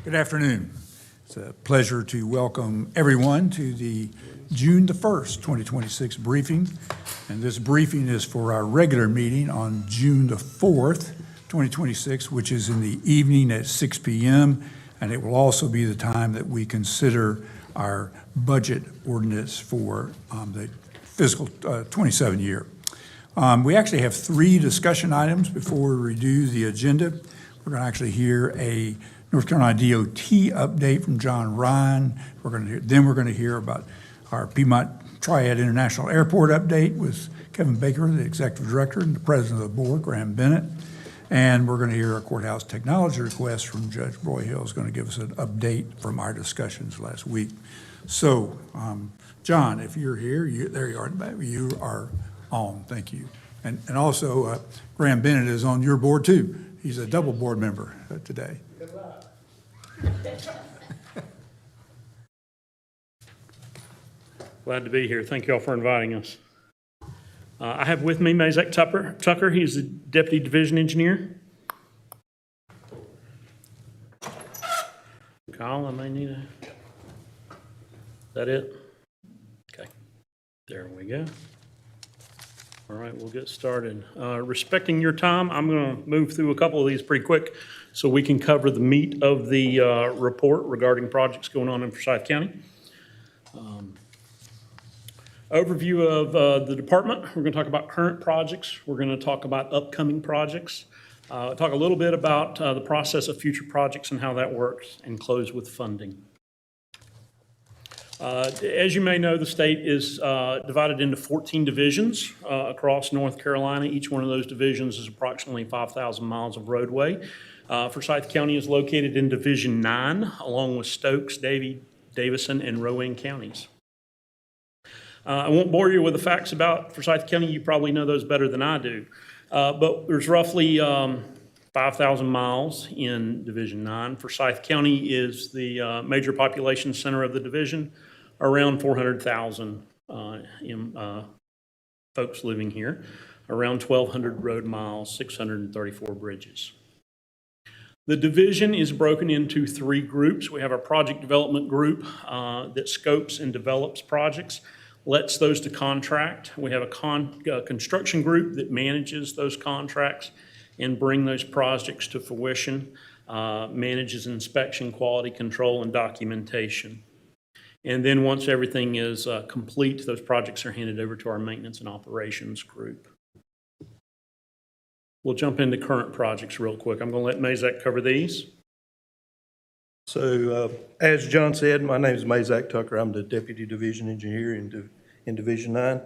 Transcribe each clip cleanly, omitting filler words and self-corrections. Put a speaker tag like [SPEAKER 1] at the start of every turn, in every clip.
[SPEAKER 1] Good afternoon. It's a pleasure to welcome everyone to the June the 1st, 2026 briefing. And this briefing is for our regular meeting on June the 4th, 2026, which is in the evening at 6 p.m. And it will also be the time that we consider our budget ordinance for the fiscal 27 year. We actually have 3 discussion items before we review the agenda. We're going to actually hear a North Carolina DOT update from John Ryan. We're going to hear about our Piedmont Triad International Airport update with Kevin Baker, the Executive Director, and the President of the Board, Graham Bennett. And we're going to hear a courthouse technology request from Judge Broyhill, who's going to give us an update from our discussions last week. So, John, if you're here, there you are. You are on. Thank you. And also, Graham Bennett is on your board too. He's a double board member today.
[SPEAKER 2] Good luck.
[SPEAKER 3] Glad to be here. Thank you all for inviting us. I have with me Mazak Tucker. He's the Deputy Division Engineer. Kyle, I may need a... Is that it? Okay. There we go. All right, we'll get started. Respecting your time, I'm going to move through a couple of these pretty quick so we can cover the meat of the report regarding projects going on in Forsyth County. Overview of the department. We're going to talk about current projects. We're going to talk about upcoming projects. Talk a little bit about the process of future projects and how that works, and close with funding. As you may know, the state is divided into 14 divisions across North Carolina. Each one of those divisions is approximately 5,000 miles of roadway. Forsyth County is located in Division 9, along with Stokes, Davison, and Rowan counties. I won't bore you with the facts about Forsyth County. You probably know those better than I do. But there's roughly 5,000 miles in Division 9. Forsyth County is the major population center of the division, around 400,000 folks living here, around 1,200 road miles, 634 bridges. The division is broken into 3 groups. We have a project development group that scopes and develops projects, lets those to contract. We have a construction group that manages those contracts and bring those projects to fruition, manages inspection, quality control, and documentation. And then once everything is complete, those projects are handed over to our maintenance and operations group. We'll jump into current projects real quick. I'm going to let Mazak cover these.
[SPEAKER 2] So, as John said, my name is Mazak Tucker. I'm the Deputy Division Engineer in Division 9.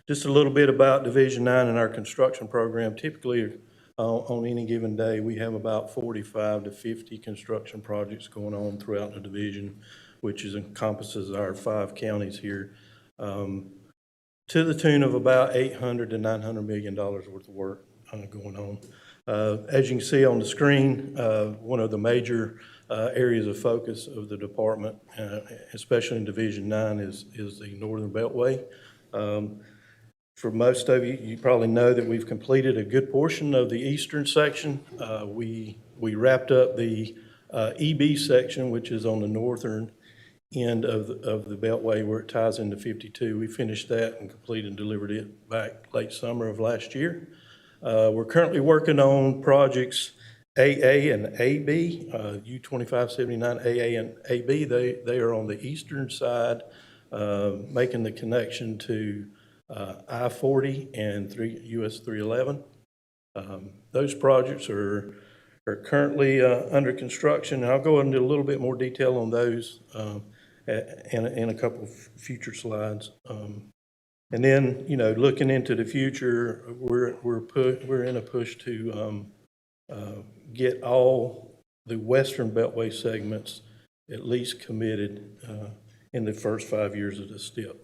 [SPEAKER 2] Just a little bit about Division 9 and our construction program. Typically, on any given day, we have about 45 to 50 construction projects going on throughout the division, which encompasses our 5 counties here, to the tune of about $800 to $900 million worth of work going on. As you can see on the screen, one of the major areas of focus of the department, especially in Division 9, is the Northern Beltway. For most of you, you probably know that we've completed a good portion of the eastern section. We wrapped up the EB section, which is on the northern end of the Beltway where it ties into 52. We finished that and completed and delivered it back late summer of last year. We're currently working on projects AA and AB, U-2579 AA and AB. They are on the eastern side, making the connection to I-40 and US 311. Those projects are currently under construction. And I'll go into a little bit more detail on those in a couple of future slides. And then, you know, looking into the future, we're in a push to get all the Western Beltway segments at least committed in the first 5 years of the STIP.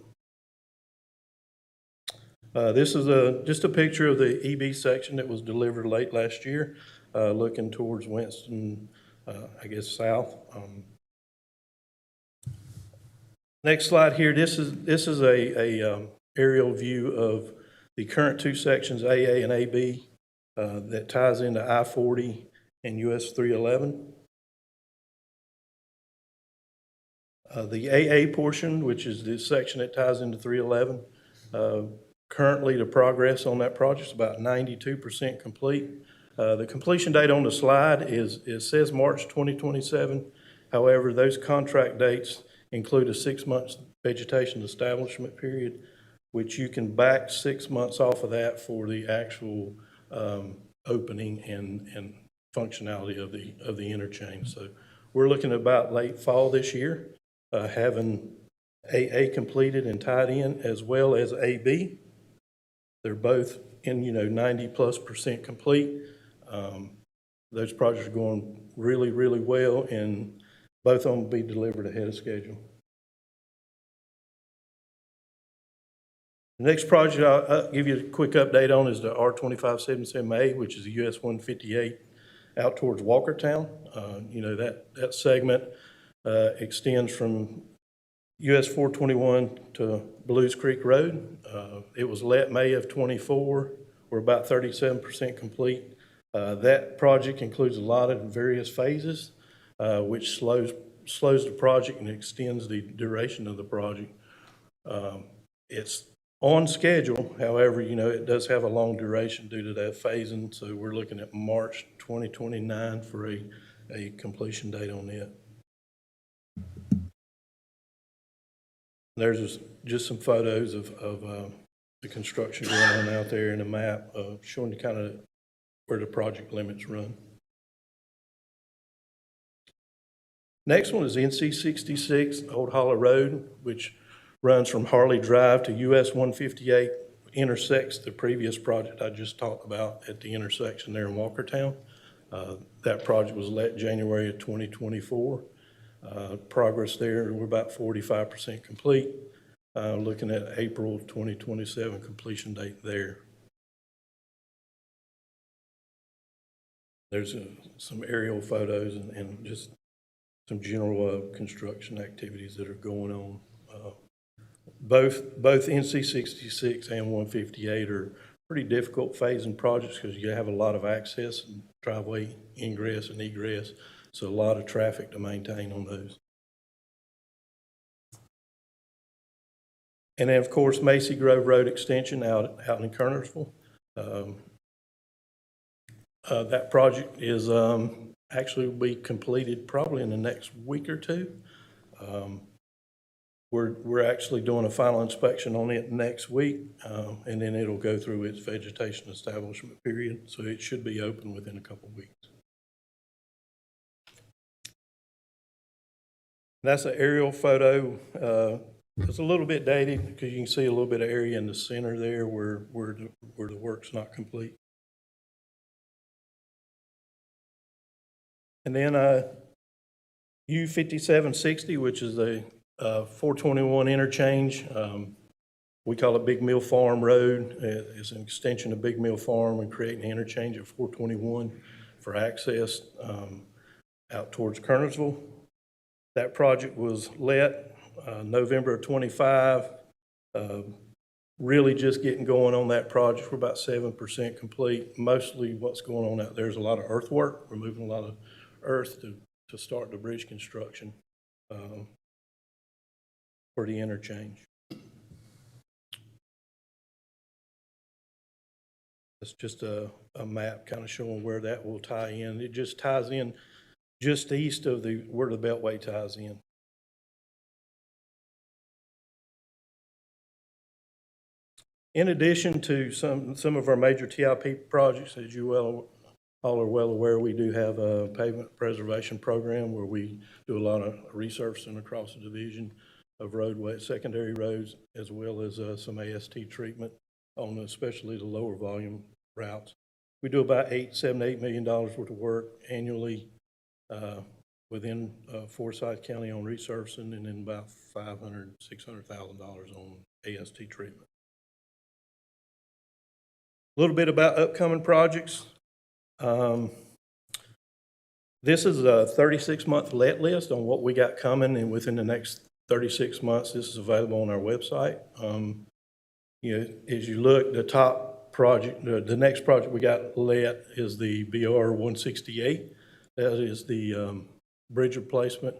[SPEAKER 2] This is just a picture of the EB section that was delivered late last year, looking towards Winston, I guess south. Next slide here. This is a aerial view of the current 2 sections, AA and AB, that ties into I-40 and US 311. The AA portion, which is the section that ties into 311, currently the progress on that project is about 92% complete. The completion date on the slide it says March 2027. However, those contract dates include a 6-month vegetation establishment period, which you can back 6 months off of that for the actual opening and functionality of the interchange. So we're looking at about late fall this year, having AA completed and tied in, as well as AB. They're both in, 90+% complete. Those projects are going really, really well, and both of them will be delivered ahead of schedule. The next project I'll give you a quick update on is the R2577A, which is the US 158 out towards Walkertown. That segment extends from US 421 to Blues Creek Road. It was let May of '24. We're about 37% complete. That project includes a lot of various phases, which slows the project and extends the duration of the project. It's on schedule, however, it does have a long duration due to that phasing, so we're looking at March 2029 for a completion date on it. There's just some photos of the construction going on out there in a map showing you kind of where the project limits run. Next one is NC 66 Old Hollow Road, which runs from Harley Drive to US 158, intersects the previous project I just talked about at the intersection there in Walkertown. That project was let January of 2024. Progress there, we're about 45% complete. Looking at April 2027 completion date there. There's some aerial photos and just some general construction activities that are going on. Both NC 66 and 158 are pretty difficult phasing projects because you have a lot of access and driveway ingress and egress, so a lot of traffic to maintain on those. And then, of course, Macy Grove Road Extension out in Kernersville. That project is actually will be completed probably in the next week or two. We're actually doing a final inspection on it next week, and then it'll go through its vegetation establishment period, so it should be open within a couple of weeks. That's an aerial photo. It's a little bit dated because you can see a little bit of area in the center there where the work's not complete. And then U5760, which is a 421 interchange. We call it Big Mill Farm Road. It's an extension of Big Mill Farm. We're creating an interchange at 421 for access out towards Kernersville. That project was let November of '25. Really just getting going on that project. We're about 7% complete. Mostly what's going on out there is a lot of earthwork. We're moving a lot of earth to start the bridge construction for the interchange. It's just a map kind of showing where that will tie in. It just ties in just east of where the Beltway ties in. In addition to some of our major TIP projects, as you all are well aware, we do have a pavement preservation program where we do a lot of resurfacing across the division of roadways, secondary roads, as well as some AST treatment on especially the lower volume routes. We do about $7 to $8 million worth of work annually within Forsyth County on resurfacing, and then about $500,000 to $600,000 on AST treatment. A little bit about upcoming projects. This is a 36-month let list on what we got coming, and within the next 36 months, this is available on our website. As you look, the top project, the next project we got let is the BR 168. That is the bridge replacement.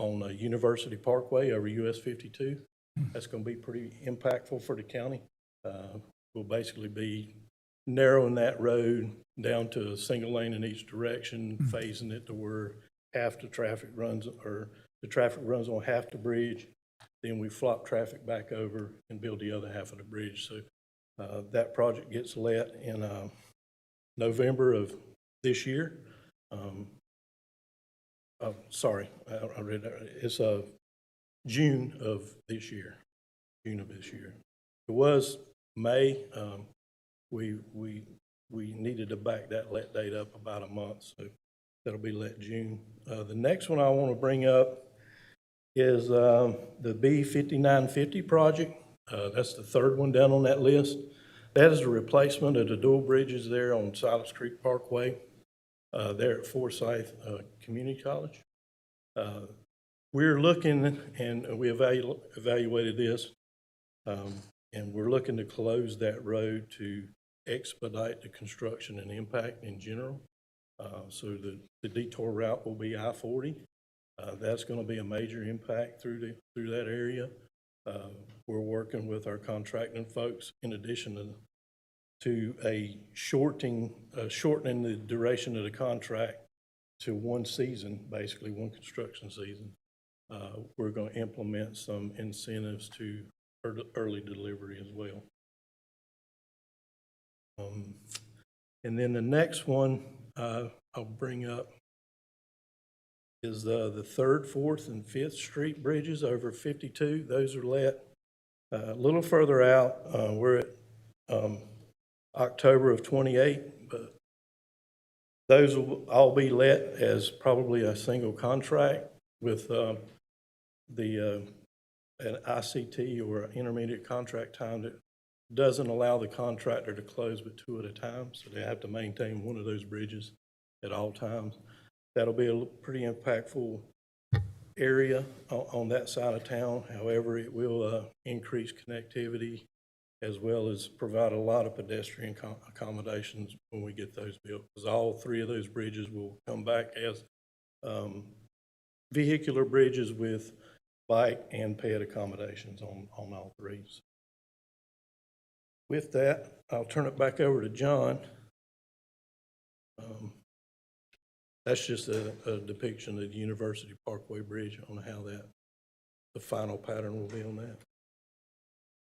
[SPEAKER 2] on University Parkway over US 52. That's going to be pretty impactful for the county. We'll basically be narrowing that road down to a single lane in each direction, phasing it to where half the traffic runs, or the traffic runs on half the bridge. Then we flop traffic back over and build the other half of the bridge. So that project gets let in November of this year. Sorry, I read that. It's June of this year. June of this year. It was May. We needed to back that let date up about a month, so that'll be let June. The next one I want to bring up is the B5950 project. That's the third one down on that list. That is the replacement of the dual bridges there on Silas Creek Parkway, there at Forsyth Community College. We're looking, and we evaluated this, and we're looking to close that road to expedite the construction and impact in general. So the detour route will be I-40. That's going to be a major impact through that area. We're working with our contracting folks in addition to shortening the duration of the contract to one season, basically one construction season. We're going to implement some incentives to early delivery as well. And then the next one I'll bring up is the 3rd, 4th, and 5th Street bridges over 52. Those are let a little further out. We're at October of 28, but those will all be let as probably a single contract with an ICT or an intermediate contract time that doesn't allow the contractor to close but 2 at a time, so they have to maintain one of those bridges at all times. That'll be a pretty impactful area on that side of town. However, it will increase connectivity as well as provide a lot of pedestrian accommodations when we get those built, because all 3 of those bridges will come back as vehicular bridges with bike and ped accommodations on all 3. With that, I'll turn it back over to John. That's just a depiction of the University Parkway Bridge on how the final pattern will be on that.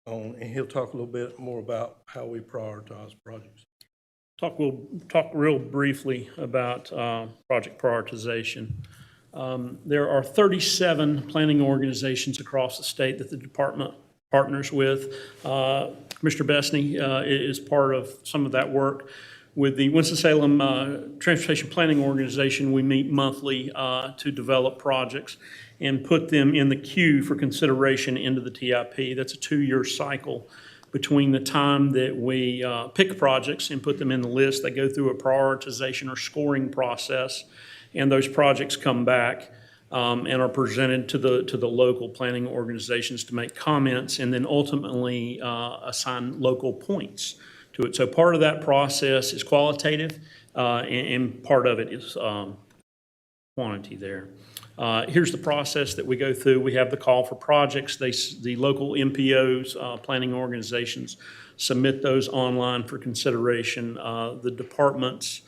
[SPEAKER 2] And he'll talk a little bit more about how we prioritize projects.
[SPEAKER 3] We'll talk real briefly about project prioritization. There are 37 planning organizations across the state that the department partners with. Commissioner Besney is part of some of that work. With the Winston-Salem Transportation Planning Organization, we meet monthly to develop projects and put them in the queue for consideration into the TIP. That's a 2-year cycle between the time that we pick projects and put them in the list. They go through a prioritization or scoring process, and those projects come back and are presented to the local planning organizations to make comments and then ultimately assign local points to it. So part of that process is qualitative and part of it is quantity there. Here's the process that we go through. We have the call for projects. The local MPOs, planning organizations, submit those online for consideration. The department's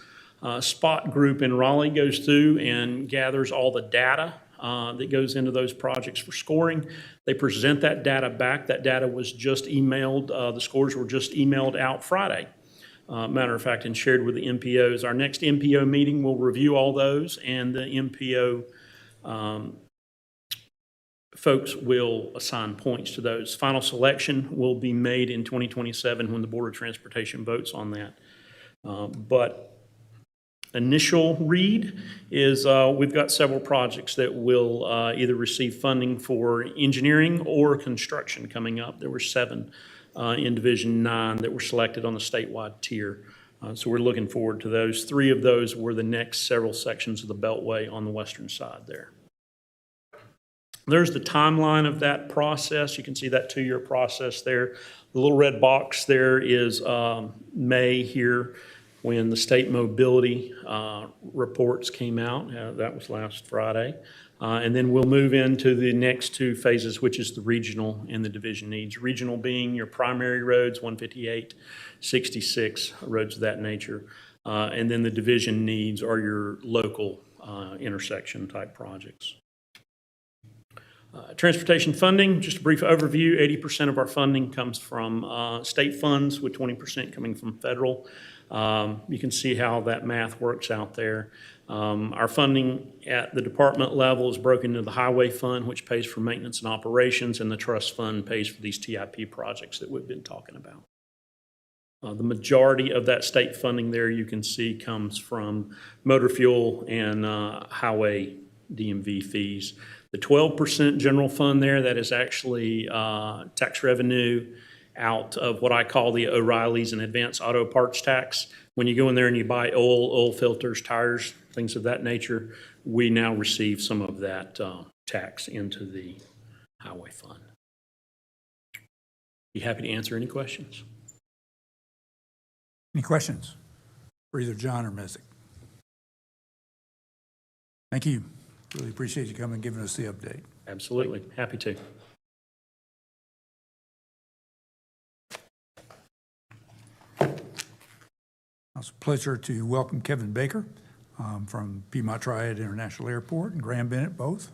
[SPEAKER 3] spot group in Raleigh goes through and gathers all the data that goes into those projects for scoring. They present that data back. That data was just emailed. The scores were just emailed out Friday. Matter of fact, and shared with the MPOs. Our next MPO meeting will review all those, and the MPO folks will assign points to those. Final selection will be made in 2027 when the Board of Transportation votes on that. But initial read is we've got several projects that will either receive funding for engineering or construction coming up. There were 7 in Division 9 that were selected on the statewide tier. So we're looking forward to those. 3 of those were the next several sections of the Beltway on the western side there. There's the timeline of that process. You can see that 2-year process there. The little red box there is May here when the state mobility reports came out. That was last Friday. And then we'll move into the next two phases, which is the regional and the division needs. Regional being your primary roads, 158, 66, roads of that nature. And then the division needs are your local intersection type projects. Transportation funding, just a brief overview, 80% of our funding comes from state funds with 20% coming from federal. You can see how that math works out there. Our funding at the department level is broken into the highway fund, which pays for maintenance and operations, and the trust fund pays for these TIP projects that we've been talking about. The majority of that state funding there you can see comes from motor fuel and highway DMV fees. The 12% general fund there, that is actually tax revenue out of what I call the O'Reilly's and advanced auto parts tax. When you go in there and you buy oil filters, tires, things of that nature, we now receive some of that tax into the highway fund. Be happy to answer any questions.
[SPEAKER 1] Any questions for either John or Messick? Thank you. Really appreciate you coming and giving us the update.
[SPEAKER 3] Absolutely, happy to.
[SPEAKER 1] It's a pleasure to welcome Kevin Baker from Piedmont Triad International Airport and Graham Bennett, both.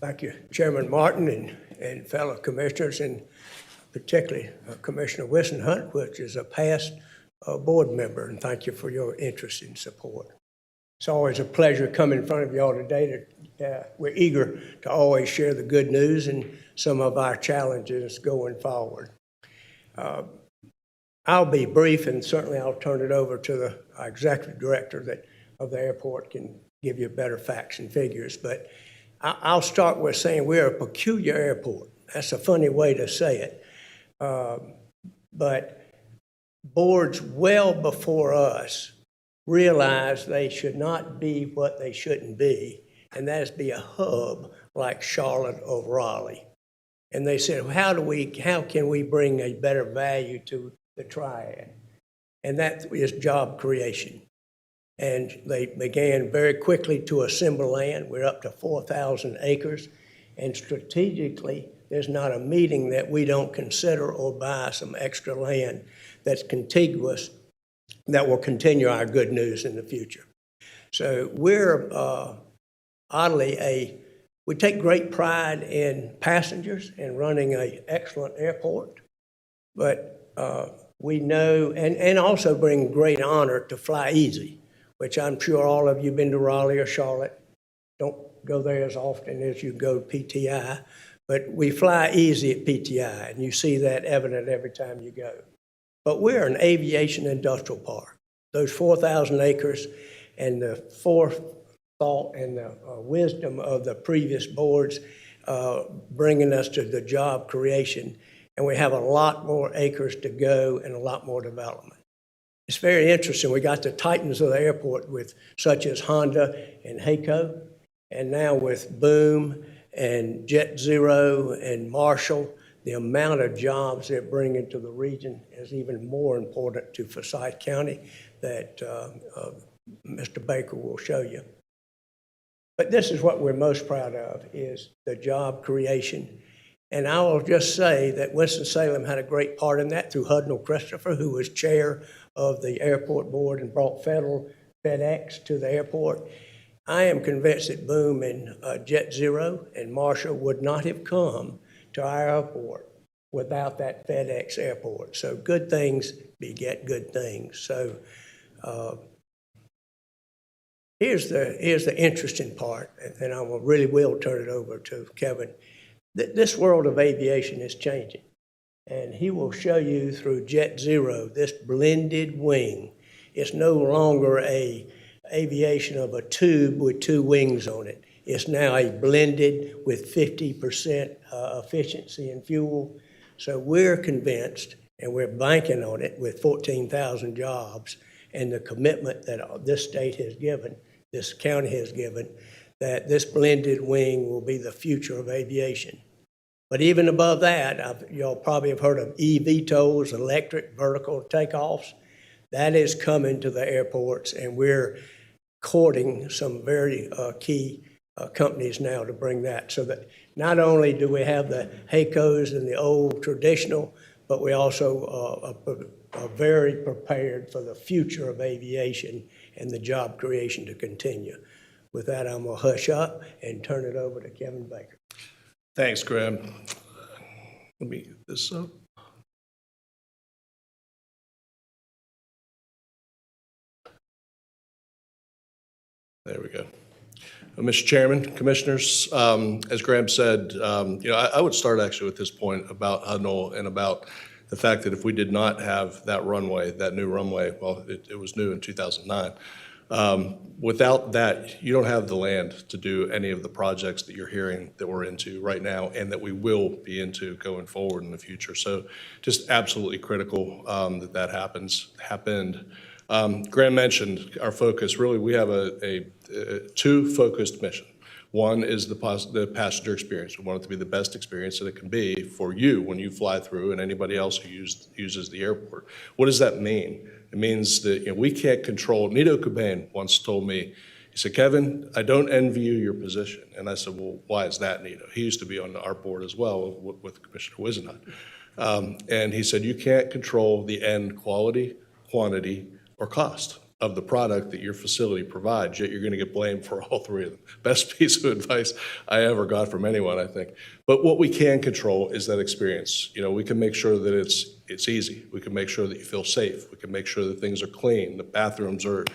[SPEAKER 4] Thank you, Chairman Martin and fellow commissioners, and particularly Commissioner Wissenhunt, which is a past board member, and thank you for your interest and support. It's always a pleasure coming in front of you all today. We're eager to always share the good news and some of our challenges going forward. I'll be brief, and certainly I'll turn it over to our executive director of the airport can give you better facts and figures. But I'll start with saying we're a peculiar airport. That's a funny way to say it. But boards well before us realized they should not be what they shouldn't be, and that is be a hub like Charlotte or Raleigh. And they said, how can we bring a better value to the Triad? And that is job creation. And they began very quickly to assemble land. We're up to 4,000 acres. And strategically, there's not a meeting that we don't consider or buy some extra land that's contiguous that will continue our good news in the future. So we're we take great pride in passengers and running an excellent airport, but we know, and also bring great honor to Fly Easy, which I'm sure all of you have been to Raleigh or Charlotte. Don't go there as often as you go to PTI, but we fly easy at PTI, and you see that evident every time you go. But we're an aviation industrial park. Those 4,000 acres and the forethought and the wisdom of the previous boards bringing us to the job creation, and we have a lot more acres to go and a lot more development. It's very interesting. We got the titans of the airport with such as Honda and HAECO, and now with Boom and Jet Zero and Marshall, the amount of jobs they're bringing to the region is even more important to Forsyth County that Mr. Baker will show you. But this is what we're most proud of, is the job creation. And I will just say that Winston-Salem had a great part in that through Hudnall Christopher, who was chair of the airport board and brought federal FedEx to the airport. I am convinced that Boom and Jet Zero and Marshall would not have come to our airport without that FedEx airport. So good things beget good things. So here's the interesting part, and I really will turn it over to Kevin. This world of aviation is changing, and he will show you through Jet Zero, this blended wing. It's no longer a aviation of a tube with two wings on it. It's now a blended with 50% efficiency in fuel. So we're convinced, and we're banking on it with 14,000 jobs and the commitment that this state has given, this county has given, that this blended wing will be the future of aviation. But even above that, y'all probably have heard of eVTOLs, electric vertical takeoffs. That is coming to the airports, and we're courting some very key companies now to bring that, so that not only do we have the HAECOs and the old traditional, but we also are very prepared for the future of aviation and the job creation to continue. With that, I'm going to hush up and turn it over to Kevin Baker.
[SPEAKER 5] Thanks, Graham. Let me get this up. There we go. Mr. Chairman, Commissioners, as Graham said, I would start actually with this point about Hudnall and about the fact that if we did not have that runway, that new runway, well, it was new in 2009. Without that, you don't have the land to do any of the projects that you're hearing that we're into right now and that we will be into going forward in the future. So just absolutely critical that happened. Graham mentioned our focus. Really, we have a two focused mission. One is the passenger experience. We want it to be the best experience that it can be for you when you fly through and anybody else who uses the airport. What does that mean? It means that we can't control. Nito Cobain once told me, he said, "Kevin, I don't envy you your position." And I said, "Well, why is that, Nito?" He used to be on our board as well with Commissioner Wisenhunt. And he said, "You can't control the end quality, quantity, or cost of the product that your facility provides, yet you're going to get blamed for all three of them." Best piece of advice I ever got from anyone, I think. But what we can control is that experience. We can make sure that it's easy. We can make sure that you feel safe. We can make sure that things are clean, the bathrooms are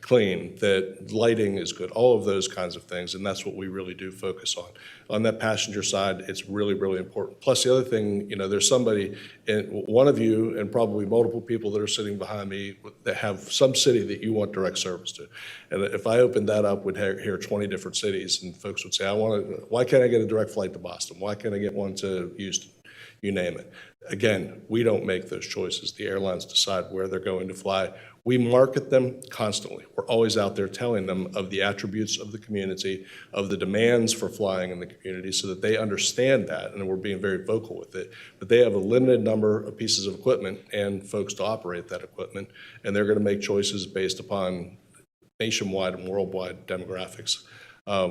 [SPEAKER 5] clean, that lighting is good, all of those kinds of things, and that's what we really do focus on. On that passenger side, it's really, really important. Plus, the other thing, there's somebody, one of you and probably multiple people that are sitting behind me that have some city that you want direct service to. And if I opened that up, we'd hear 20 different cities, and folks would say, why can't I get a direct flight to Boston? Why can't I get one to Houston? You name it. Again, we don't make those choices. The airlines decide where they're going to fly. We market them constantly. We're always out there telling them of the attributes of the community, of the demands for flying in the community so that they understand that, and we're being very vocal with it. But they have a limited number of pieces of equipment and folks to operate that equipment, and they're going to make choices based upon nationwide and worldwide demographics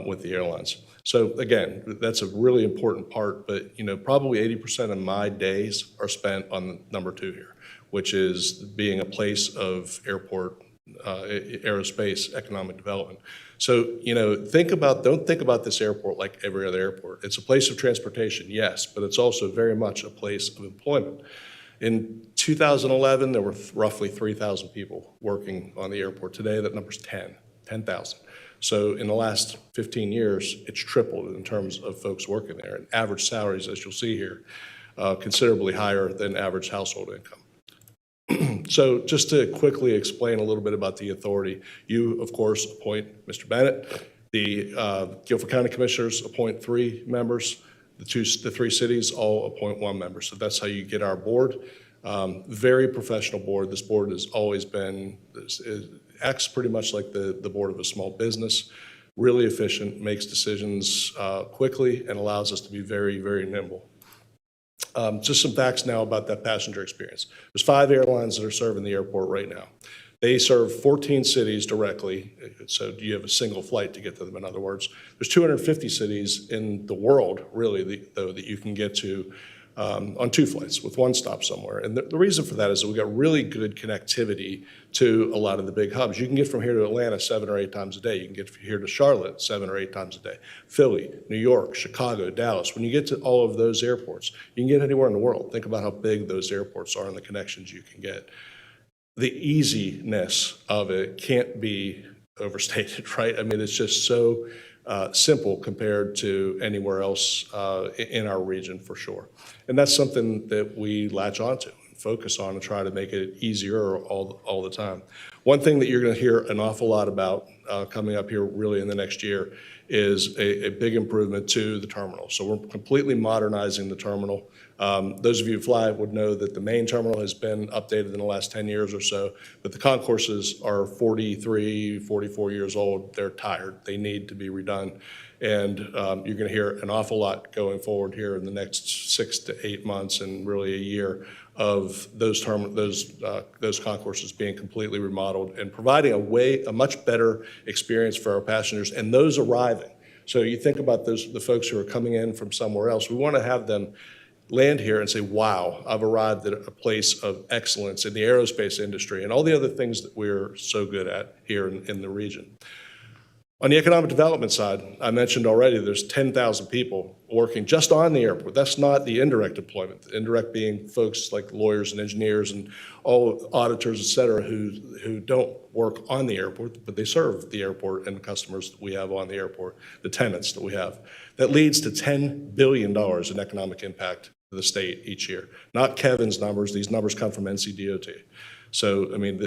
[SPEAKER 5] with the airlines. So again, that's a really important part, but probably 80% of my days are spent on number two here, which is being a place of aerospace economic development. So, don't think about this airport like every other airport. It's a place of transportation, yes, but it's also very much a place of employment. In 2011, there were roughly 3,000 people working on the airport. Today, that number's 10,000. So in the last 15 years, it's tripled in terms of folks working there. And average salaries, as you'll see here, considerably higher than average household income. So just to quickly explain a little bit about the authority, you, of course, appoint Mr. Bennett. The Guilford County Commissioners appoint 3 members. The 3 cities all appoint 1 member. So that's how you get our board. Very professional board. This board has always been, acts pretty much like the board of a small business, really efficient, makes decisions quickly, and allows us to be very, very nimble. Just some facts now about that passenger experience. There's 5 airlines that are serving the airport right now. They serve 14 cities directly, so you have a single flight to get to them, in other words. There's 250 cities in the world, really, though, that you can get to on 2 flights with 1 stop somewhere. And the reason for that is that we've got really good connectivity to a lot of the big hubs. You can get from here to Atlanta 7 or 8 times a day. You can get from here to Charlotte 7 or 8 times a day. Philly, New York, Chicago, Dallas. When you get to all of those airports, you can get anywhere in the world. Think about how big those airports are and the connections you can get. The easiness of it can't be overstated, right? I mean, it's just so simple compared to anywhere else in our region, for sure. And that's something that we latch onto and focus on and try to make it easier all the time. One thing that you're going to hear an awful lot about coming up here really in the next year is a big improvement to the terminal. So we're completely modernizing the terminal. Those of you who fly would know that the main terminal has been updated in the last 10 years or so, but the concourses are 43, 44 years old. They're tired. They need to be redone. And you're going to hear an awful lot going forward here in the next 6 to 8 months and really a year of those concourses being completely remodeled remodeled and providing a much better experience for our passengers and those arriving. So you think about the folks who are coming in from somewhere else. We want to have them land here and say, wow, I've arrived at a place of excellence in the aerospace industry and all the other things that we're so good at here in the region. On the economic development side, I mentioned already there's 10,000 people working just on the airport. That's not the indirect employment. The indirect being folks like lawyers and engineers and all auditors, et cetera, who don't work on the airport, but they serve the airport and the customers that we have on the airport, the tenants that we have. That leads to $10 billion in economic impact to the state each year. Not Kevin's numbers. These numbers come from NCDOT. So, I mean,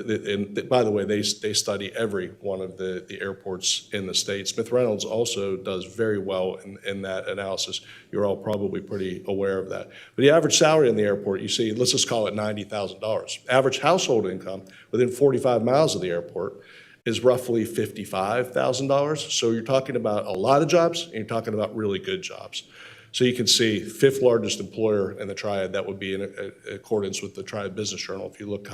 [SPEAKER 5] by the way, they study every one of the airports in the state. Smith Reynolds also does very well in that analysis. You're all probably pretty aware of that. But the average salary in the airport, you see, let's just call it $90,000. Average household income within 45 miles of the airport is roughly $55,000. So you're talking about a lot of jobs, and you're talking about really good jobs. So you can see fifth largest employer in the Triad. That would be in accordance with the Triad Business Journal. If you look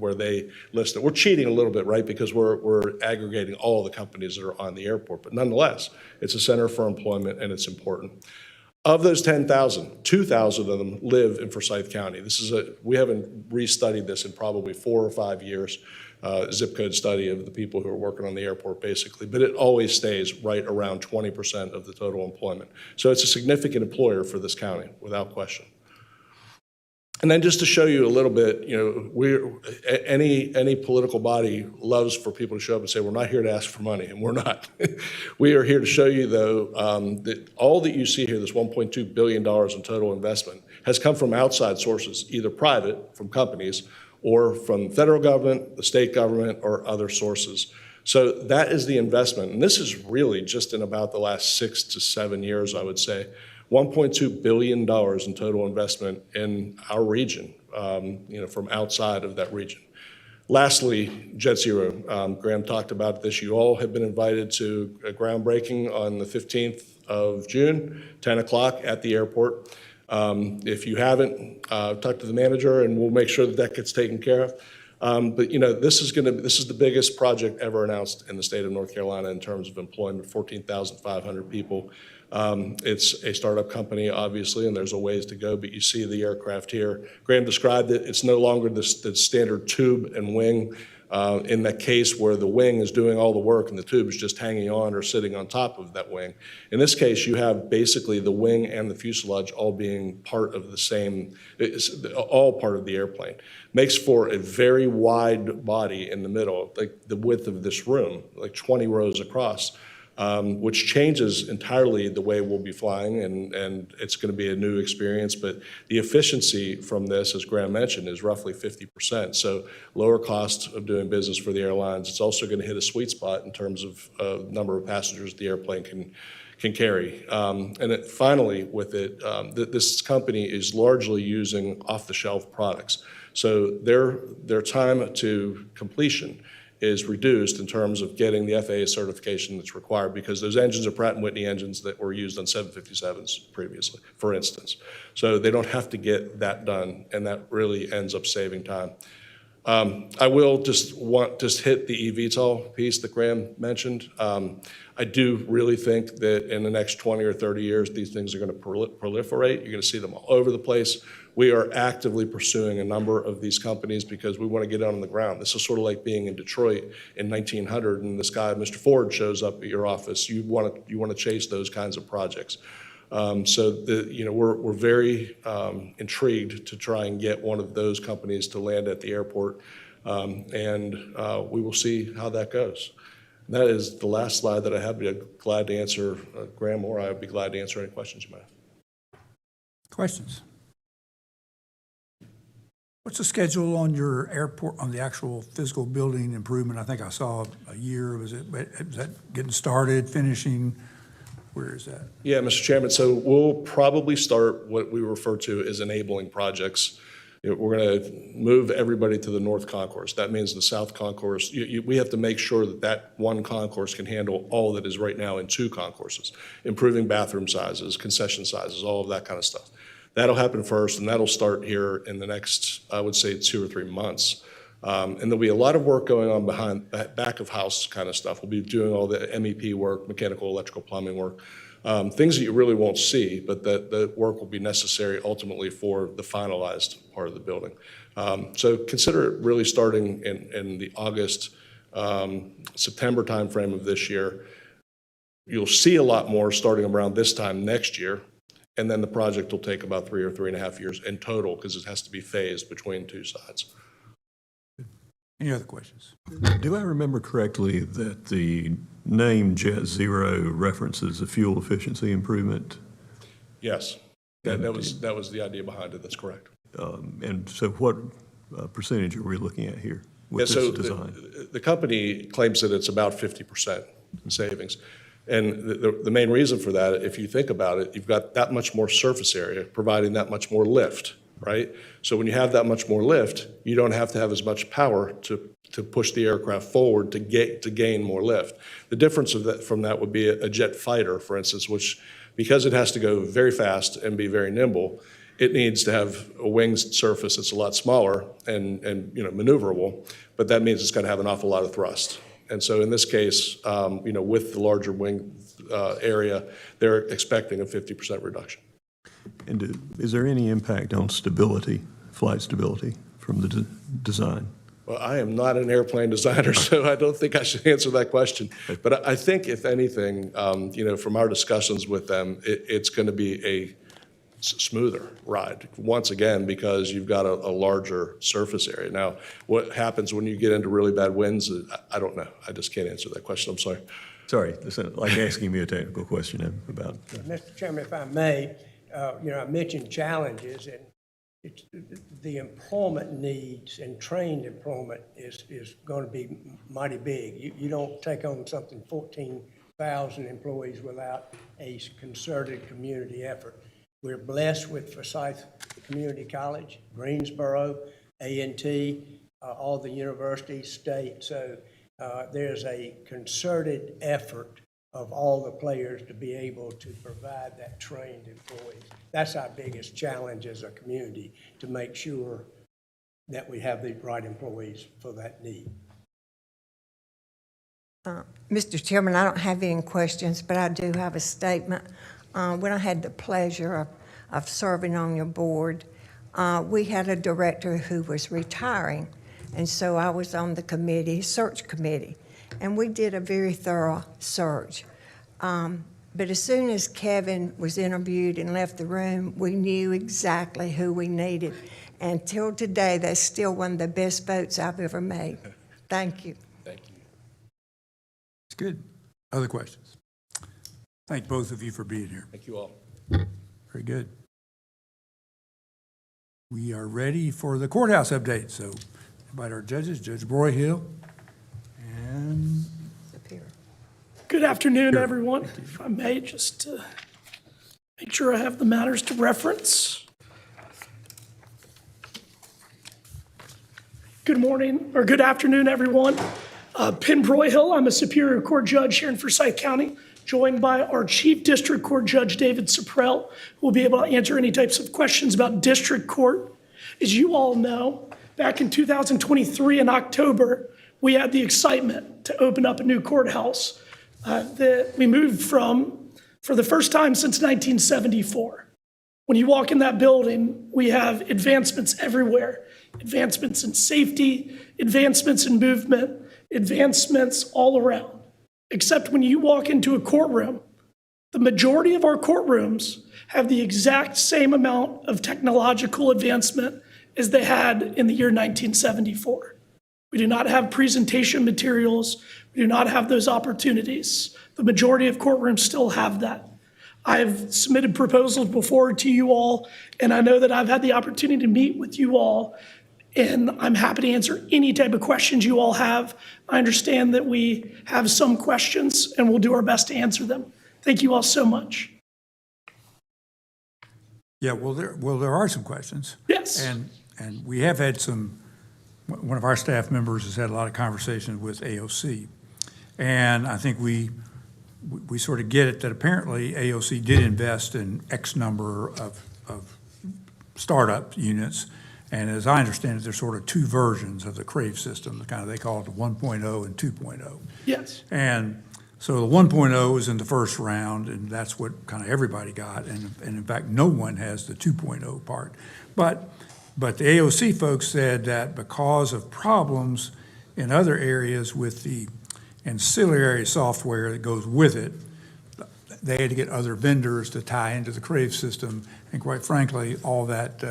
[SPEAKER 5] where they list it, we're cheating a little bit, right? Because we're aggregating all the companies that are on the airport. But nonetheless, it's a center for employment and it's important. Of those 10,000, 2,000 of them live in Forsyth County. We haven't restudied this in probably 4 or 5 years. Zip code study of the people who are working on the airport, basically, but it always stays right around 20% of the total employment. So it's a significant employer for this county, without question. And then just to show you a little bit, any political body loves for people to show up and say, we're not here to ask for money, and we're not. We are here to show you, though, that all that you see here, this $1.2 billion in total investment, has come from outside sources, either private, from companies, or from federal government, the state government, or other sources. So that is the investment. And this is really just in about the last 6 to 7 years, I would say. $1.2 billion in total investment in our region, from outside of that region. Lastly, Jet Zero. Graham talked about this. You all have been invited to a groundbreaking on the 15th of June, 10 o'clock at the airport. If you haven't, talk to the manager and we'll make sure that gets taken care of. But this is the biggest project ever announced in the state of North Carolina in terms of employment, 14,500 people. It's a startup company, obviously, and there's a ways to go, but you see the aircraft here. Graham described it. It's no longer the standard tube and wing in that case where the wing is doing all the work and the tube is just hanging on or sitting on top of that wing. In this case, you have basically the wing and the fuselage all being part of the same, all part of the airplane. Makes for a very wide body in the middle, like the width of this room, like 20 rows across. Which changes entirely the way we'll be flying, and it's going to be a new experience. But the efficiency from this, as Graham mentioned, is roughly 50%. So lower cost of doing business for the airlines. It's also going to hit a sweet spot in terms of number of passengers the airplane can carry. And finally, with it, this company is largely using off-the-shelf products. So their time to completion is reduced in terms of getting the FAA certification that's required, because those engines are Pratt & Whitney engines that were used on 757s previously, for instance. So they don't have to get that done, and that really ends up saving time. I will just hit the eVTOL piece that Graham mentioned. I do really think that in the next 20 or 30 years, these things are going to proliferate. You're going to see them all over the place. We are actively pursuing a number of these companies because we want to get on the ground. This is sort of like being in Detroit in 1900 and this guy, Mr. Ford, shows up at your office. You want to chase those kinds of projects. We're very intrigued to try and get one of those companies to land at the airport, and we will see how that goes. And that is the last slide that I have. I'd be glad to answer, Graham, or I would be glad to answer any questions you might have.
[SPEAKER 1] Questions? What's the schedule on your airport, on the actual physical building improvement? I think I saw a year. Is that getting started, finishing? Where is that?
[SPEAKER 5] Yeah, Mr. Chairman, so we'll probably start what we refer to as enabling projects. We're going to move everybody to the North Concourse. That means the South Concourse. We have to make sure that one concourse can handle all that is right now in 2 concourses, improving bathroom sizes, concession sizes, all of that kind of stuff. That'll happen first, and that'll start here in the next, I would say, 2 or 3 months. And there'll be a lot of work going on back of house kind of stuff. We'll be doing all the MEP work, mechanical, electrical, plumbing work, things that you really won't see, but that the work will be necessary ultimately for the finalized part of the building. So consider it really starting in the August, September timeframe of this year. You'll see a lot more starting around this time next year, and then the project will take about 3 or 3.5 years in total because it has to be phased between two sides.
[SPEAKER 1] Any other questions?
[SPEAKER 6] Do I remember correctly that the name Jet Zero references a fuel efficiency improvement?
[SPEAKER 5] Yes, that was the idea behind it. That's correct.
[SPEAKER 6] And so what percentage are we looking at here with
[SPEAKER 5] Yeah, so
[SPEAKER 6] this design?
[SPEAKER 5] the company claims that it's about 50% savings. And the main reason for that, if you think about it, you've got that much more surface area, providing that much more lift, right? So when you have that much more lift, you don't have to have as much power to push the aircraft forward to gain more lift. The difference from that would be a jet fighter, for instance, which, because it has to go very fast and be very nimble, it needs to have a wing surface that's a lot smaller and maneuverable, but that means it's going to have an awful lot of thrust. And so in this case, with the larger wing area, they're expecting a 50% reduction.
[SPEAKER 6] And is there any impact on stability, flight stability from the design?
[SPEAKER 5] Well, I am not an airplane designer, so I don't think I should answer that question. But I think, if anything, from our discussions with them, it's going to be a smoother ride, once again, because you've got a larger surface area. Now, what happens when you get into really bad winds, I don't know. I just can't answer that question. I'm sorry.
[SPEAKER 6] Sorry, this is like asking me a technical question about.
[SPEAKER 4] Mr. Chairman, if I may, I mentioned challenges, and it's, the employment needs and trained employment is going to be mighty big. You don't take on something 14,000 employees without a concerted community effort. We're blessed with Forsyth Community College, Greensboro, A&T, all the universities, state. So there's a concerted effort of all the players to be able to provide that trained employees. That's our biggest challenge as a community, to make sure that we have the right employees for that need.
[SPEAKER 7] Mr. Chairman, I don't have any questions, but I do have a statement. When I had the pleasure of serving on your board, we had a director who was retiring, and so I was on the search committee, and we did a very thorough search. But as soon as Kevin was interviewed and left the room, we knew exactly who we needed. And till today, that's still one of the best votes I've ever made. Thank you.
[SPEAKER 5] Thank you.
[SPEAKER 1] It's good. Other questions? Thank both of you for being here.
[SPEAKER 5] Thank you all.
[SPEAKER 1] Very good. We are ready for the courthouse update. So invite our judges, Judge Broyhill and
[SPEAKER 7] Superior.
[SPEAKER 8] Good afternoon, everyone. If I may, just make sure I have the matters to reference. Good morning, or good afternoon, everyone. Penn Broyhill, I'm a Superior Court judge here in Forsyth County, joined by our Chief District Court Judge, David Supprell, who will be able to answer any types of questions about district court. As you all know, back in 2023 in October, we had the excitement to open up a new courthouse that we moved from for the first time since 1974. When you walk in that building, we have advancements everywhere. Advancements in safety, advancements in movement, advancements all around. Except when you walk into a courtroom, the majority of our courtrooms have the exact same amount of technological advancement as they had in the year 1974. We do not have presentation materials. We do not have those opportunities. The majority of courtrooms still have that. I've submitted proposals before to you all, and I know that I've had the opportunity to meet with you all, and I'm happy to answer any type of questions you all have. I understand that we have some questions, and we'll do our best to answer them. Thank you all so much.
[SPEAKER 1] yeah, well, there are some questions.
[SPEAKER 8] Yes.
[SPEAKER 1] And we have had one of our staff members has had a lot of conversations with AOC. And I think we sort of get it that apparently AOC did invest in X number of startup units, And as I understand it, there's sort of two versions of the CRAVE system, they call it the 1.0 and 2.0.
[SPEAKER 8] Yes.
[SPEAKER 1] And so the 1.0 is in the first round, and that's what kind of everybody got. And in fact, no one has the 2.0 part. But the AOC folks said that because of problems in other areas with the ancillary software that goes with it, they had to get other vendors to tie into the CRAVE system. And quite frankly, all that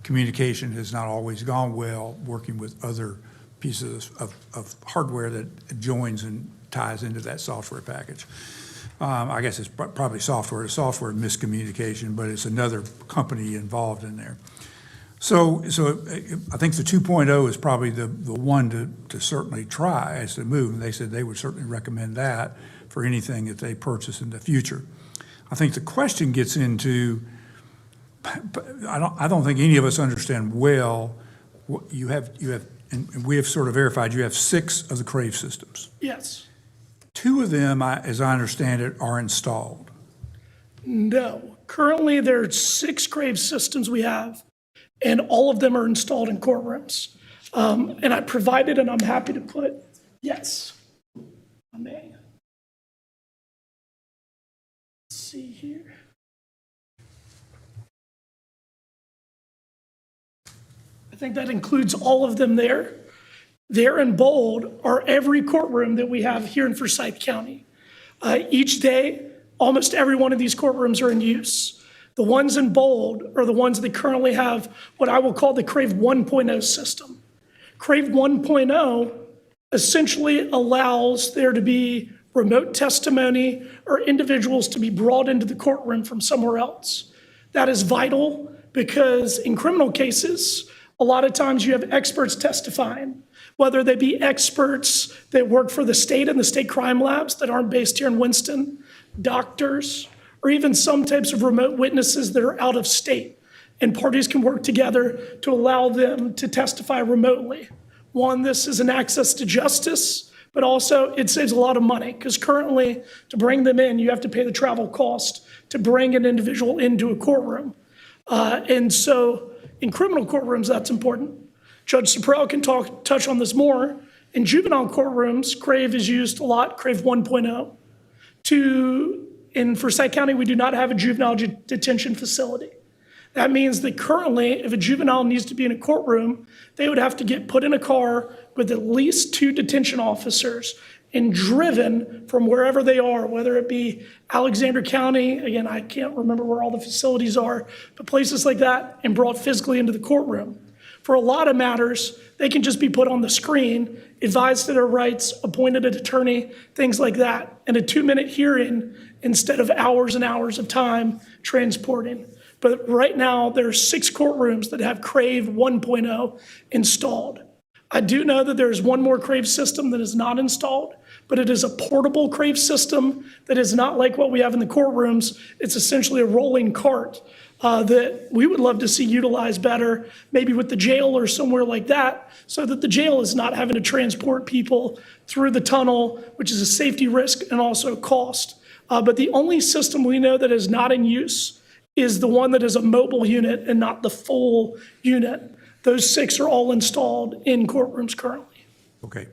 [SPEAKER 1] communication has not always gone well, working with other pieces of hardware that joins and ties into that software package. I guess it's probably software miscommunication, but it's another company involved in there. So I think the 2.0 is probably the one to certainly try as to move. And they said they would certainly recommend that for anything that they purchase in the future. I think the question gets into, I don't think any of us understand well, what you have, and we have sort of verified, you have 6 of the CRAVE systems.
[SPEAKER 8] Yes.
[SPEAKER 1] 2 of them, as I understand it, are installed.
[SPEAKER 8] No. Currently, there are 6 CRAVE systems we have, and all of them are installed in courtrooms. And I provided, and I'm happy to put, yes, I may. Let's see here. I think that includes all of them there. There in bold are every courtroom that we have here in Forsyth County. Each day, almost every one of these courtrooms are in use. The ones in bold are the ones that currently have what I will call the CRAVE 1.0 system. CRAVE 1.0 essentially allows there to be remote testimony or individuals to be brought into the courtroom from somewhere else. That is vital because in criminal cases, a lot of times you have experts testifying, whether they be experts that work for the state and the state crime labs that aren't based here in Winston, doctors, or even some types of remote witnesses that are out of state. And parties can work together to allow them to testify remotely. One, this is an access to justice, but also it saves a lot of money because currently to bring them in, you have to pay the travel cost to bring an individual into a courtroom. And so in criminal courtrooms, that's important. Judge Suprell can touch on this more. In juvenile courtrooms, CRAVE is used a lot, CRAVE 1.0. In Forsyth County, we do not have a juvenile detention facility. That means that currently, if a juvenile needs to be in a courtroom, they would have to get put in a car with at least 2 detention officers and driven from wherever they are, whether it be Alexander County, again, I can't remember where all the facilities are, but places like that, and brought physically into the courtroom. For a lot of matters, they can just be put on the screen, advised to their rights, appointed an attorney, things like that, in a 2-minute hearing instead of hours and hours of time transporting. But right now, there are 6 courtrooms that have CRAVE 1.0 installed. I do know that there's one more CRAVE system that is not installed, but it is a portable CRAVE system that is not like what we have in the courtrooms. It's essentially a rolling cart that we would love to see utilized better, maybe with the jail or somewhere like that, so that the jail is not having to transport people through the tunnel, which is a safety risk and also cost. But the only system we know that is not in use is the one that is a mobile unit and not the full unit. Those 6 are all installed in courtrooms currently.
[SPEAKER 1] Okay.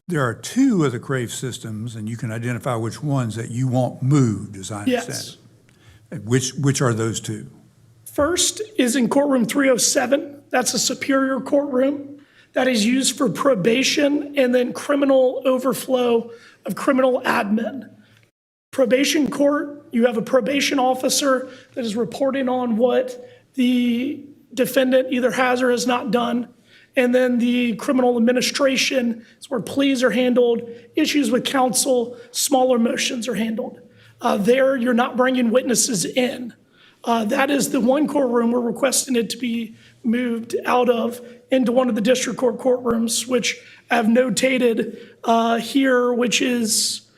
[SPEAKER 1] There are 2 of the CRAVE systems, and you can identify which ones that you want moved, as I understand it. Which are those 2?
[SPEAKER 8] First is in courtroom 307. That's a superior courtroom that is used for probation and then criminal overflow of criminal admin. Probation court, you have a probation officer that is reporting on what the defendant either has or has not done. And then the criminal administration is where pleas are handled, issues with counsel, smaller motions are handled. There, you're not bringing witnesses in. That is the one courtroom we're requesting it to be moved out of into one of the district court courtrooms, which I have notated here, which is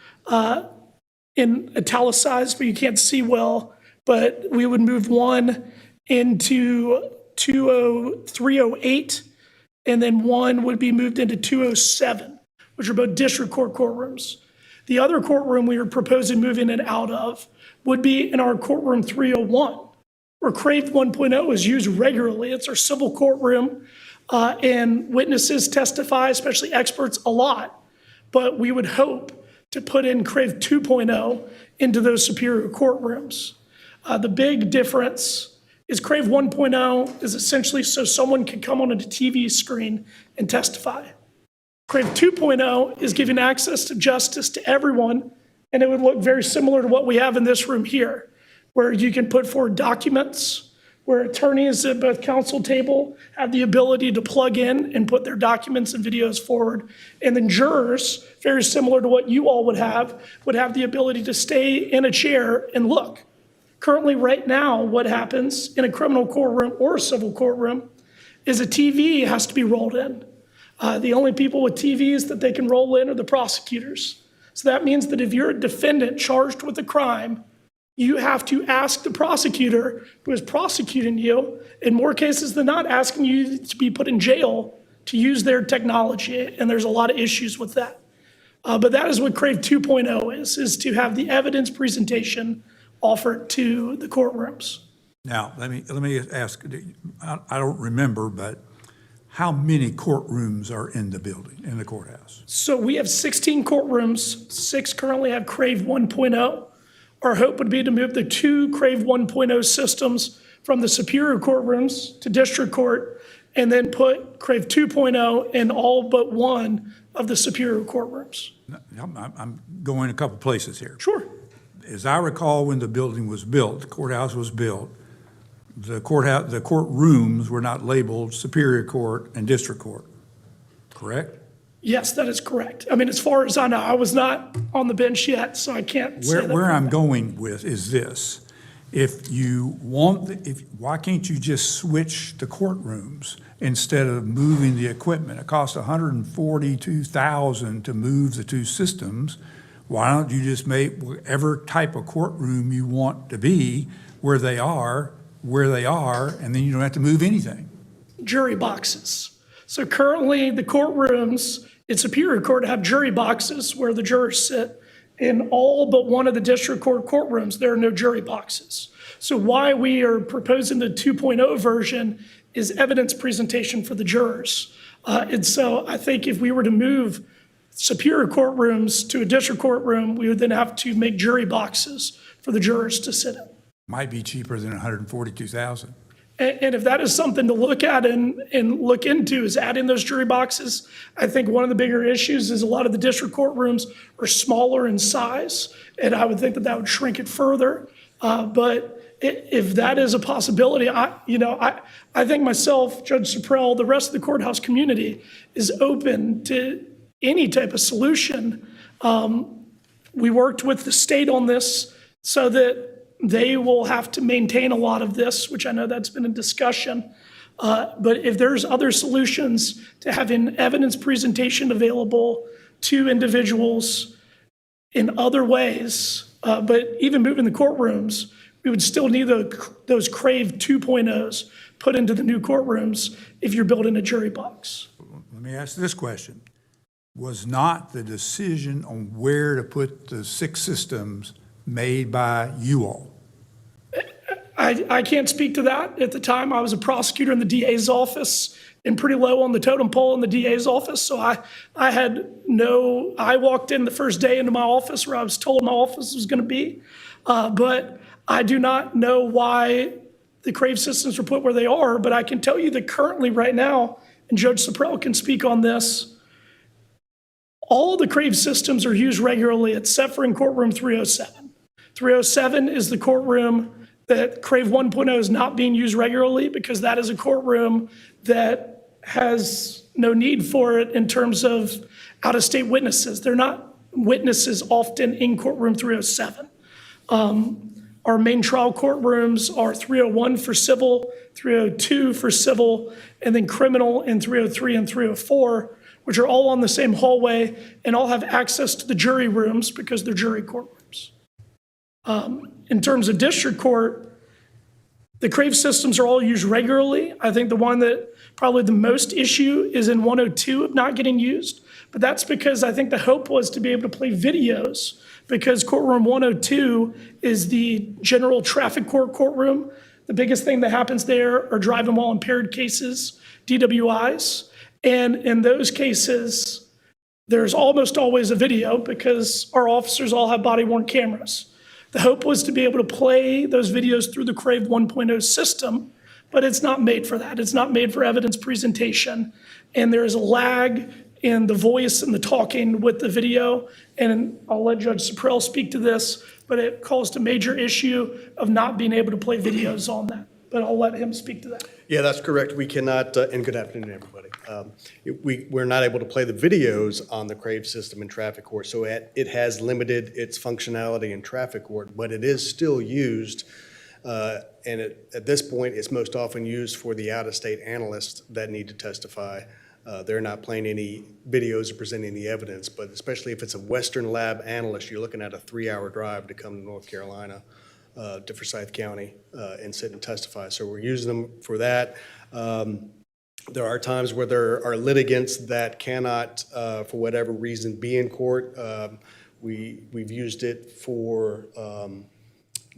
[SPEAKER 8] in italicized, but you can't see well. But we would move one into 308, and then one would be moved into 207, which are both district court courtrooms. The other courtroom we are proposing moving it out of would be in our courtroom 301. where Crave 1.0 is used regularly. It's our civil courtroom, and witnesses testify, especially experts, a lot. But we would hope to put in Crave 2.0 into those superior courtrooms. The big difference is Crave 1.0 is essentially so someone can come on a TV screen and testify. Crave 2.0 is giving access to justice to everyone, and it would look very similar to what we have in this room here, where you can put forward documents, where attorneys at both counsel table have the ability to plug in and put their documents and videos forward. And then jurors, very similar to what you all would have the ability to stay in a chair and look. Currently, right now, what happens in a criminal courtroom or a civil courtroom is a TV has to be rolled in. The only people with TVs that they can roll in are the prosecutors. So that means that if you're a defendant charged with a crime, you have to ask the prosecutor who is prosecuting you, in more cases than not, asking you to be put in jail to use their technology, and there's a lot of issues with that. But that is what Crave 2.0 is to have the evidence presentation offered to the courtrooms.
[SPEAKER 1] Now, let me ask, I don't remember, but how many courtrooms are in the building, in the courthouse?
[SPEAKER 8] So we have 16 courtrooms, 6 currently have Crave 1.0. Our hope would be to move the 2 Crave 1.0 systems from the superior courtrooms to district court, and then put Crave 2.0 in all but one of the superior courtrooms.
[SPEAKER 1] I'm going a couple places here.
[SPEAKER 8] Sure.
[SPEAKER 1] As I recall, when the building was built, the courthouse was built, the courtrooms were not labeled Superior Court and District Court, correct?
[SPEAKER 8] Yes, that is correct. I mean, as far as I know, I was not on the bench yet, so I can't say that.
[SPEAKER 1] Where I'm going with is this. If you want, why can't you just switch the courtrooms instead of moving the equipment? It costs $142,000 to move the 2 systems. Why don't you just make whatever type of courtroom you want to be where they are, and then you don't have to move anything?
[SPEAKER 8] Jury boxes. So currently, the courtrooms in Superior Court have jury boxes where the jurors sit. In all but one of the district court courtrooms, there are no jury boxes. So why we are proposing the 2.0 version is evidence presentation for the jurors. And so I think if we were to move superior courtrooms to a district courtroom, we would then have to make jury boxes for the jurors to sit in.
[SPEAKER 1] Might be cheaper than $142,000.
[SPEAKER 8] And if that is something to look at and look into, is adding those jury boxes. I think one of the bigger issues is a lot of the district courtrooms are smaller in size, and I would think that that would shrink it further. But if that is a possibility, I think myself, Judge Suprell, the rest of the courthouse community is open to any type of solution. We worked with the state on this so that they will have to maintain a lot of this, which I know that's been a discussion. But if there's other solutions to having evidence presentation available to individuals in other ways, but even moving the courtrooms, we would still need those Crave 2.0s put into the new courtrooms if you're building a jury box.
[SPEAKER 1] Let me ask this question. Was not the decision on where to put the 6 systems made by you all?
[SPEAKER 8] I can't speak to that. At the time, I was a prosecutor in the DA's office and pretty low on the totem pole in the DA's office. So I walked in the first day into my office where I was told my office was going to be. But I do not know why the Crave systems were put where they are. But I can tell you that currently right now, and Judge Suprell can speak on this, all the Crave systems are used regularly except for in courtroom 307. 307 is the courtroom that Crave 1.0 is not being used regularly because that is a courtroom that has no need for it in terms of out-of-state witnesses. They're not witnesses often in courtroom 307. Our main trial courtrooms are 301 for civil, 302 for civil, and then criminal in 303 and 304, which are all on the same hallway and all have access to the jury rooms because they're jury courtrooms. In terms of district court, the Crave systems are all used regularly. I think the one that probably the most issue is in 102 of not getting used, but that's because I think the hope was to be able to play videos because courtroom 102 is the general traffic court courtroom The biggest thing that happens there are driving while impaired cases, DWIs. And in those cases, there's almost always a video because our officers all have body-worn cameras. The hope was to be able to play those videos through the Crave 1.0 system, but it's not made for that. It's not made for evidence presentation. And there is a lag in the voice and the talking with the video. And I'll let Judge Suprell speak to this, but it caused a major issue of not being able to play videos on that. But I'll let him speak to that.
[SPEAKER 9] Yeah, that's correct. We cannot, and good afternoon, everybody. We're not able to play the videos on the Crave system in traffic court, so it has limited its functionality in traffic court, but it is still used. And at this point, it's most often used for the out-of-state analysts that need to testify. They're not playing any videos or presenting the evidence, but especially if it's a Western Lab analyst, you're looking at a 3-hour drive to come to North Carolina, to Forsyth County, and sit and testify. So we're using them for that. There are times where there are litigants that cannot, for whatever reason, be in court. We've used it for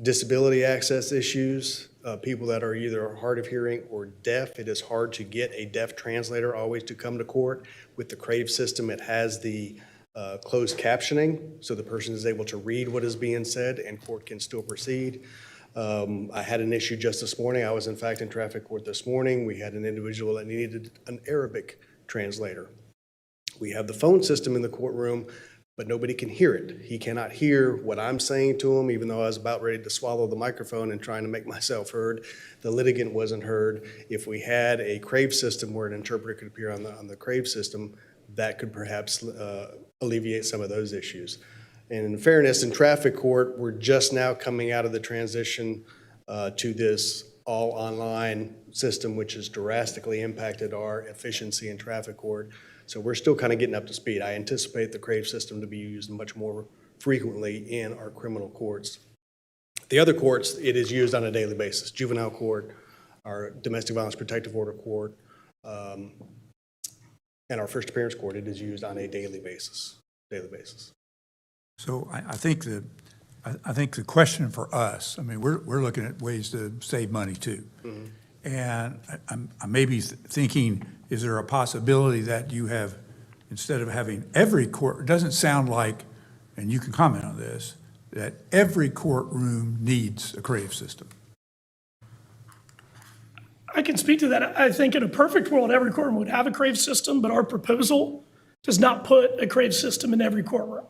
[SPEAKER 9] disability access issues, people that are either hard of hearing or deaf. It is hard to get a deaf translator always to come to court. With the Crave system, it has the closed captioning, so the person is able to read what is being said and court can still proceed. I had an issue just this morning. I was in fact in traffic court this morning. We had an individual that needed an Arabic translator. We have the phone system in the courtroom, but nobody can hear it. He cannot hear what I'm saying to him, even though I was about ready to swallow the microphone and trying to make myself heard. The litigant wasn't heard. If we had a Crave system where an interpreter could appear on the Crave system, that could perhaps alleviate some of those issues. And in fairness, in traffic court, we're just now coming out of the transition to this all-online system, which has drastically impacted our efficiency in traffic court. So we're still kind of getting up to speed. I anticipate the Crave system to be used much more frequently in our criminal courts. The other courts, it is used on a daily basis. Juvenile court, our domestic violence protective order court, and our first appearance court, it is used on a daily basis.
[SPEAKER 1] So I think the question for us, I mean, we're looking at ways to save money too. Mm-hmm. And I may be thinking, is there a possibility that you have, instead of having every court, it doesn't sound like, and you can comment on this, that every courtroom needs a Crave system.
[SPEAKER 8] I can speak to that. I think in a perfect world, every courtroom would have a Crave system, but our proposal does not put a Crave system in every courtroom.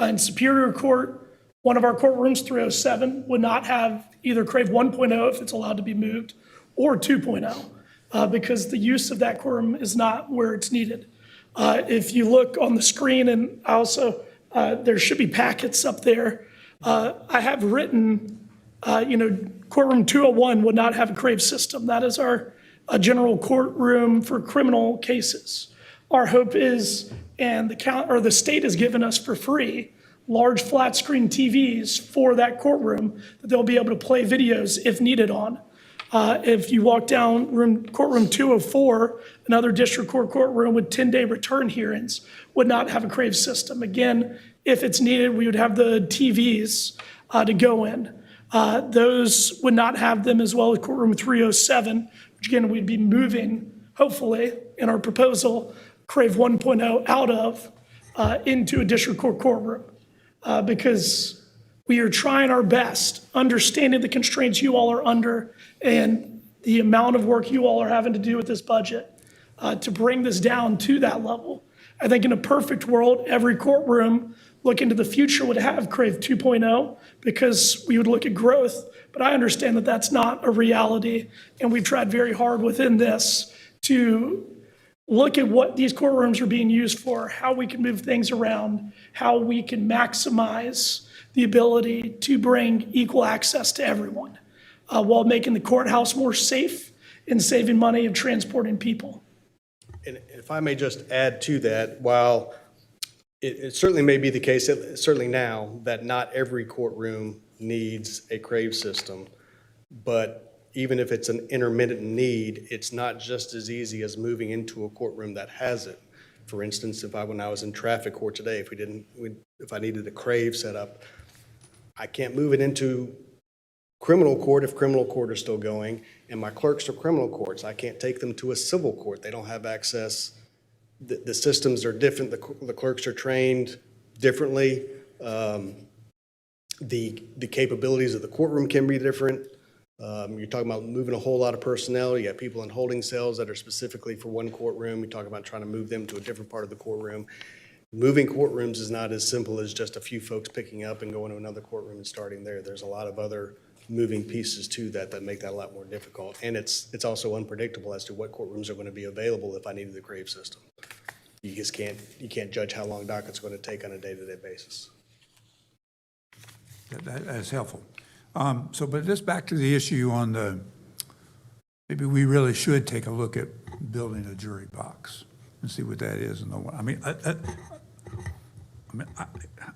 [SPEAKER 8] In Superior Court, one of our courtrooms, 307, would not have either Crave 1.0 if it's allowed to be moved, or 2.0, because the use of that courtroom is not where it's needed. If you look on the screen, and also there should be packets up there, I have written, courtroom 201 would not have a Crave system. That is our general courtroom for criminal cases. Our hope is, and the state has given us for free, large flat screen TVs for that courtroom that they'll be able to play videos if needed on. If you walk down courtroom 204, another district court courtroom with 10-day return hearings would not have a Crave system. Again, if it's needed, we would have the TVs to go in. Those would not have them, as well as courtroom 307, which again, we'd be moving, hopefully, in our proposal, Crave 1.0 out of into a district court courtroom, because we are trying our best, understanding the constraints you all are under and the amount of work you all are having to do with this budget, to bring this down to that level. I think in a perfect world, every courtroom looking to the future would have Crave 2.0 because we would look at growth, but I understand that that's not a reality, and we've tried very hard within this to look at what these courtrooms are being used for, how we can move things around, how we can maximize the ability to bring equal access to everyone, while making the courthouse more safe and saving money and transporting people.
[SPEAKER 9] And if I may just add to that, while it certainly may be the case, certainly now, that not every courtroom needs a Crave system, but even if it's an intermittent need, it's not just as easy as moving into a courtroom that has it. For instance, when I was in traffic court today, if I needed a Crave set up, I can't move it into criminal court if criminal court is still going, and my clerks are criminal courts. I can't take them to a civil court. They don't have access. The systems are different. The clerks are trained differently. The capabilities of the courtroom can be different. You're talking about moving a whole lot of personnel. You got people in holding cells that are specifically for one courtroom. You talk about trying to move them to a different part of the courtroom. Moving courtrooms is not as simple as just a few folks picking up and going to another courtroom and starting there. There's a lot of other moving pieces to that make that a lot more difficult. And it's also unpredictable as to what courtrooms are going to be available if I needed the Crave system. You just can't judge how long docket's going to take on a day-to-day basis.
[SPEAKER 1] That's helpful. But just back to the issue on maybe we really should take a look at building a jury box and see what that is.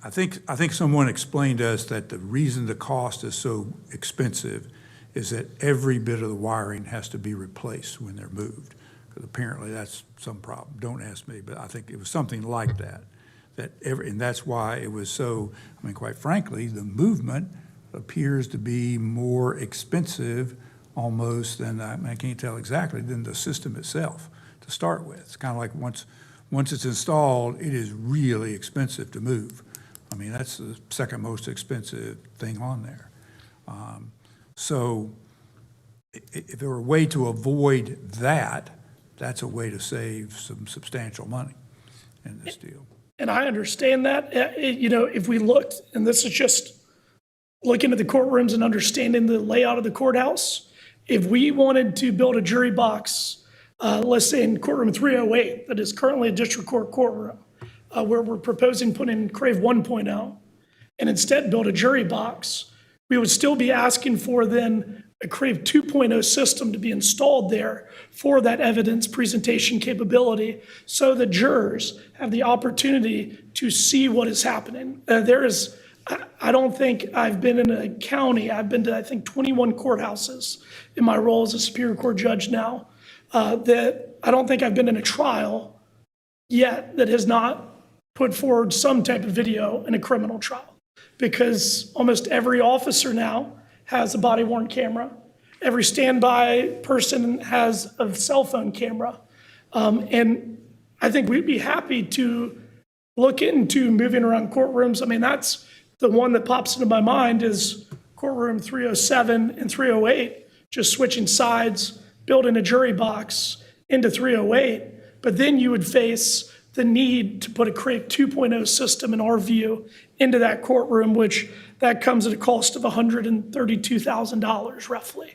[SPEAKER 1] I think someone explained to us that the reason the cost is so expensive is that every bit of the wiring has to be replaced when they're moved. Because apparently that's some problem. Don't ask me, but I think it was something like that. And that's why it was so, quite frankly, the movement appears to be more expensive almost than, I can't tell exactly, than the system itself to start with. It's kind of like once it's installed, it is really expensive to move. That's the second most expensive thing on there. So if there were a way to avoid that, that's a way to save some substantial money in this deal.
[SPEAKER 8] And I understand that. If we looked, and this is just looking at the courtrooms and understanding the layout of the courthouse, if we wanted to build a jury box, let's say in courtroom 308, that is currently a district court courtroom, where we're proposing putting Crave 1.0, and instead build a jury box, we would still be asking for then a Crave 2.0 system to be installed there for that evidence presentation capability so the jurors have the opportunity to see what is happening. I don't think I've been in a county, I've been to, I think, 21 courthouses in my role as a Superior Court judge now, that I don't think I've been in a trial yet that has not put forward some type of video in a criminal trial. Because almost every officer now has a body-worn camera. Every standby person has a cell phone camera. And I think we'd be happy to look into moving around courtrooms. That's the one that pops into my mind is courtroom 307 and 308, just switching sides, building a jury box into 308. But then you would face the need to put a Crave 2.0 system, in our view, into that courtroom, which that comes at a cost of $132,000 roughly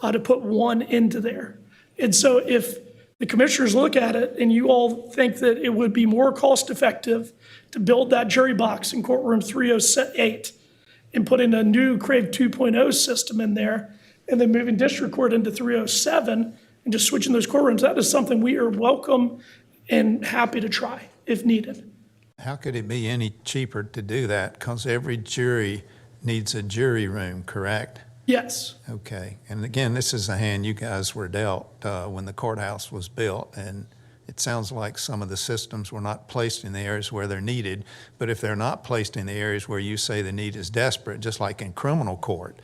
[SPEAKER 8] to put one into there. And so if the commissioners look at it and you all think that it would be more cost effective to build that jury box in courtroom 308 and put in a new Crave 2.0 system in there and then moving district court into 307 and just switching those courtrooms, that is something we are welcome and happy to try if needed.
[SPEAKER 10] How could it be any cheaper to do that? Because every jury needs a jury room, correct?
[SPEAKER 8] Yes.
[SPEAKER 10] Okay. And again, this is the hand you guys were dealt when the courthouse was built. And it sounds like some of the systems were not placed in the areas where they're needed. But if they're not placed in the areas where you say the need is desperate, just like in criminal court,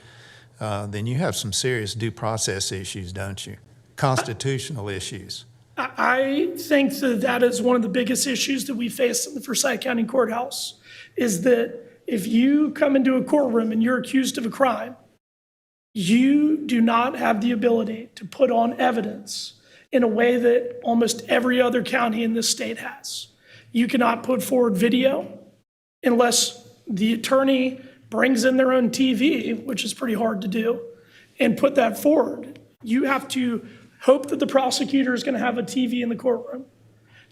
[SPEAKER 10] then you have some serious due process issues, don't you? Constitutional issues.
[SPEAKER 8] I think that is one of the biggest issues that we face in the Forsyth County Courthouse, is that if you come into a courtroom and you're accused of a crime, you do not have the ability to put on evidence in a way that almost every other county in this state has. You cannot put forward video unless the attorney brings in their own TV, which is pretty hard to do, and put that forward. You have to hope that the prosecutor is going to have a TV in the courtroom,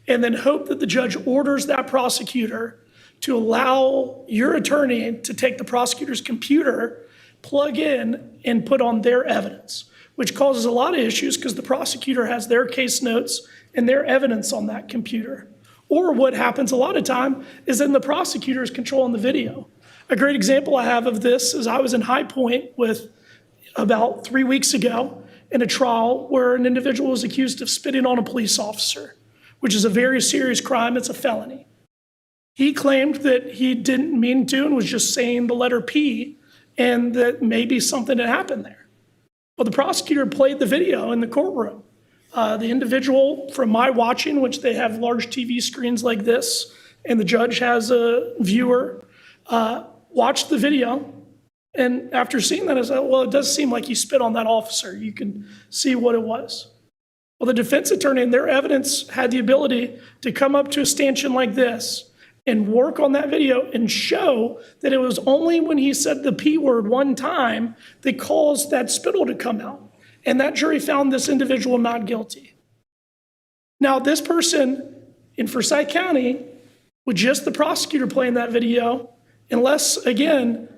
[SPEAKER 8] and then hope that the judge orders that prosecutor to allow your attorney to take the prosecutor's computer, plug in, and put on their evidence, which causes a lot of issues because the prosecutor has their case notes and their evidence on that computer. Or what happens a lot of time is then the prosecutor is controlling the video. A great example I have of this is I was in High Point with about 3 weeks ago in a trial where an individual was accused of spitting on a police officer, which is a very serious crime. It's a felony. He claimed that he didn't mean to and was just saying the letter P and that maybe something had happened there. Well, the prosecutor played the video in the courtroom. The individual, from my watching, which they have large TV screens like this, and the judge has a viewer, watched the video. And after seeing that, I said, well, it does seem like he spit on that officer. You can see what it was. Well, the defense attorney and their evidence had the ability to come up to a stanchion like this and work on that video and show that it was only when he said the P word one time that caused that spittle to come out. And that jury found this individual not guilty. Now, this person in Forsyth County, with just the prosecutor playing that video, unless, again,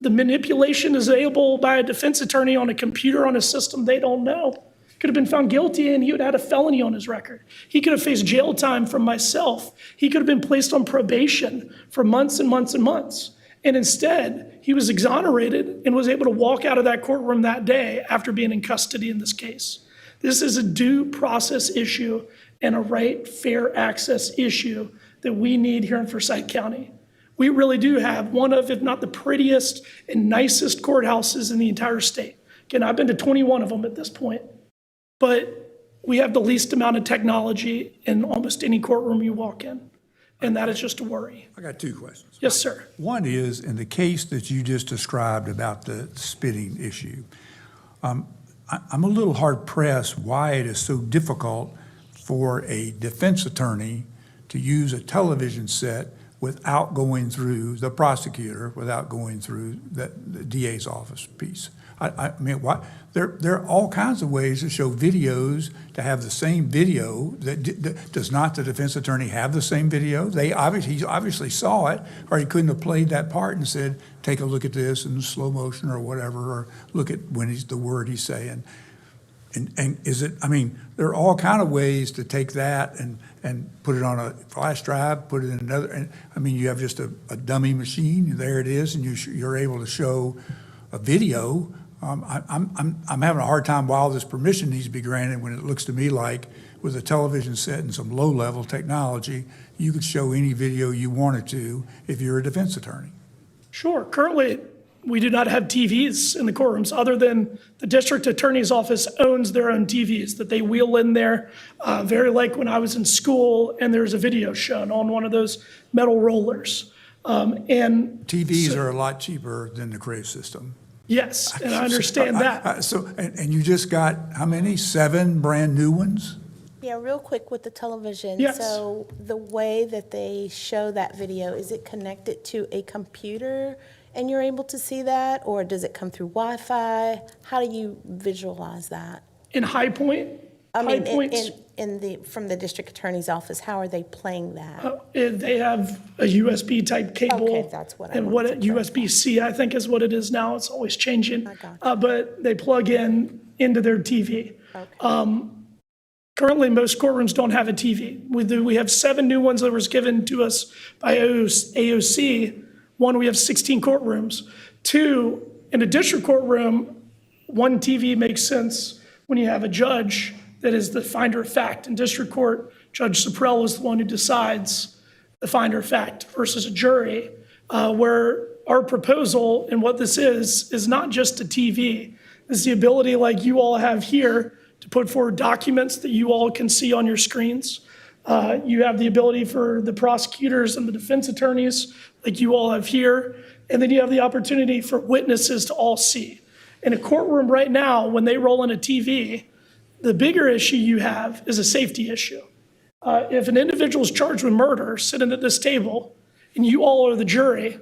[SPEAKER 8] the manipulation is able by a defense attorney on a computer on a system they don't know, could have been found guilty and he would have had a felony on his record. He could have faced jail time from myself. He could have been placed on probation for months and months and months. And instead, he was exonerated and was able to walk out of that courtroom that day after being in custody in this case. This is a due process issue and a right, fair access issue that we need here in Forsyth County. We really do have one of, if not the prettiest and nicest courthouses in the entire state. Again, I've been to 21 of them at this point. But we have the least amount of technology in almost any courtroom you walk in. And that is just a worry.
[SPEAKER 1] I got two questions.
[SPEAKER 8] Yes, sir.
[SPEAKER 1] One is, in the case that you just described about the spitting issue, I'm a little hard-pressed why it is so difficult for a defense attorney to use a television set without going through the prosecutor, without going through the DA's office piece. I mean, why? There are all kinds of ways to show videos, to have the same video. Does not the defense attorney have the same video? He obviously saw it, or he couldn't have played that part and said, take a look at this in slow motion or whatever, or look at when the word he's saying. And is it, I mean, there are all kind of ways to take that and put it on a flash drive, put it in another, and I mean, you have just a dummy machine, there it is, and you're able to show a video. I'm having a hard time why all this permission needs to be granted when it looks to me like with a television set and some low-level technology, you could show any video you wanted to if you're a defense attorney.
[SPEAKER 8] Sure. Currently, we do not have TVs in the courtrooms other than the district attorney's office owns their own TVs that they wheel in there, very like when I was in school and there's a video shown on one of those metal rollers. And
[SPEAKER 1] TVs are a lot cheaper than the Crave system.
[SPEAKER 8] yes, and I understand that.
[SPEAKER 1] So, and you just got, how many, 7 brand-new ones?
[SPEAKER 11] Yeah, real quick with the television.
[SPEAKER 8] Yes.
[SPEAKER 11] So the way that they show that video, is it connected to a computer and you're able to see that? Or does it come through Wi-Fi? How do you visualize that?
[SPEAKER 8] In High Point,
[SPEAKER 11] I
[SPEAKER 8] High
[SPEAKER 11] mean,
[SPEAKER 8] Point's,
[SPEAKER 11] from the district attorney's office, how are they playing that?
[SPEAKER 8] they have a USB type cable.
[SPEAKER 11] Okay, that's what I
[SPEAKER 8] And
[SPEAKER 11] wanted to
[SPEAKER 8] USB-C, I think is what it is now. It's always changing.
[SPEAKER 11] I got
[SPEAKER 8] But they plug in into their TV.
[SPEAKER 11] Okay.
[SPEAKER 8] Currently, most courtrooms don't have a TV. We have 7 new ones that was given to us by AOC. One, we have 16 courtrooms. 2, in a district courtroom, 1 TV makes sense when you have a judge that is the finder of fact. In district court, Judge Suprell is the one who decides the finder of fact versus a jury, where our proposal and what this is not just a TV. It's the ability, like you all have here, to put forward documents that you all can see on your screens. You have the ability for the prosecutors and the defense attorneys, like you all have here, and then you have the opportunity for witnesses to all see. In a courtroom right now, when they roll in a TV, the bigger issue you have is a safety issue. If an individual is charged with murder sitting at this table, and you all are the jury,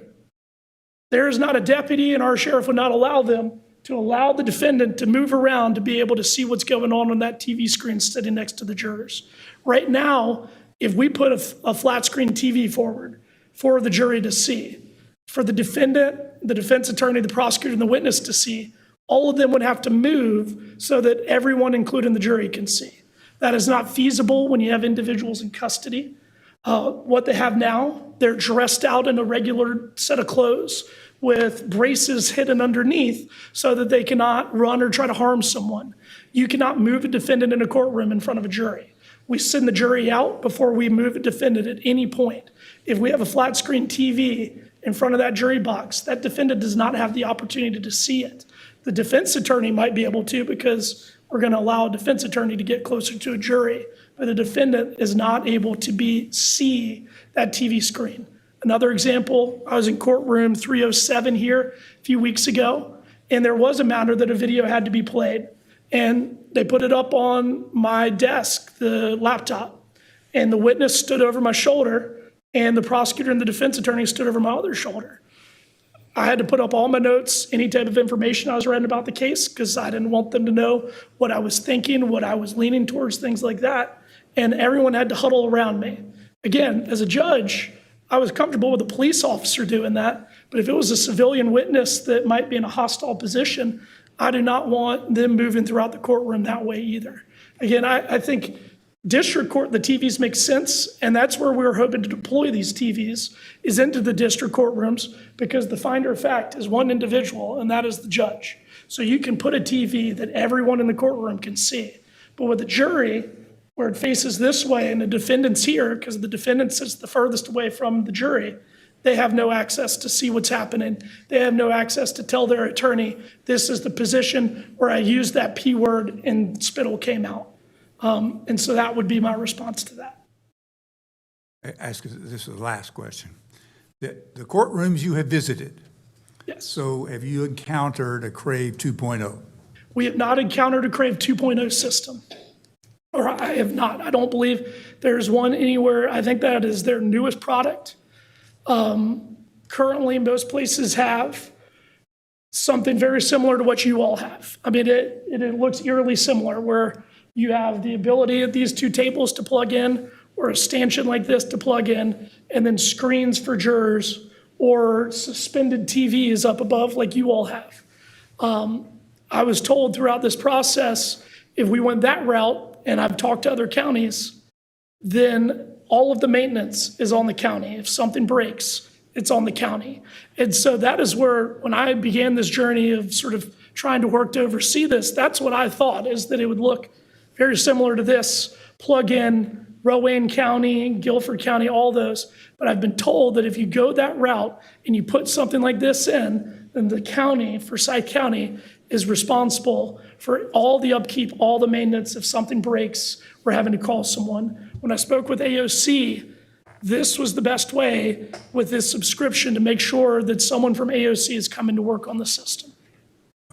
[SPEAKER 8] there is not a deputy, and our sheriff would not allow them to allow the defendant to move around to be able to see what's going on that TV screen sitting next to the jurors. Right now, if we put a flat screen TV forward for the jury to see, for the defendant, the defense attorney, the prosecutor, and the witness to see, all of them would have to move so that everyone, including the jury, can see. That is not feasible when you have individuals in custody. What they have now, they're dressed out in a regular set of clothes with braces hidden underneath so that they cannot run or try to harm someone. You cannot move a defendant in a courtroom in front of a jury. We send the jury out before we move a defendant at any point. If we have a flat screen TV in front of that jury box. That defendant does not have the opportunity to see it. The defense attorney might be able to because we're going to allow a defense attorney to get closer to a jury, but the defendant is not able to see that TV screen. Another example, I was in courtroom 307 here a few weeks ago, and there was a matter that a video had to be played. And they put it up on my desk, the laptop, and the witness stood over my shoulder, and the prosecutor and the defense attorney stood over my other shoulder. I had to put up all my notes, any type of information I was writing about the case, because I didn't want them to know what I was thinking, what I was leaning towards, things like that. And everyone had to huddle around me. Again, as a judge, I was comfortable with a police officer doing that, but if it was a civilian witness that might be in a hostile position, I do not want them moving throughout the courtroom that way either. Again, I think district court, the TVs make sense, and that's where we're hoping to deploy these TVs, is into the district courtrooms, because the finder of fact is one individual, and that is the judge. So you can put a TV that everyone in the courtroom can see. But with a jury, where it faces this way and the defendant's here, because the defendant sits the furthest away from the jury, they have no access to see what's happening. They have no access to tell their attorney, this is the position where I used that P word and spittle came out. And so that would be my response to that.
[SPEAKER 1] This is the last question. The courtrooms you have visited,
[SPEAKER 8] Yes.
[SPEAKER 1] so have you encountered a CRAVE 2.0?
[SPEAKER 8] We have not encountered a CRAVE 2.0 system. Or I have not. I don't believe there's one anywhere. I think that is their newest product. Currently, most places have something very similar to what you all have. I mean, it looks eerily similar, where you have the ability of these two tables to plug in, or a stanchion like this to plug in, and then screens for jurors, or suspended TVs up above like you all have. I was told throughout this process, if we went that route, and I've talked to other counties, then all of the maintenance is on the county. If something breaks, it's on the county. And so that is where, when I began this journey of sort of trying to work to oversee this, that's what I thought, is that it would look very similar to this, plug in Rowan County, Guilford County, all those. But I've been told that if you go that route and you put something like this in, then the county, Forsyth County, is responsible for all the upkeep, all the maintenance. If something breaks, we're having to call someone. When I spoke with AOC, this was the best way with this subscription to make sure that someone from AOC is coming to work on the system.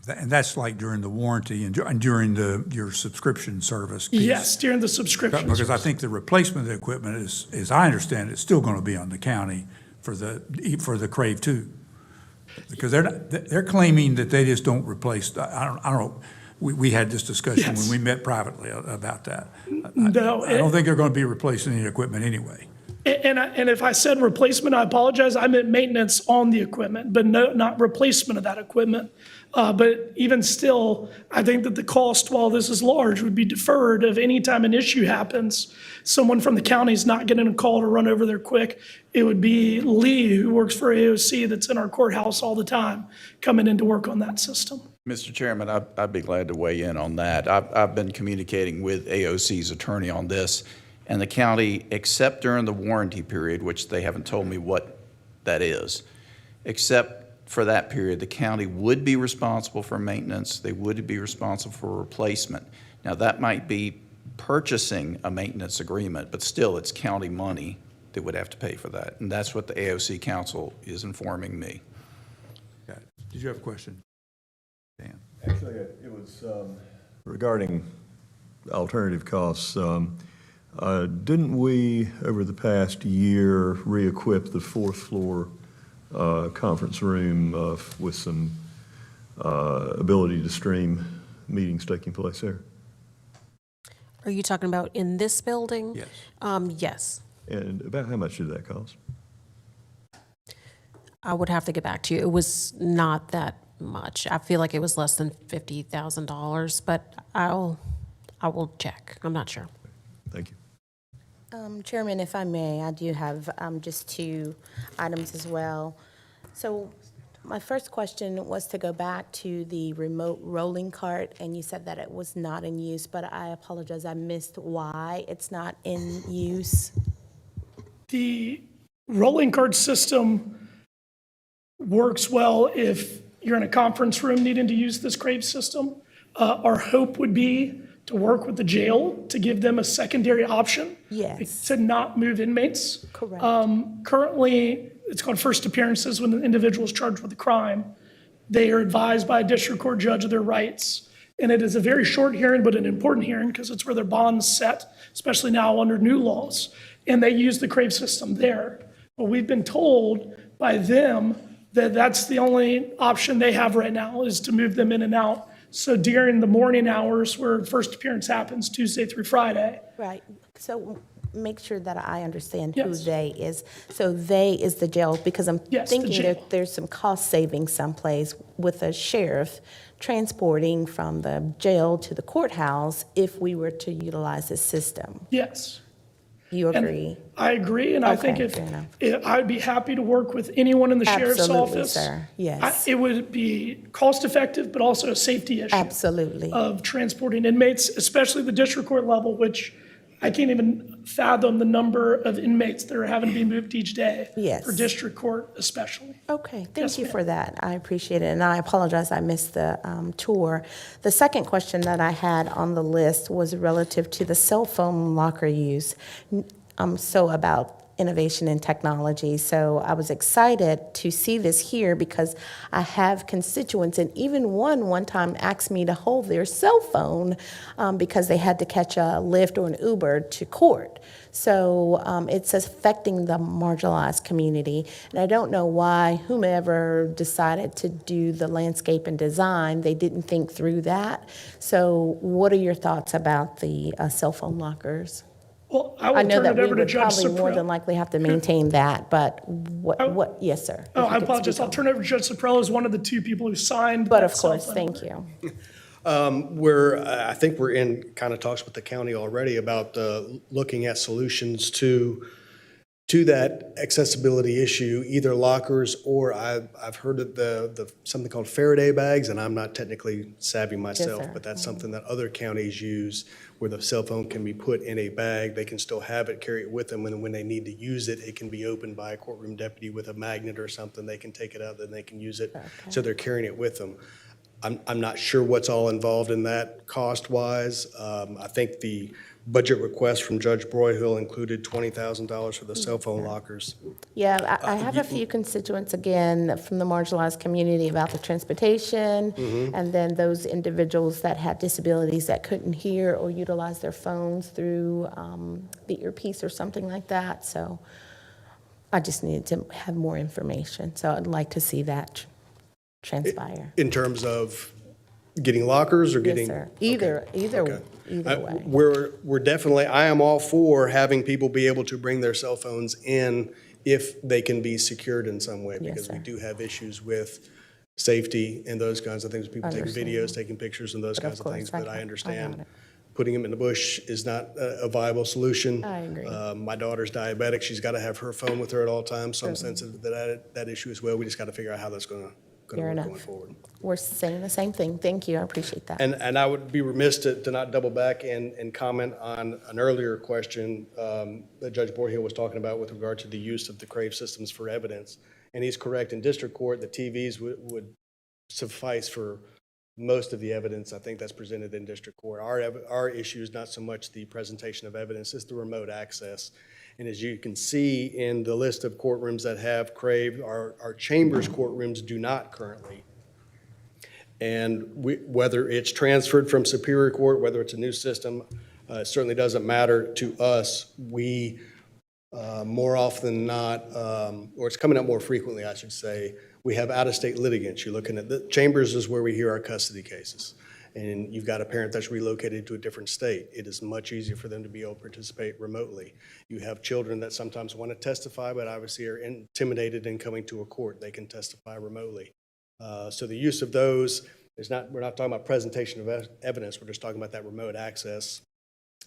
[SPEAKER 1] And that's like during the warranty and during your subscription service piece?
[SPEAKER 8] Yes, during the subscription.
[SPEAKER 1] Because I think the replacement of the equipment is, as I understand it, still going to be on the county for the CRAVE 2. Because they're claiming that they just don't replace, I don't know, we had this discussion
[SPEAKER 8] Yes.
[SPEAKER 1] when we met privately about that.
[SPEAKER 8] No,
[SPEAKER 1] I don't think they're going to be replacing any equipment anyway.
[SPEAKER 8] And if I said replacement, I apologize. I meant maintenance on the equipment, but no, not replacement of that equipment. But even still, I think that the cost, while this is large, would be deferred if any time an issue happens, someone from the county is not getting a call to run over there quick. It would be Lee, who works for AOC, that's in our courthouse all the time, coming in to work on that system.
[SPEAKER 12] Mr. Chairman, I'd be glad to weigh in on that. I've been communicating with AOC's attorney on this, and the county, except during the warranty period, which they haven't told me what that is, except for that period, the county would be responsible for maintenance. They would be responsible for replacement. Now, that might be purchasing a maintenance agreement, but still, it's county money that would have to pay for that. And that's what the AOC council is informing me.
[SPEAKER 1] Okay. Did you have a question? Dan?
[SPEAKER 6] Actually, it was regarding alternative costs. Didn't we, over the past year, re-equip the fourth floor conference room with some ability to stream meetings taking place there?
[SPEAKER 13] Are you talking about in this building?
[SPEAKER 1] Yes.
[SPEAKER 13] Yes.
[SPEAKER 6] And about how much did that cost?
[SPEAKER 13] I would have to get back to you. It was not that much. I feel like it was less than $50,000, but I will check. I'm not sure.
[SPEAKER 6] Thank you.
[SPEAKER 11] Chairman, if I may, I do have just two items as well. So my first question was to go back to the remote rolling cart, and you said that it was not in use, but I apologize, I missed why it's not in use.
[SPEAKER 8] The rolling cart system works well if you're in a conference room needing to use this CRAVE system. Our hope would be to work with the jail to give them a secondary option.
[SPEAKER 11] Yes.
[SPEAKER 8] To not move inmates.
[SPEAKER 11] Correct.
[SPEAKER 8] Currently, it's called first appearances when the individual is charged with a crime. They are advised by a district court judge of their rights. And it is a very short hearing, but an important hearing because it's where their bond's set, especially now under new laws. And they use the CRAVE system there. But we've been told by them that that's the only option they have right now is to move them in and out. So during the morning hours where first appearance happens, Tuesday through Friday,
[SPEAKER 11] Right. So make sure that I understand who
[SPEAKER 8] Yes.
[SPEAKER 11] they is. So they is the jail, because I'm
[SPEAKER 8] Yes, the
[SPEAKER 11] thinking
[SPEAKER 8] jail.
[SPEAKER 11] that there's some cost savings someplace with a sheriff transporting from the jail to the courthouse if we were to utilize this system.
[SPEAKER 8] yes.
[SPEAKER 11] You
[SPEAKER 8] And
[SPEAKER 11] agree?
[SPEAKER 8] I agree, and I think
[SPEAKER 11] Okay, fair enough.
[SPEAKER 8] I'd be happy to work with anyone in the sheriff's
[SPEAKER 11] Absolutely,
[SPEAKER 8] office.
[SPEAKER 11] sir. Yes.
[SPEAKER 8] It would be cost-effective, but also a safety issue
[SPEAKER 11] Absolutely.
[SPEAKER 8] of transporting inmates, especially the district court level, which I can't even fathom the number of inmates that are having to be moved each day.
[SPEAKER 11] Yes.
[SPEAKER 8] For district court especially.
[SPEAKER 11] Okay,
[SPEAKER 8] Yes,
[SPEAKER 11] thank you
[SPEAKER 8] ma'am.
[SPEAKER 11] for that. I appreciate it, and I apologize I missed the tour. The second question that I had on the list was relative to the cell phone locker use. So about innovation and technology. So I was excited to see this here because I have constituents, and even one time asked me to hold their cell phone because they had to catch a Lyft or an Uber to court. So it's affecting the marginalized community. And I don't know why whomever decided to do the landscape and design, they didn't think through that. So what are your thoughts about the cell phone lockers?
[SPEAKER 8] Well, I
[SPEAKER 11] I
[SPEAKER 8] will
[SPEAKER 11] know
[SPEAKER 8] turn
[SPEAKER 11] that
[SPEAKER 8] it
[SPEAKER 11] we
[SPEAKER 8] over to
[SPEAKER 11] would
[SPEAKER 8] Judge
[SPEAKER 11] probably more than
[SPEAKER 8] Saprell.
[SPEAKER 11] likely have to maintain that, but what, yes, sir.
[SPEAKER 8] Oh,
[SPEAKER 11] If you
[SPEAKER 8] I
[SPEAKER 11] could
[SPEAKER 8] apologize.
[SPEAKER 11] speak
[SPEAKER 8] I'll
[SPEAKER 11] on-
[SPEAKER 8] turn it over to Judge Saprell as one of the two people who signed
[SPEAKER 11] But
[SPEAKER 8] that
[SPEAKER 11] of
[SPEAKER 8] cell
[SPEAKER 11] course,
[SPEAKER 8] phone
[SPEAKER 11] thank
[SPEAKER 8] order.
[SPEAKER 11] you.
[SPEAKER 9] I think we're in kind of talks with the county already about looking at solutions to that accessibility issue, either lockers or I've heard of something called Faraday bags, and I'm not technically savvy myself,
[SPEAKER 11] sir.
[SPEAKER 9] but that's something that other counties use where the cell phone can be put in a bag. They can still have it, carry it with them, and when they need to use it, it can be opened by a courtroom deputy with a magnet or something. They can take it out, then they can use it. So they're carrying it with them. I'm not sure what's all involved in that cost-wise. I think the budget request from Judge Broyhill included $20,000 for the cell phone lockers.
[SPEAKER 11] Yeah, I have a few constituents, again, from the marginalized community about the transportation, and then those individuals that had disabilities that couldn't hear or utilize their phones through the earpiece or something like that. So I just needed to have more information. So I'd like to see that transpire.
[SPEAKER 9] In terms of getting lockers or
[SPEAKER 11] Yes,
[SPEAKER 9] getting?
[SPEAKER 11] sir.
[SPEAKER 9] Okay.
[SPEAKER 11] Either
[SPEAKER 9] I-
[SPEAKER 11] way.
[SPEAKER 9] We're definitely, I am all for having people be able to bring their cell phones in if they can be secured in some way.
[SPEAKER 11] Yes,
[SPEAKER 9] Because we
[SPEAKER 11] sir.
[SPEAKER 9] do have issues with safety and those kinds of things, people taking
[SPEAKER 11] Understand.
[SPEAKER 9] videos, taking pictures and those
[SPEAKER 11] But of
[SPEAKER 9] kinds of
[SPEAKER 11] course,
[SPEAKER 9] things.
[SPEAKER 11] I
[SPEAKER 9] But
[SPEAKER 11] got-
[SPEAKER 9] I
[SPEAKER 11] I
[SPEAKER 9] understand
[SPEAKER 11] got it.
[SPEAKER 9] putting them in the bush is not a viable solution.
[SPEAKER 11] I agree.
[SPEAKER 9] My daughter's diabetic, she's got to have her phone with her at all times, so I'm sensitive to that issue as well. We just got to figure out how that's going to
[SPEAKER 11] Fair
[SPEAKER 9] work
[SPEAKER 11] enough.
[SPEAKER 9] going forward.
[SPEAKER 11] We're saying the same thing. Thank you. I appreciate that.
[SPEAKER 9] And I would be remiss to not double back and comment on an earlier question that Judge Broyhill was talking about with regard to the use of the CRAVE systems for evidence. And he's correct, in district court, the TVs would suffice for most of the evidence, I think, that's presented in district court. Our issue is not so much the presentation of evidence, it's the remote access. And as you can see in the list of courtrooms that have CRAVE, our chambers courtrooms do not currently. And whether it's transferred from Superior Court, whether it's a new system, it certainly doesn't matter to us. We, more often than not, or it's coming up more frequently, I should say, we have out-of-state litigants. You're looking at, the chambers is where we hear our custody cases. And you've got a parent that's relocated to a different state. It is much easier for them to be able to participate remotely. You have children that sometimes want to testify, but obviously are intimidated in coming to a court. They can testify remotely. So the use of those is we're not talking about presentation of evidence, we're just talking about that remote access,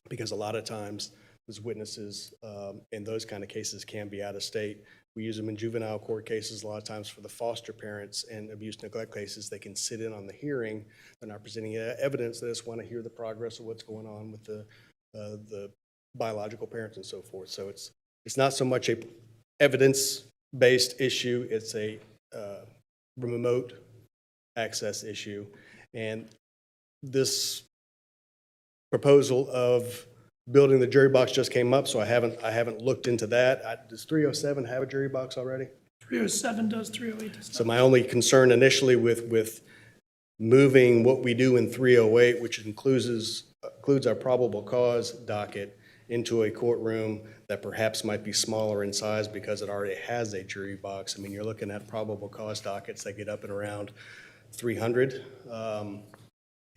[SPEAKER 9] because a lot of times those witnesses in those kind of cases can be out of state. We use them in juvenile court cases a lot of times for the foster parents and abuse neglect cases. They can sit in on the hearing. They're not presenting evidence. They just want to hear the progress of what's going on with the biological parents and so forth. So it's not so much a evidence-based issue. It's a remote access issue. And this proposal of building the jury box just came up, so I haven't looked into that. Does 307 have a jury box already?
[SPEAKER 8] 307 does, 308 does
[SPEAKER 9] So
[SPEAKER 8] not.
[SPEAKER 9] my only concern initially with moving what we do in 308, which includes our probable cause docket, into a courtroom that perhaps might be smaller in size because it already has a jury box. I mean, you're looking at probable cause dockets that get up and around 300.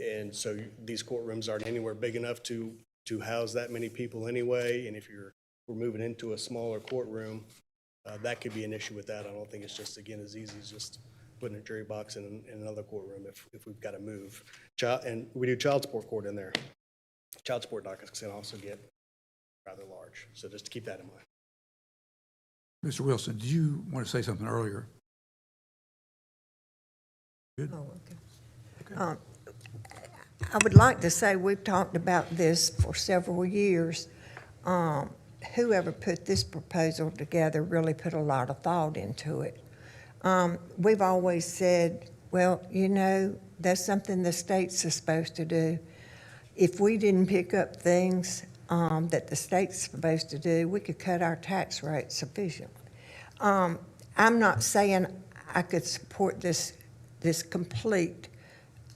[SPEAKER 9] And so these courtrooms aren't anywhere big enough to house that many people anyway. And if we're moving into a smaller courtroom, that could be an issue with that. I don't think it's just, again, as easy as just putting a jury box in another courtroom if we've got to move. And we do child support court in there. Child support dockets can also get rather large. So just to keep that in mind.
[SPEAKER 1] Mr. Wilson, did you want to say something earlier? Good.
[SPEAKER 7] Oh, okay. I would like to say we've talked about this for several years. Whoever put this proposal together really put a lot of thought into it. We've always said, well, you know, that's something the states are supposed to do. If we didn't pick up things that the state's supposed to do, we could cut our tax rate sufficiently. I'm not saying I could support this complete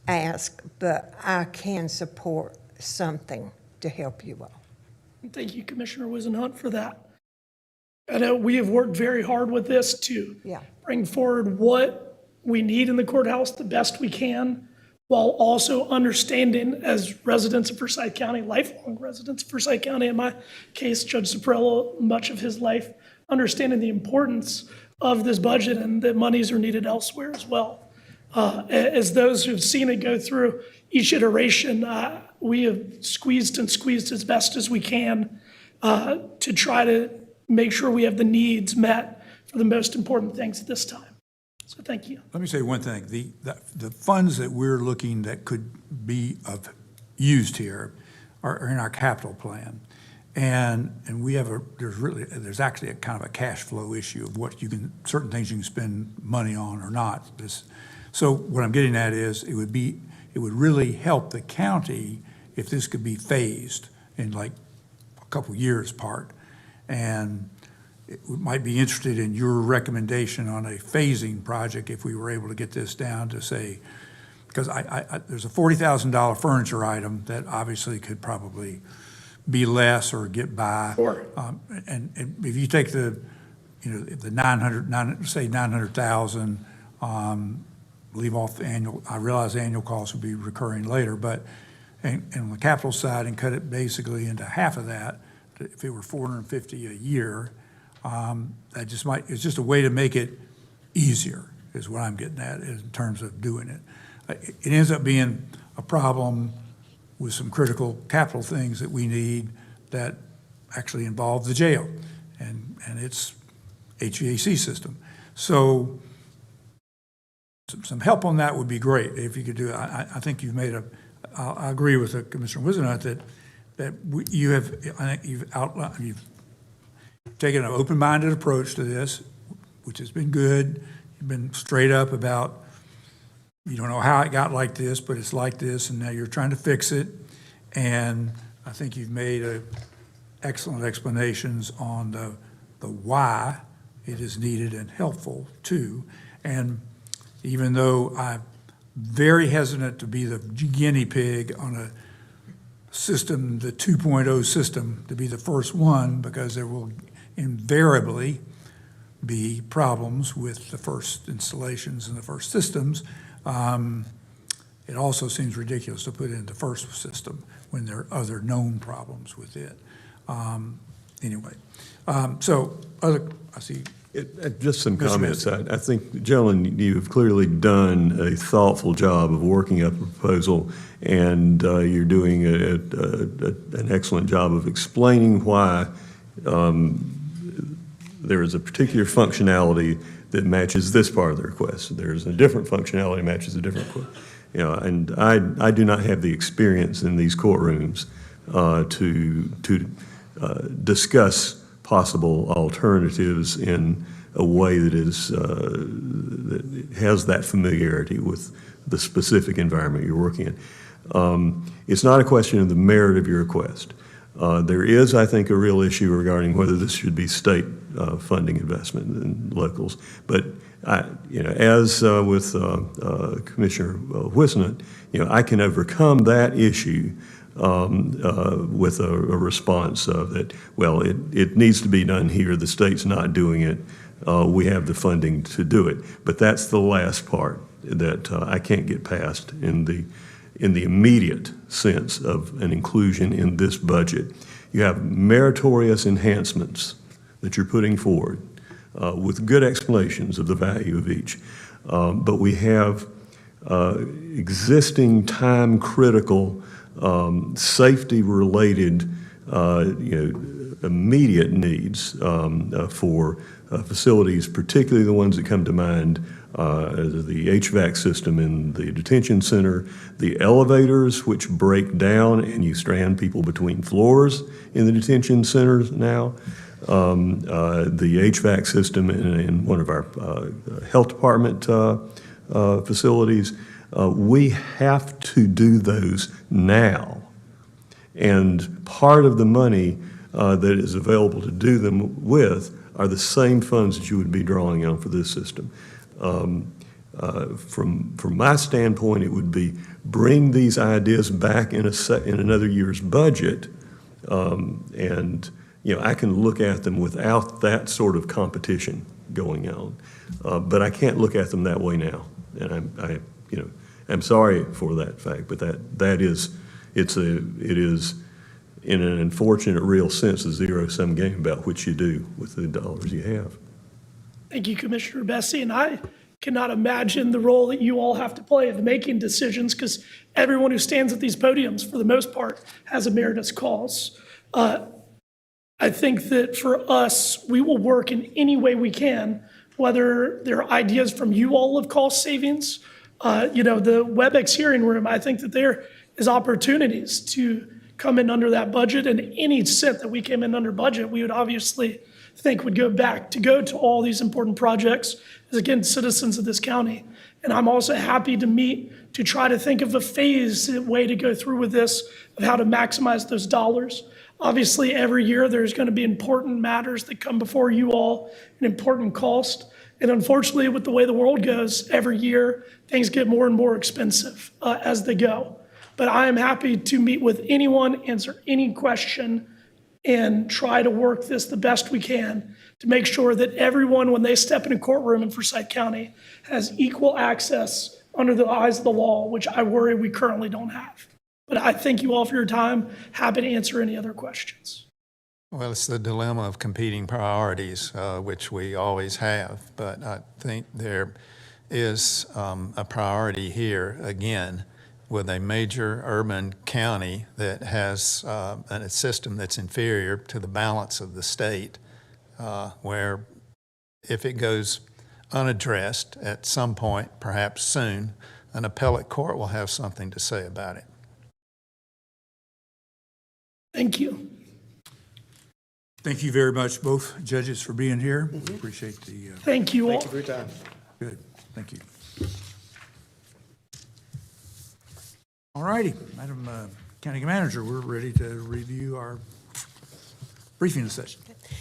[SPEAKER 7] ask, but I can support something to help you all.
[SPEAKER 8] Thank you, Commissioner Wisenhunt, for that. I know we have worked very hard with this to bring forward what we need in the courthouse the best we can, while also understanding, as residents of Forsyth County, lifelong residents of Forsyth County, in my case, Judge Soprello, much of his life, understanding the importance of this budget and that monies are needed elsewhere as well. As those who've seen it go through each iteration, we have squeezed and squeezed as best as we can to try to make sure we have the needs met for the most important things at this time. So thank you.
[SPEAKER 1] Let me say one thing. The funds that we're looking that could be used here are in our capital plan. And we have there's actually a kind of a cash flow issue of what certain things you can spend money on or not. So what I'm getting at is it would really help the county if this could be phased in like a couple years part. And we might be interested in your recommendation on a phasing project if we were able to get this down to say, because there's a $40,000 furniture item that obviously could probably be less or get by.
[SPEAKER 8] Sure.
[SPEAKER 1] And if you take the 900,000, leave off the annual, I realize annual costs will be recurring later, but, and on the capital side and cut it basically into half of that, if it were $450 a year, that just it's just a way to make it easier is what I'm getting at in terms of doing it. It ends up being a problem with some critical capital things that we need that actually involve the jail and its HVAC system. So some help on that would be great if you could do it. I think you've made I agree with Commissioner Wisenhunt that you've taken an open-minded approach to this, which has been good. You've been straight up about you don't know how it got like this, but it's like this, and now you're trying to fix it. And I think you've made excellent explanations on the why it is needed and helpful too. And even though I'm very hesitant to be the guinea pig on a system, the 2.0 system, to be the first one, because there will invariably be problems with the first installations and the first systems. It also seems ridiculous to put in the first system when there are other known problems with it. Anyway, I see.
[SPEAKER 6] Just some comments. I think, gentlemen, you have clearly done a thoughtful job of working up a proposal, and you're doing an excellent job of explaining why there is a particular functionality that matches this part of the request. There's a different functionality that matches a different request. And I do not have the experience in these courtrooms to discuss possible alternatives in a way that is that has that familiarity with the specific environment you're working in. It's not a question of the merit of your request. There is, I think, a real issue regarding whether this should be state funding investment in locals. But as with Commissioner Whisenant, I can overcome that issue with a response that, well, it needs to be done here. The state's not doing it. We have the funding to do it. But that's the last part that I can't get past in the immediate sense of an inclusion in this budget. You have meritorious enhancements that you're putting forward with good explanations of the value of each. But we have existing time-critical, safety-related, immediate needs for facilities, particularly the ones that come to mind, the HVAC system in the detention center, the elevators which break down and you strand people between floors in the detention centers now, the HVAC system in one of our health department facilities. We have to do those now. And part of the money that is available to do them with are the same funds that you would be drawing on for this system. From my standpoint, it would be bring these ideas back in another year's budget, and I can look at them without that sort of competition going on. But I can't look at them that way now, and I'm sorry for that fact. But it is in an unfortunate real sense a zero-sum game about which you do with the dollars you have.
[SPEAKER 8] Thank you, Commissioner Bessie. And I cannot imagine the role that you all have to play in making decisions, because everyone who stands at these podiums, for the most part, has a meritorious cause. I think that for us, we will work in any way we can, whether there are ideas from you all of cost savings. The WebEx hearing room, I think that there is opportunities to come in under that budget, and any cent that we came in under budget, we would obviously think would go to all these important projects as, again, citizens of this county. And I'm also happy to meet to try to think of a phased way to go through with this, of how to maximize those dollars. Obviously, every year there's going to be important matters that come before you all, an important cost. And unfortunately, with the way the world goes, every year things get more and more expensive as they go. But I am happy to meet with anyone, answer any question, and try to work this the best we can to make sure that everyone, when they step in a courtroom in Forsyth County, has equal access under the eyes of the law, which I worry we currently don't have. But I thank you all for your time. Happy to answer any other questions.
[SPEAKER 10] Well, it's the dilemma of competing priorities, which we always have. But I think there is a priority here, again, with a major urban county that has a system that's inferior to the balance of the state, where if it goes unaddressed at some point, perhaps soon, an appellate court will have something to say about it.
[SPEAKER 8] Thank you.
[SPEAKER 1] Thank you very much, both judges, for being here. Appreciate the.
[SPEAKER 8] Thank you all.
[SPEAKER 9] Thank you for your time.
[SPEAKER 1] Good, thank you. All righty, Madam County Manager, we're ready to review our briefing session.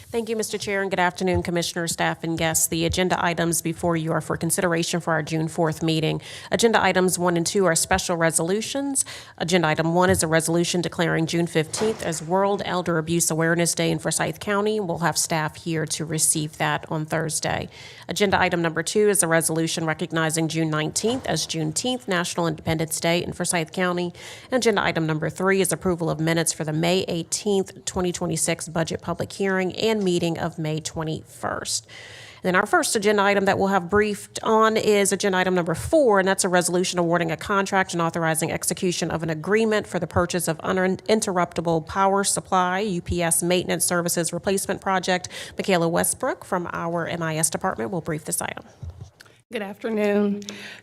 [SPEAKER 13] Thank you, Mr. Chair, and good afternoon, Commissioners, staff, and guests. The agenda items before you are for consideration for our June 4th meeting. Agenda items 1 and 2 are special resolutions. Agenda item 1 is a resolution declaring June 15th as World Elder Abuse Awareness Day in Forsyth County. We'll have staff here to receive that on Thursday. Agenda item number 2 is a resolution recognizing June 19th as Juneteenth, National Independence Day in Forsyth County. Agenda item number 3 is approval of minutes for the May 18th, 2026 budget public hearing and meeting of May 21st. Then our first agenda item that we'll have briefed on is agenda item number 4, and that's a resolution awarding a contract and authorizing execution of an agreement for the purchase of uninterruptible power supply, UPS maintenance services replacement project. Michaela Westbrook from our MIS department will brief this item.
[SPEAKER 14] Good afternoon.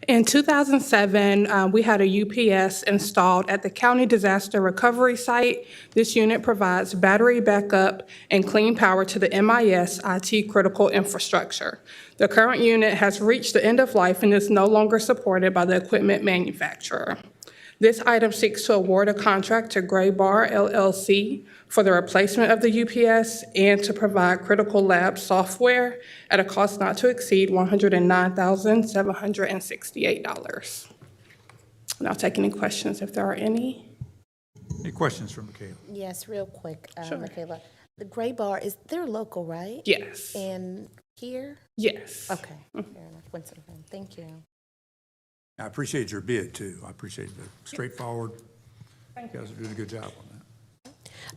[SPEAKER 14] In 2007, we had a UPS installed at the County Disaster Recovery Site. This unit provides battery backup and clean power to the MIS IT critical infrastructure. The current unit has reached the end of life and is no longer supported by the equipment manufacturer. This item seeks to award a contract to Gray Bar LLC for the replacement of the UPS and to provide critical lab software at a cost not to exceed $109,768. And I'll take any questions if there are any.
[SPEAKER 1] Any questions from Michaela?
[SPEAKER 11] Yes, real quick,
[SPEAKER 14] Sure.
[SPEAKER 11] Michaela. The Gray Bar, they're local, right?
[SPEAKER 14] Yes.
[SPEAKER 11] And here?
[SPEAKER 14] Yes.
[SPEAKER 11] Okay, fair enough. Went to the room. Thank you.
[SPEAKER 1] I appreciate your bid, too. I appreciate the straightforward. You guys are doing a good job on that.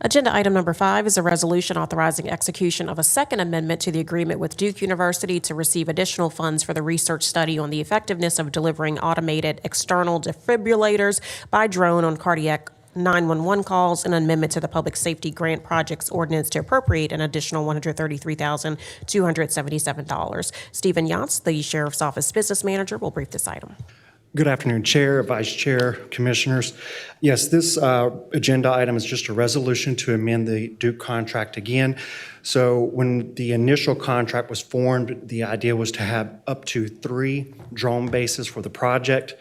[SPEAKER 13] Agenda item number 5 is a resolution authorizing execution of a second amendment to the agreement with Duke University to receive additional funds for the research study on the effectiveness of delivering automated external defibrillators by drone on cardiac 911 calls, an amendment to the Public Safety Grant Projects Ordinance to appropriate an additional $133,277. Stephen Yance, the Sheriff's Office Business Manager, will brief this item.
[SPEAKER 15] Good afternoon, Chair, Vice Chair, Commissioners. Yes, this agenda item is just a resolution to amend the Duke contract again. So when the initial contract was formed, the idea was to have up to 3 drone bases for the project.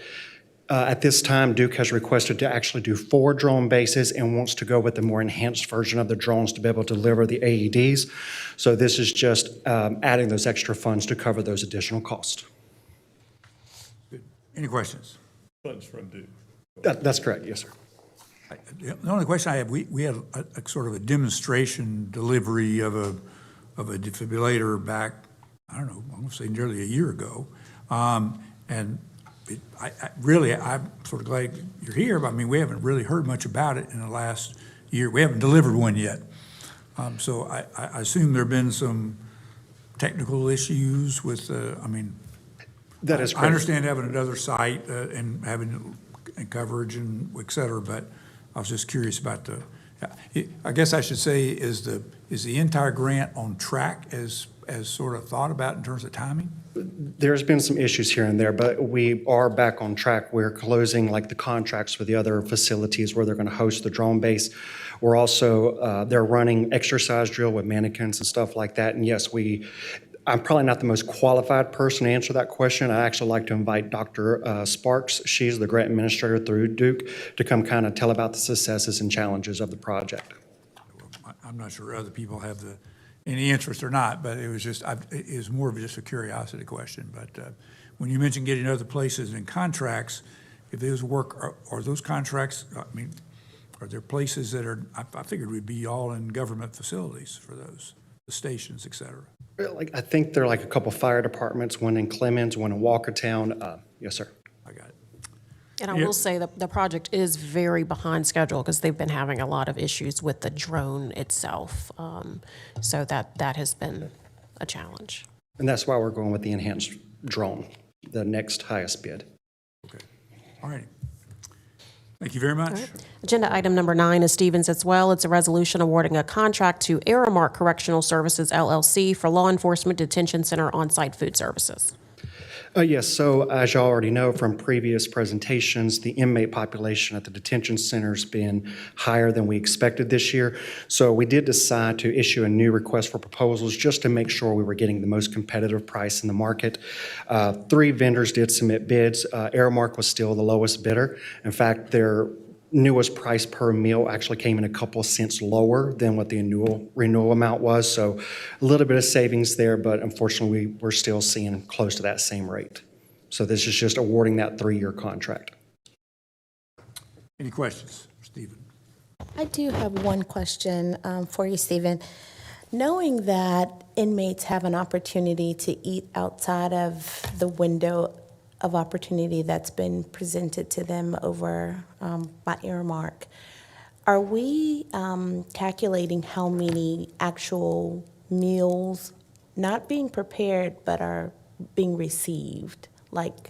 [SPEAKER 15] At this time, Duke has requested to actually do 4 drone bases and wants to go with the more enhanced version of the drones to be able to deliver the AEDs. So this is just adding those extra funds to cover those additional costs.
[SPEAKER 1] Any questions?
[SPEAKER 6] Funds from Duke.
[SPEAKER 15] That's correct, yes, sir.
[SPEAKER 1] The only question I have, we had a sort of a demonstration delivery of a defibrillator back, I don't know, I'm going to say nearly a year ago. And I'm sort of glad you're here, but I mean, we haven't really heard much about it in the last year. We haven't delivered one yet. So I assume there have been some technical issues with,
[SPEAKER 15] That is
[SPEAKER 1] I
[SPEAKER 15] correct.
[SPEAKER 1] understand having another site and having coverage and et cetera, but I was just curious about I guess I should say, is the entire grant on track as sort of thought about in terms of timing?
[SPEAKER 15] There's been some issues here and there, but we are back on track. We're closing like the contracts for the other facilities where they're going to host the drone base. We're also, they're running exercise drill with mannequins and stuff like that. And yes, I'm probably not the most qualified person to answer that question. I'd actually like to invite Dr. Sparks. She's the grant administrator through Duke to come kind of tell about the successes and challenges of the project.
[SPEAKER 1] I'm not sure other people have any interest or not, but it was more of just a curiosity question. But when you mentioned getting other places and contracts, if those work, are those contracts, are there places that are, I figured we'd be all in government facilities for those, the stations, et cetera.
[SPEAKER 15] I think there are like a couple fire departments, one in Clemens, one in Walkertown. Yes, sir.
[SPEAKER 1] I got it.
[SPEAKER 13] And I will say that the project is very behind schedule because they've been having a lot of issues with the drone itself. So that has been a challenge.
[SPEAKER 15] And that's why we're going with the enhanced drone, the next highest bid.
[SPEAKER 1] Okay. All right. Thank you very much.
[SPEAKER 13] Agenda item number 9 is Stevens as well. It's a resolution awarding a contract to Aramark Correctional Services LLC for law enforcement detention center on-site food services.
[SPEAKER 15] Yes, so as you already know from previous presentations, the inmate population at the detention center has been higher than we expected this year. So we did decide to issue a new request for proposals just to make sure we were getting the most competitive price in the market. 3 vendors did submit bids. Aramark was still the lowest bidder. In fact, their newest price per meal actually came in a couple cents lower than what the renewal amount was. So a little bit of savings there, but unfortunately, we're still seeing close to that same rate. So this is just awarding that 3-year contract.
[SPEAKER 1] Any questions, Stephen?
[SPEAKER 11] I do have one question for you, Stephen. Knowing that inmates have an opportunity to eat outside of the window of opportunity that's been presented to them over by Aramark, are we calculating how many actual meals not being prepared but are being received? Like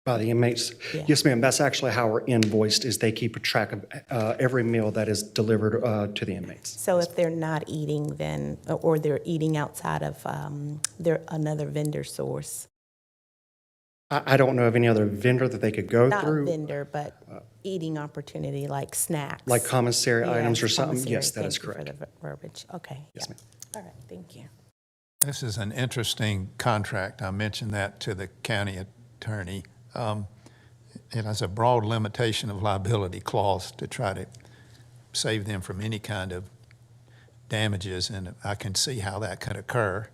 [SPEAKER 15] By the inmates?
[SPEAKER 11] Yeah.
[SPEAKER 15] Yes, ma'am. That's actually how we're invoiced, is they keep a track of every meal that is delivered to the inmates.
[SPEAKER 11] So if they're not eating then, or they're eating outside of their another vendor source,
[SPEAKER 15] I don't know of any other vendor that they could go
[SPEAKER 11] Not
[SPEAKER 15] through,
[SPEAKER 11] vendor, but eating opportunity, like snacks.
[SPEAKER 15] like commissary items or
[SPEAKER 11] Yes,
[SPEAKER 15] something.
[SPEAKER 11] commissary.
[SPEAKER 15] Yes, that is
[SPEAKER 11] Thank you for
[SPEAKER 15] correct.
[SPEAKER 11] the verbiage. Okay.
[SPEAKER 15] Yes,
[SPEAKER 11] yeah.
[SPEAKER 15] ma'am.
[SPEAKER 11] All right, thank you.
[SPEAKER 10] This is an interesting contract. I mentioned that to the county attorney. It has a broad limitation of liability clause to try to save them from any kind of damages, and I can see how that could occur,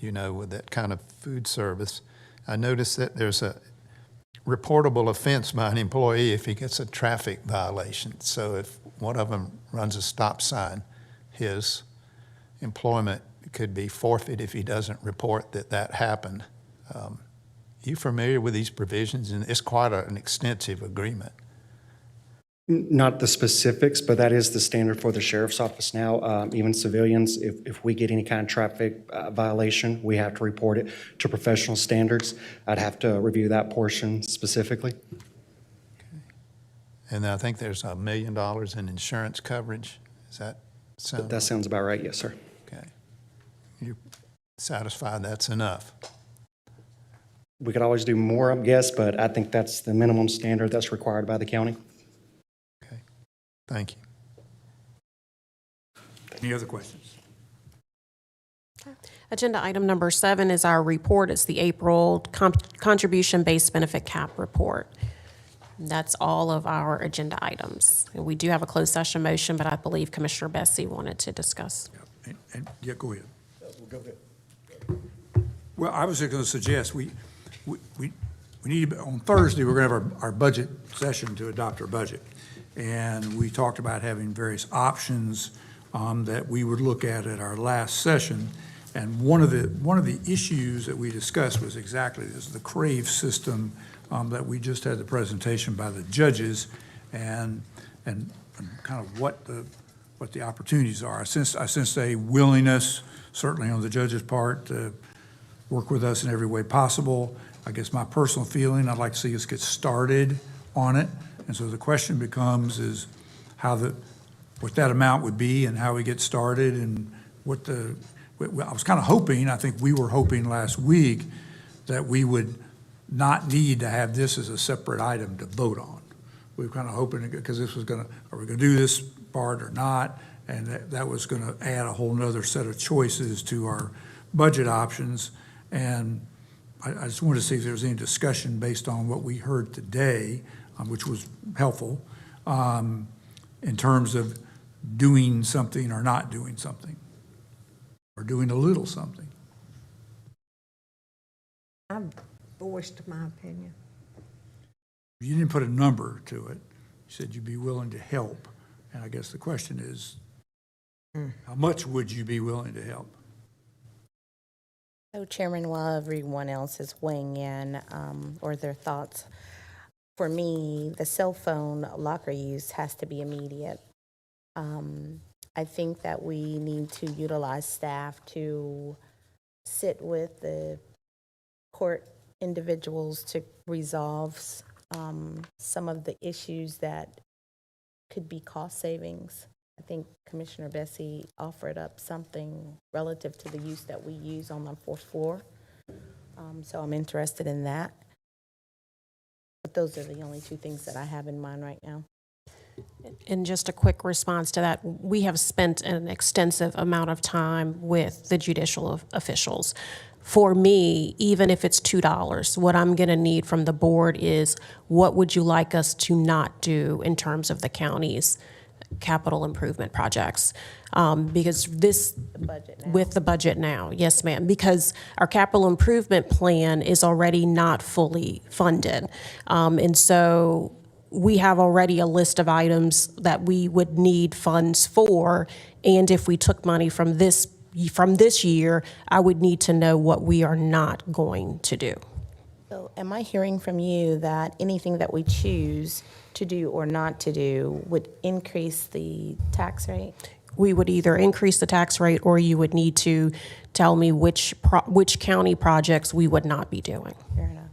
[SPEAKER 10] you know, with that kind of food service. I noticed that there's a reportable offense by an employee if he gets a traffic violation. So if one of them runs a stop sign, his employment could be forfeit if he doesn't report that that happened. You familiar with these provisions? And it's quite an extensive agreement.
[SPEAKER 15] Not the specifics, but that is the standard for the sheriff's office now. Even civilians, if we get any kind of traffic violation, we have to report it to professional standards. I'd have to review that portion specifically.
[SPEAKER 10] And I think there's $1 million in insurance coverage. Does that sound?
[SPEAKER 15] That sounds about right, yes, sir.
[SPEAKER 10] Okay. You're satisfied that's enough?
[SPEAKER 15] We could always do more, I guess, but I think that's the minimum standard that's required by the county.
[SPEAKER 10] Okay. Thank you.
[SPEAKER 1] Any other questions?
[SPEAKER 13] Agenda item number 7 is our report. It's the April contribution-based benefit cap report. That's all of our agenda items. And we do have a closed session motion, but I believe Commissioner Bessie wanted to discuss.
[SPEAKER 1] Yeah, go ahead. Well, I was just going to suggest we need, on Thursday, we're going to have our budget session to adopt our budget. And we talked about having various options that we would look at our last session. And one of the issues that we discussed was exactly this, the CRAVE system that we just had the presentation by the judges, and kind of what the opportunities are. I sense a willingness, certainly on the judge's part, to work with us in every way possible. I guess my personal feeling, I'd like to see us get started on it. And so the question becomes is what that amount would be and how we get started, and I was kind of hoping, I think we were hoping last week, that we would not need to have this as a separate item to vote on. We were kind of hoping, because this was are we going to do this part or not? And that was going to add a whole nother set of choices to our budget options. And I just wanted to see if there was any discussion based on what we heard today, which was helpful, in terms of doing something or not doing something, or doing a little something.
[SPEAKER 7] I've voiced my opinion.
[SPEAKER 1] You didn't put a number to it. You said you'd be willing to help. And I guess the question is, how much would you be willing to help?
[SPEAKER 11] So Chairman, while everyone else is weighing in or their thoughts, for me, the cell phone locker use has to be immediate. I think that we need to utilize staff to sit with the court individuals to resolve some of the issues that could be cost savings. I think Commissioner Bessie offered up something relative to the use that we use on the 4th floor. So I'm interested in that. But those are the only 2 things that I have in mind right now.
[SPEAKER 13] And just a quick response to that, we have spent an extensive amount of time with the judicial officials. For me, even if it's $2, what I'm going to need from the board is, what would you like us to not do in terms of the county's capital improvement projects? Because this, with the budget now, yes, ma'am, because our capital improvement plan is already not fully funded. And so we have already a list of items that we would need funds for. And if we took money from this year, I would need to know what we are not going to do.
[SPEAKER 11] So am I hearing from you that anything that we choose to do or not to do would increase the tax rate?
[SPEAKER 13] We would either increase the tax rate, or you would need to tell me which county projects we would not be doing.
[SPEAKER 11] Fair enough.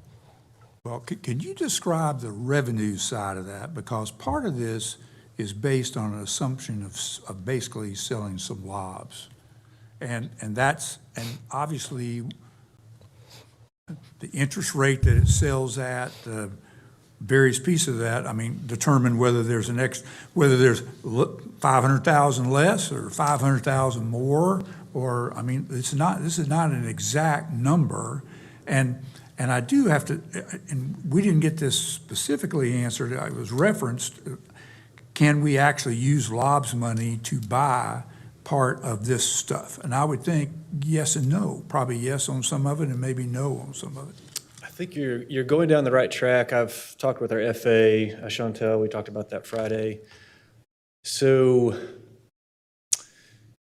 [SPEAKER 1] Well, can you describe the revenue side of that? Because part of this is based on an assumption of basically selling some lobs. And obviously, the interest rate that it sells at, various pieces of that, I mean, determine whether there's whether there's 500,000 less or 500,000 more, or, I mean, this is not an exact number. And I do have to, and we didn't get this specifically answered, it was referenced, can we actually use LOBS money to buy part of this stuff? And I would think yes and no, probably yes on some of it and maybe no on some of it.
[SPEAKER 16] I think you're going down the right track. I've talked with our FA, Chantel, we talked about that Friday. So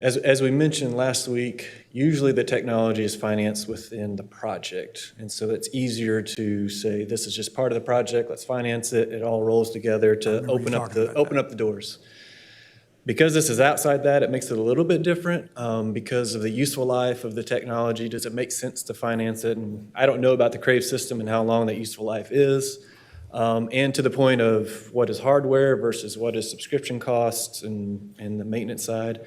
[SPEAKER 16] as we mentioned last week, usually the technology is financed within the project. And so it's easier to say, this is just part of the project, let's finance it. It all rolls together to open up the doors. Because this is outside that, it makes it a little bit different because of the useful life of the technology. Does it make sense to finance it? And I don't know about the CRAVE system and how long that useful life is. And to the point of what is hardware versus what is subscription costs and the maintenance side.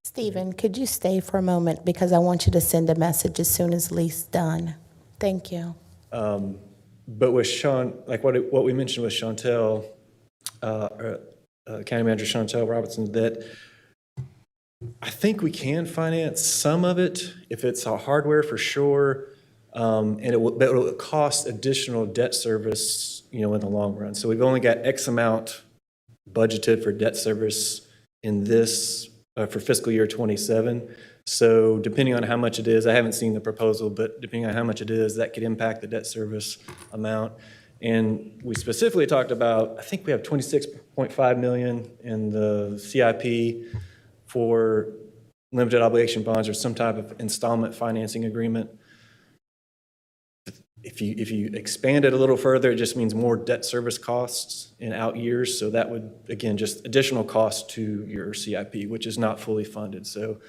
[SPEAKER 11] Stephen, could you stay for a moment because I want you to send a message as soon as Lee's done. Thank you.
[SPEAKER 16] But with Sean, like what we mentioned with Chantel, County Manager Chantel Robinson, that I think we can finance some of it if it's hardware for sure, and it will cost additional debt service, in the long run. So we've only got X amount budgeted for debt service in this for fiscal year 27. So depending on how much it is, I haven't seen the proposal, but depending on how much it is, that could impact the debt service amount. And we specifically talked about, I think we have $26.5 million in the CIP for limited obligation bonds or some type of installment financing agreement. If you expand it a little further, it just means more debt service costs in out years. So that would, again, just additional cost to your CIP, which is not fully funded. So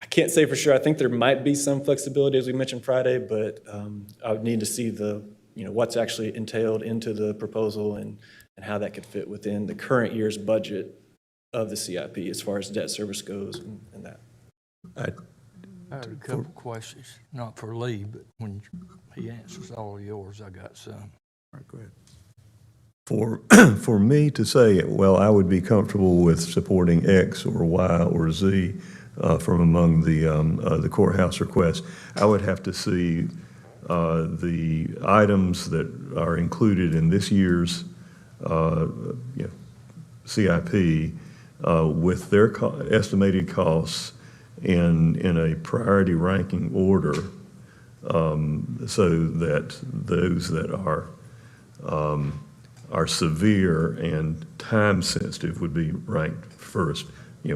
[SPEAKER 16] I can't say for sure. I think there might be some flexibility, as we mentioned Friday, but I would need to see what's actually entailed into the proposal and how that could fit within the current year's budget of the CIP as far as debt service goes and that.
[SPEAKER 17] I had a couple questions, not for Lee, but when he answers all of yours, I got some.
[SPEAKER 1] All right, go ahead.
[SPEAKER 6] For me to say, well, I would be comfortable with supporting X or Y or Z from among the courthouse requests, I would have to see the items that are included in this year's CIP with their estimated costs in a priority ranking order, so that those that are severe and time sensitive would be ranked first.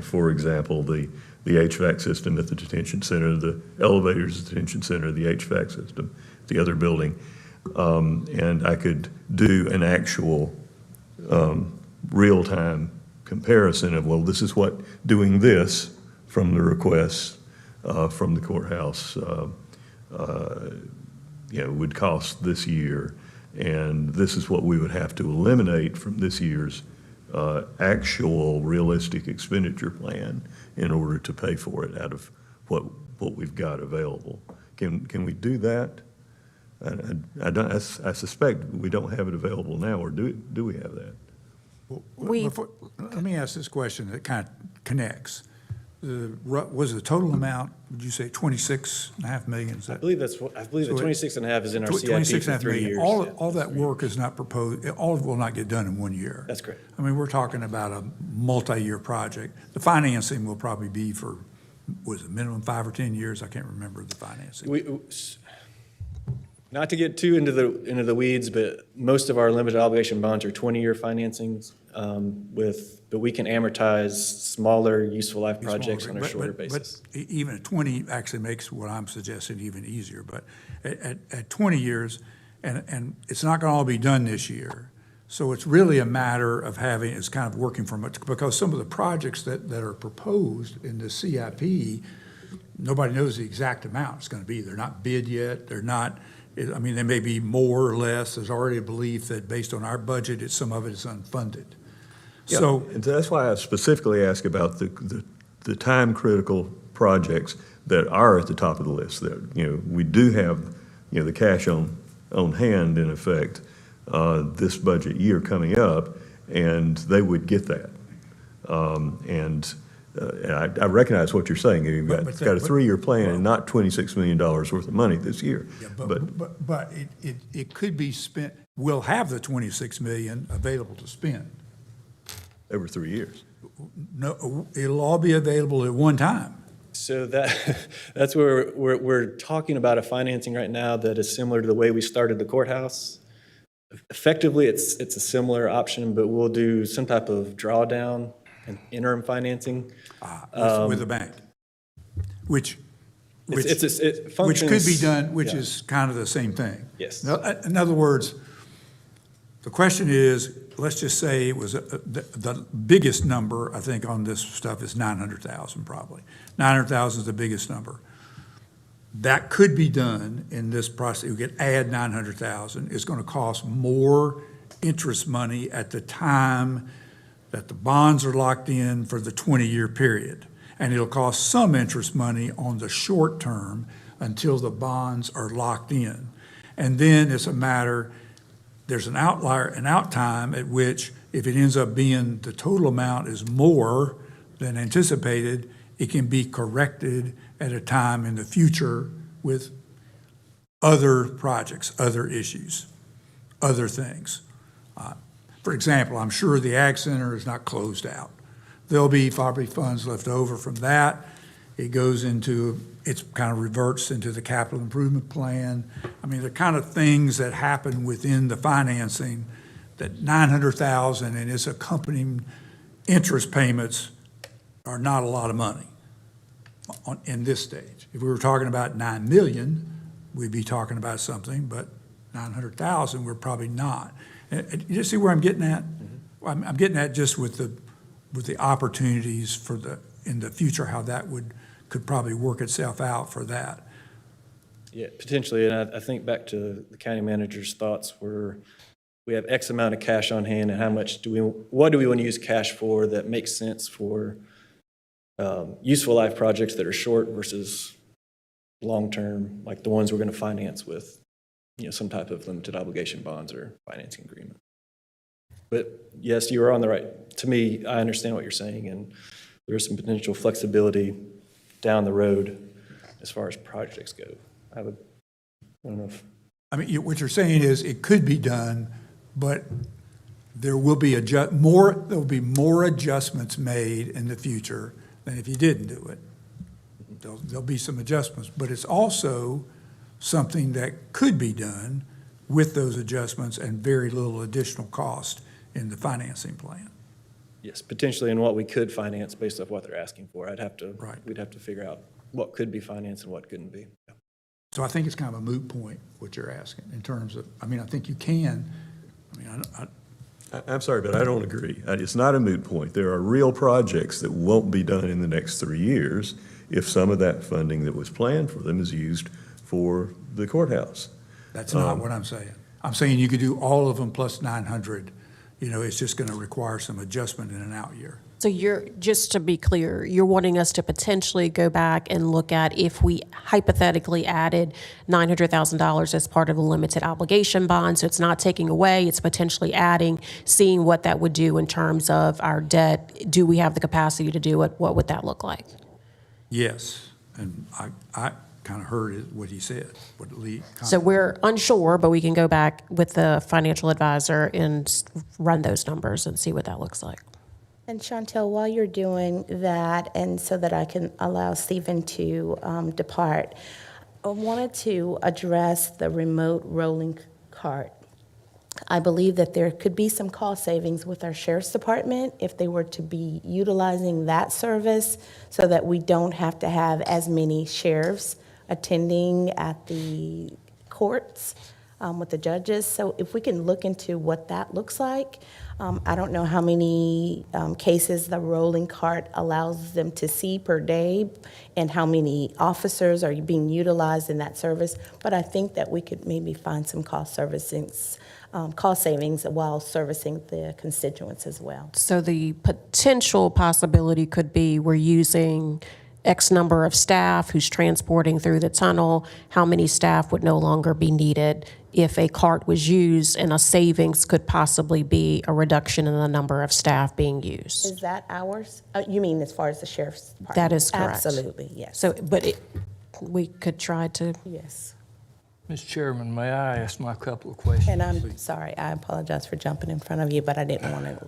[SPEAKER 6] For example, the HVAC system at the detention center, the elevators at the detention center, the HVAC system, the other building. And I could do an actual real-time comparison of, well, this is what doing this from the requests from the courthouse would cost this year. And this is what we would have to eliminate from this year's actual realistic expenditure plan in order to pay for it out of what we've got available. Can we do that? I suspect we don't have it available now, or do we have that?
[SPEAKER 1] Let me ask this question that kind of connects. Was the total amount, would you say 26.5 million? Is that?
[SPEAKER 16] I believe the 26.5 is in our CIP for 3 years.
[SPEAKER 1] All that work is not proposed, all of it will not get done in 1 year.
[SPEAKER 16] That's correct.
[SPEAKER 1] I mean, we're talking about a multi-year project. The financing will probably be for, was it minimum 5 or 10 years? I can't remember the financing.
[SPEAKER 16] Not to get too into the weeds, but most of our limited obligation bonds are 20-year financings but we can amortize smaller useful life projects on a shorter basis.
[SPEAKER 1] But even at 20 actually makes what I'm suggesting even easier. But at 20 years, and it's not going to all be done this year. So it's really a matter of having, it's kind of working from it, because some of the projects that are proposed in the CIP, nobody knows the exact amount it's going to be. They're not bid yet. They're not. I mean, they may be more or less. There's already a belief that based on our budget, some of it is unfunded.
[SPEAKER 6] Yeah,
[SPEAKER 1] so
[SPEAKER 6] and that's why I specifically ask about the time-critical projects that are at the top of the list. That, we do have, the cash on hand, in effect, this budget year coming up, and they would get that. And I recognize what you're saying. You've got a 3-year plan and not $26 million worth of money this year.
[SPEAKER 1] Yeah, but it could be spent, we'll have the 26 million available to spend.
[SPEAKER 6] Over 3 years.
[SPEAKER 1] No, it'll all be available at one time.
[SPEAKER 16] So that's where we're talking about a financing right now that is similar to the way we started the courthouse. Effectively, it's a similar option, but we'll do some type of drawdown and interim financing.
[SPEAKER 1] With a bank, which
[SPEAKER 16] it
[SPEAKER 1] could be done, which
[SPEAKER 16] yeah.
[SPEAKER 1] is kind of the same thing.
[SPEAKER 16] Yes.
[SPEAKER 1] In other words, the question is, let's just say it was, the biggest number, I think, on this stuff is 900,000 probably. 900,000 is the biggest number. That could be done in this process. You could add 900,000. It's going to cost more interest money at the time that the bonds are locked in for the 20-year period. And it'll cost some interest money on the short term until the bonds are locked in. And then it's a matter, there's an out time at which, if it ends up being the total amount is more than anticipated, it can be corrected at a time in the future with other projects, other issues, other things. For example, I'm sure the Ag Center is not closed out. There'll be probably funds left over from that. It goes into, it kind of reverts into the capital improvement plan. I mean, the kind of things that happen within the financing, that 900,000 and its accompanying interest payments are not a lot of money in this stage. If we were talking about 9 million, we'd be talking about something, but 900,000, we're probably not. You see where I'm getting at? I'm getting at just with the opportunities for in the future, how that could probably work itself out for that.
[SPEAKER 16] Yeah, potentially, and I think back to the county manager's thoughts where we have X amount of cash on hand, and what do we want to use cash for that makes sense for useful life projects that are short versus long-term, like the ones we're going to finance with, some type of limited obligation bonds or financing agreement. But yes, you are on the right. To me, I understand what you're saying, and there's some potential flexibility down the road as far as projects go. I don't know if.
[SPEAKER 1] I mean, what you're saying is it could be done, but there will be more adjustments made in the future than if you didn't do it. There'll be some adjustments, but it's also something that could be done with those adjustments and very little additional cost in the financing plan.
[SPEAKER 16] Yes, potentially in what we could finance based off what they're asking for. We'd have to figure out what could be financed and what couldn't be. Yeah.
[SPEAKER 1] So I think it's kind of a moot point, what you're asking, in terms of, I think you can.
[SPEAKER 6] I'm sorry, but I don't agree. It's not a moot point. There are real projects that won't be done in the next 3 years if some of that funding that was planned for them is used for the courthouse.
[SPEAKER 1] That's not what I'm saying. I'm saying you could do all of them plus 900. It's just going to require some adjustment in an out year.
[SPEAKER 13] So just to be clear, you're wanting us to potentially go back and look at if we hypothetically added $900,000 as part of the limited obligation bond, so it's not taking away, it's potentially adding, seeing what that would do in terms of our debt. Do we have the capacity to do it? What would that look like?
[SPEAKER 1] Yes, and I kind of heard what he said, what Lee.
[SPEAKER 13] So we're unsure, but we can go back with the financial advisor and run those numbers and see what that looks like.
[SPEAKER 11] And Chantel, while you're doing that, and so that I can allow Stephen to depart, I wanted to address the remote rolling cart. I believe that there could be some cost savings with our sheriff's department if they were to be utilizing that service so that we don't have to have as many sheriffs attending at the courts with the judges. So if we can look into what that looks like. I don't know how many cases the rolling cart allows them to see per day and how many officers are being utilized in that service, but I think that we could maybe find some cost savings while servicing the constituents as well.
[SPEAKER 13] So the potential possibility could be we're using X number of staff who's transporting through the tunnel, how many staff would no longer be needed if a cart was used, and a savings could possibly be a reduction in the number of staff being used.
[SPEAKER 11] Is that ours? You mean as far as the sheriff's department?
[SPEAKER 13] That is correct.
[SPEAKER 11] Absolutely, yes.
[SPEAKER 13] So, but we could try to.
[SPEAKER 11] Yes.
[SPEAKER 17] Mr. Chairman, may I ask my couple of questions?
[SPEAKER 11] And I'm sorry, I apologize for jumping in front of you, but I didn't want to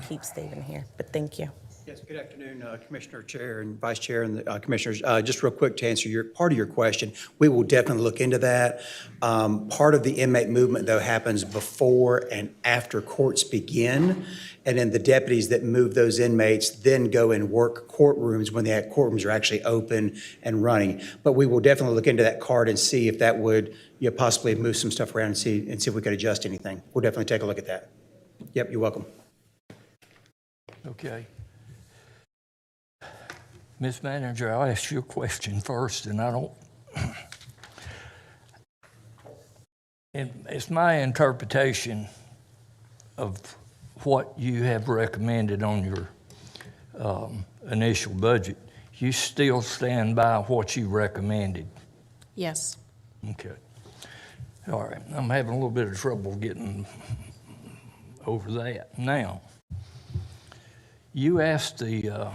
[SPEAKER 11] keep Stephen here, but thank you.
[SPEAKER 18] Yes, good afternoon, Commissioner Chair and Vice Chair and the Commissioners. Just real quick to answer part of your question, we will definitely look into that. Part of the inmate movement, though, happens before and after courts begin, and then the deputies that move those inmates then go and work courtrooms when the courtrooms are actually open and running. But we will definitely look into that card and see if that would possibly move some stuff around and see if we could adjust anything. We'll definitely take a look at that. Yep, you're welcome.
[SPEAKER 17] Okay. Ms. Manager, I'll ask you a question first, and I don't, and it's my interpretation of what you have recommended on your initial budget. You still stand by what you recommended?
[SPEAKER 13] Yes.
[SPEAKER 17] Okay. All right. I'm having a little bit of trouble getting over that. Now, you asked the,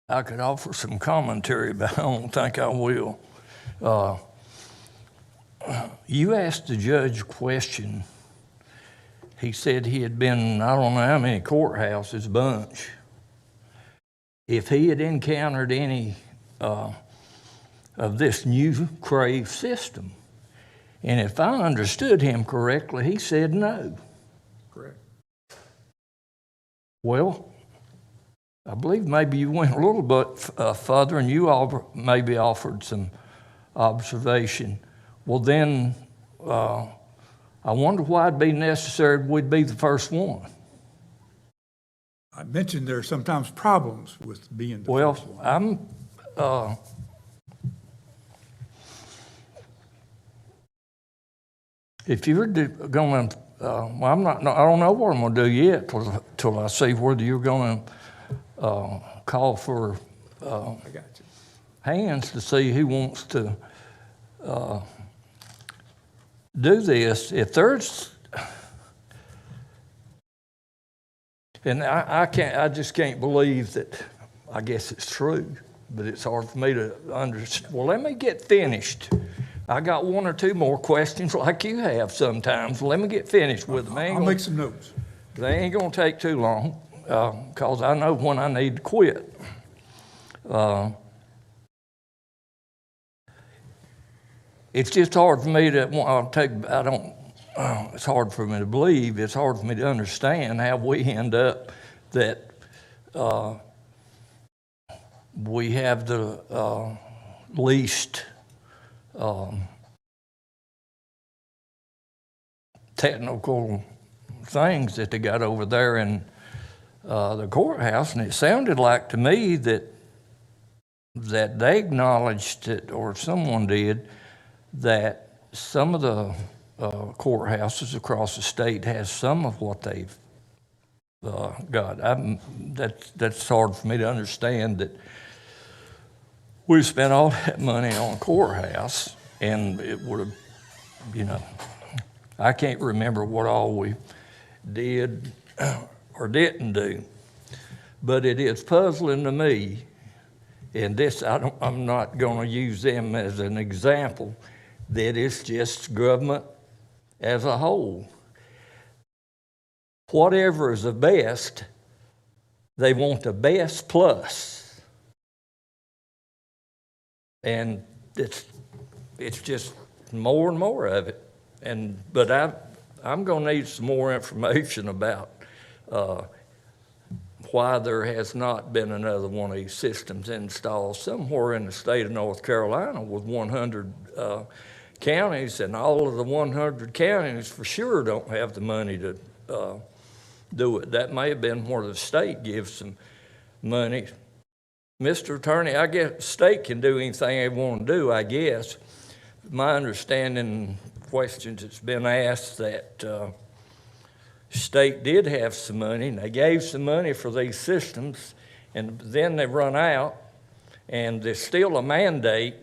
[SPEAKER 17] I could offer some commentary, but I don't think I will. You asked the judge a question. He said he had been, I don't know how many courthouses, a bunch. If he had encountered any of this new CRAVE system, and if I understood him correctly, he said no.
[SPEAKER 1] Correct.
[SPEAKER 17] Well, I believe maybe you went a little bit further and you all maybe offered some observation. Well, then I wonder why it'd be necessary we'd be the first one.
[SPEAKER 1] I mentioned there are sometimes problems with being the first one.
[SPEAKER 17] I'm if you're going to, well, I don't know what I'm going to do yet till I see whether you're going to call for hands to see who wants to do this. If there's, and I just can't believe that, I guess it's true, but it's hard for me to understand. Well, let me get finished. I got one or two more questions like you have sometimes. Let me get finished with them.
[SPEAKER 1] I'll make some notes.
[SPEAKER 17] They ain't gonna take too long, because I know when I need to quit. It's just hard for me to, it's hard for me to believe, it's hard for me to understand how we end up that we have the least technical things that they got over there in the courthouse, and it sounded like to me that they acknowledged it, or someone did, that some of the courthouses across the state has some of what they've got. That's hard for me to understand that we spent all that money on a courthouse, and it would have, I can't remember what all we did or didn't do, but it is puzzling to me, and this, I'm not going to use them as an example, that it's just government as a whole. Whatever is the best, they want the best plus. And it's just more and more of it. But I'm going to need some more information about why there has not been another one of these systems installed somewhere in the state of North Carolina with 100 counties, and all of the 100 counties for sure don't have the money to do it. That may have been where the state gives some money. Mr. Attorney, I guess the state can do anything they want to do, I guess. My understanding, questions that's been asked, that state did have some money, and they gave some money for these systems, and then they run out, and there's still a mandate.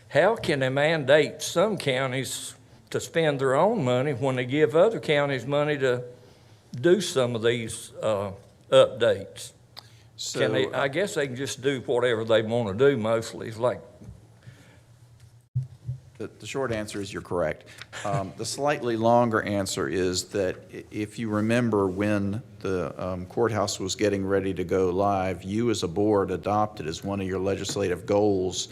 [SPEAKER 17] How can they mandate some counties to spend their own money when they give other counties money to do some of these updates? Can they, I guess they can just do whatever they want to do mostly. It's like,
[SPEAKER 12] The short answer is you're correct. The slightly longer answer is that if you remember when the courthouse was getting ready to go live, you as a board adopted as one of your legislative goals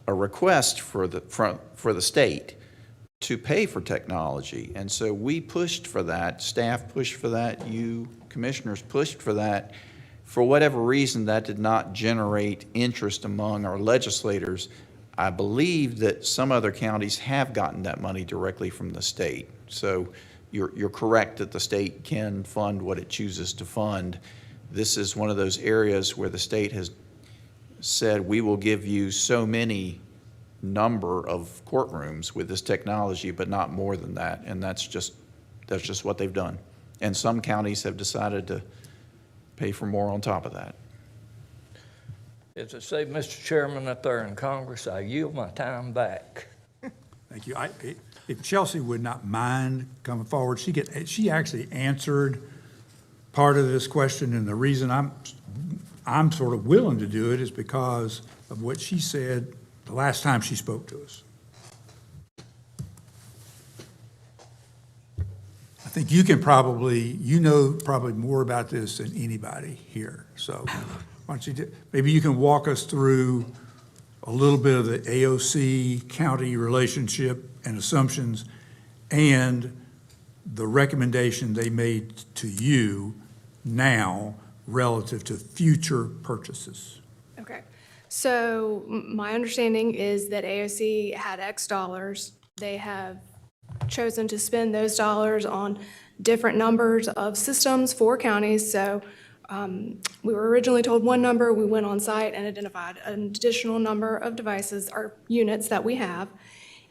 [SPEAKER 12] a request for the state to pay for technology. And so we pushed for that, staff pushed for that, you commissioners pushed for that. For whatever reason, that did not generate interest among our legislators. I believe that some other counties have gotten that money directly from the state. So you're correct that the state can fund what it chooses to fund. This is one of those areas where the state has said, we will give you so many number of courtrooms with this technology, but not more than that. And that's just what they've done. And some counties have decided to pay for more on top of that.
[SPEAKER 17] as I say, Mr. Chairman, up there in Congress, I yield my time back.
[SPEAKER 1] Thank you. If Chelsea would not mind coming forward, she actually answered part of this question, and the reason I'm sort of willing to do it is because of what she said the last time she spoke to us. I think you can probably more about this than anybody here. So why don't you maybe you can walk us through a little bit of the AOC county relationship and assumptions and the recommendation they made to you now relative to future purchases.
[SPEAKER 19] Okay. So my understanding is that AOC had X dollars. They have chosen to spend those dollars on different numbers of systems for counties. So we were originally told one number. We went on site and identified an additional number of devices or units that we have.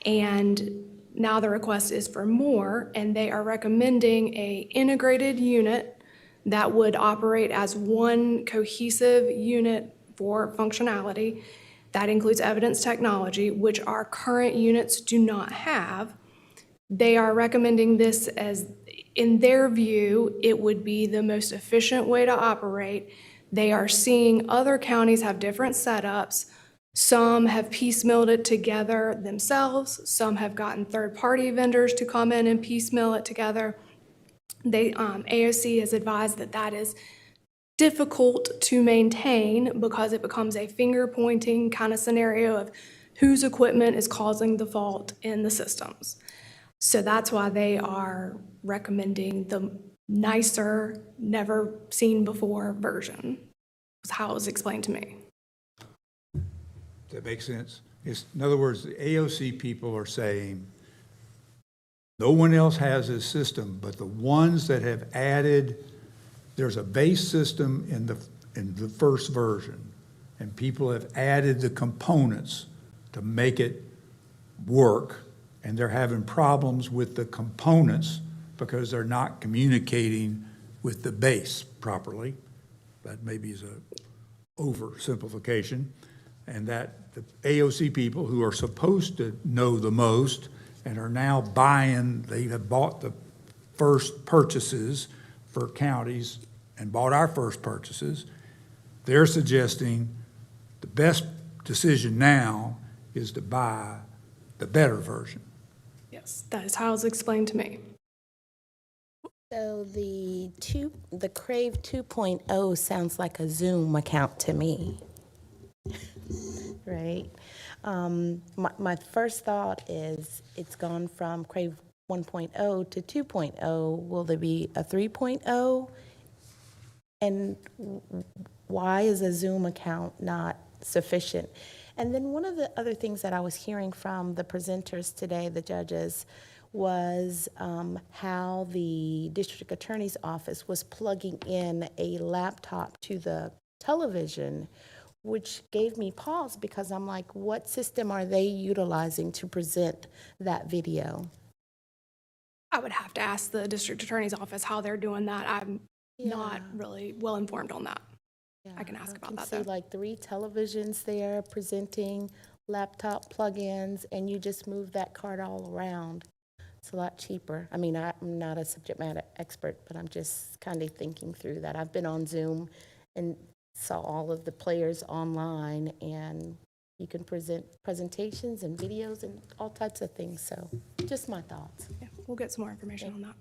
[SPEAKER 19] And now the request is for more, and they are recommending a integrated unit that would operate as one cohesive unit for functionality. That includes evidence technology, which our current units do not have. They are recommending this as, in their view, it would be the most efficient way to operate. They are seeing other counties have different setups. Some have piecemealed it together themselves. Some have gotten third-party vendors to come in and piecemeal it together. AOC has advised that that is difficult to maintain because it becomes a finger-pointing kind of scenario of whose equipment is causing the fault in the systems. So that's why they are recommending the nicer, never-seen-before version, is how it was explained to me.
[SPEAKER 1] Does that make sense? In other words, the AOC people are saying, no one else has this system, but the ones that have added, there's a base system in the first version, and people have added the components to make it work, and they're having problems with the components because they're not communicating with the base properly. That maybe is an oversimplification. And that the AOC people who are supposed to know the most and are now buying, they have bought the first purchases for counties and bought our first purchases, they're suggesting the best decision now is to buy the better version.
[SPEAKER 19] Yes, that is how it was explained to me.
[SPEAKER 11] So the Crave 2.0 sounds like a Zoom account to me, right? My first thought is it's gone from Crave 1.0 to 2.0. Will there be a 3.0? And why is a Zoom account not sufficient? And then one of the other things that I was hearing from the presenters today, the judges, was how the district attorney's office was plugging in a laptop to the television, which gave me pause because I'm like, what system are they utilizing to present that video?
[SPEAKER 19] I would have to ask the district attorney's office how they're doing that. I'm not really well informed on that. I can ask about
[SPEAKER 11] I
[SPEAKER 19] that
[SPEAKER 11] can see
[SPEAKER 19] though.
[SPEAKER 11] like 3 televisions there presenting laptop plugins, and you just move that cart all around. It's a lot cheaper. I mean, I'm not a subject matter expert, but I'm just kind of thinking through that. I've been on Zoom and saw all of the players online, and you can present presentations and videos and all types of things. So just my thoughts.
[SPEAKER 19] Yeah, we'll get some more information on that.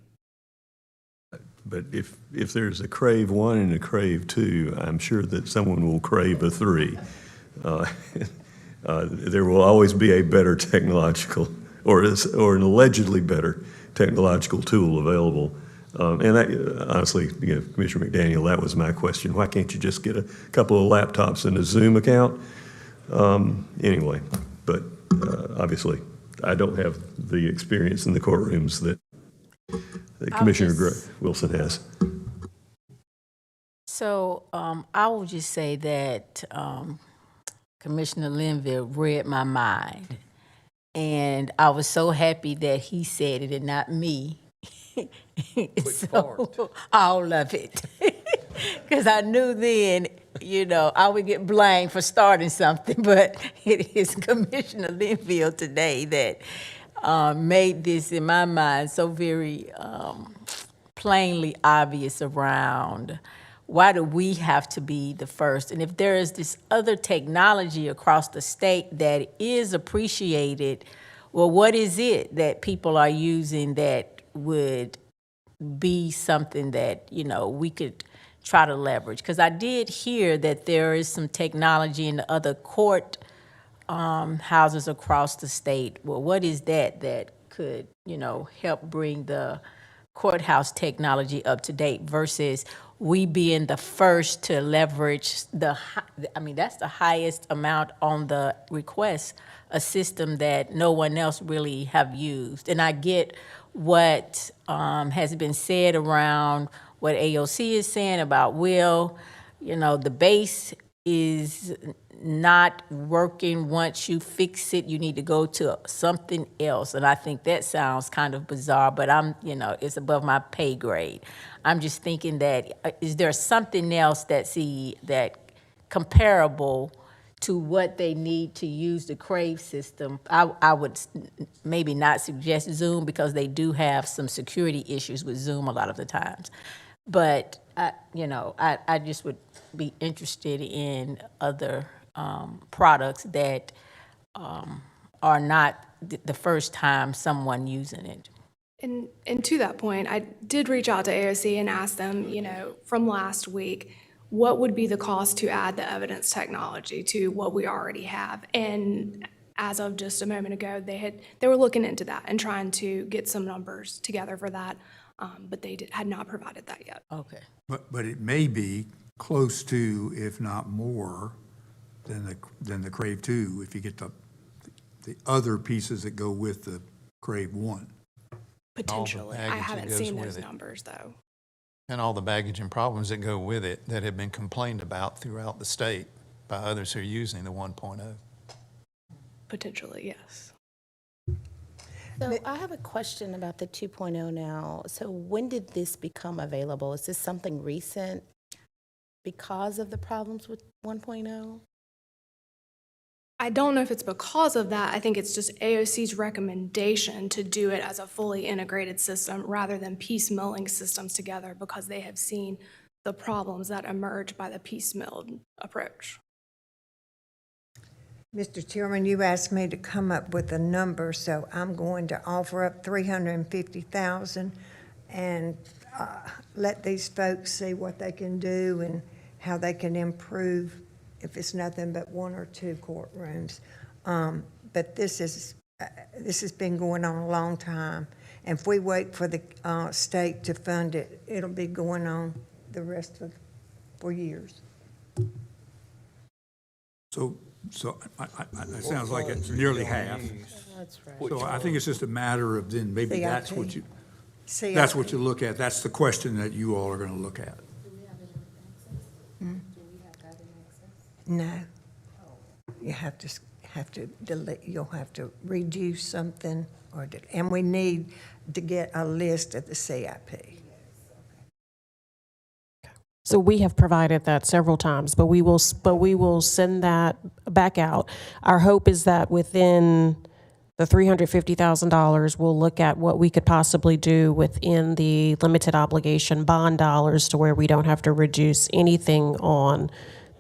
[SPEAKER 6] But if there's a Crave 1 and a Crave 2, I'm sure that someone will crave a 3. There will always be a better technological or an allegedly better technological tool available. And honestly, Commissioner McDaniel, that was my question. Why can't you just get a couple of laptops and a Zoom account? Anyway, but obviously, I don't have the experience in the courtrooms that Commissioner Wilson has.
[SPEAKER 20] So I will just say that Commissioner Linville read my mind. And I was so happy that he said it and not me. So, all of it. Because I knew then, I would get blamed for starting something, but it is Commissioner Linville today that made this, in my mind, so very plainly obvious around why do we have to be the first? And if there is this other technology across the state that is appreciated, well, what is it that people are using that would be something that, we could try to leverage? Because I did hear that there is some technology in the other court houses across the state. Well, what is that could, help bring the courthouse technology up to date versus we being the first to leverage that's the highest amount on the request, a system that no one else really have used. And I get what has been said around what AOC is saying about the base is not working. Once you fix it, you need to go to something else. And I think that sounds kind of bizarre, but it's above my pay grade. I'm just thinking that, is there something else that comparable to what they need to use the Crave system? I would maybe not suggest Zoom because they do have some security issues with Zoom a lot of the times. But, I just would be interested in other products that are not the first time someone using it.
[SPEAKER 19] And to that point, I did reach out to AOC and ask them, from last week, what would be the cost to add the evidence technology to what we already have? And as of just a moment ago, they were looking into that and trying to get some numbers together for that, but they had not provided that yet.
[SPEAKER 20] Okay.
[SPEAKER 1] But it may be close to, if not more, than the Crave 2 if you get the other pieces that go with the Crave 1.
[SPEAKER 19] Potentially. I haven't seen those numbers, though.
[SPEAKER 10] And all the baggage and problems that go with it that have been complained about throughout the state by others who are using the 1.0.
[SPEAKER 19] Potentially, yes.
[SPEAKER 11] So I have a question about the 2.0 now. So when did this become available? Is this something recent because of the problems with 1.0?
[SPEAKER 19] I don't know if it's because of that. I think it's just AOC's recommendation to do it as a fully integrated system rather than piecemealing systems together because they have seen the problems that emerge by the piecemealed approach.
[SPEAKER 7] Mr. Chairman, you asked me to come up with a number, so I'm going to offer up $350,000 and let these folks see what they can do and how they can improve if it's nothing but 1 or 2 courtrooms. But this has been going on a long time. And if we wait for the state to fund it, it'll be going on the rest of, for years.
[SPEAKER 1] So it sounds like it's nearly half.
[SPEAKER 11] That's right.
[SPEAKER 1] So I think it's just a matter of then maybe that's what you look at. That's the question that you all are going to look at.
[SPEAKER 7] No. You have to delete, you'll have to reduce something and we need to get a list of the CIP.
[SPEAKER 13] So we have provided that several times, but we will send that back out. Our hope is that within the $350,000, we'll look at what we could possibly do within the limited obligation bond dollars to where we don't have to reduce anything on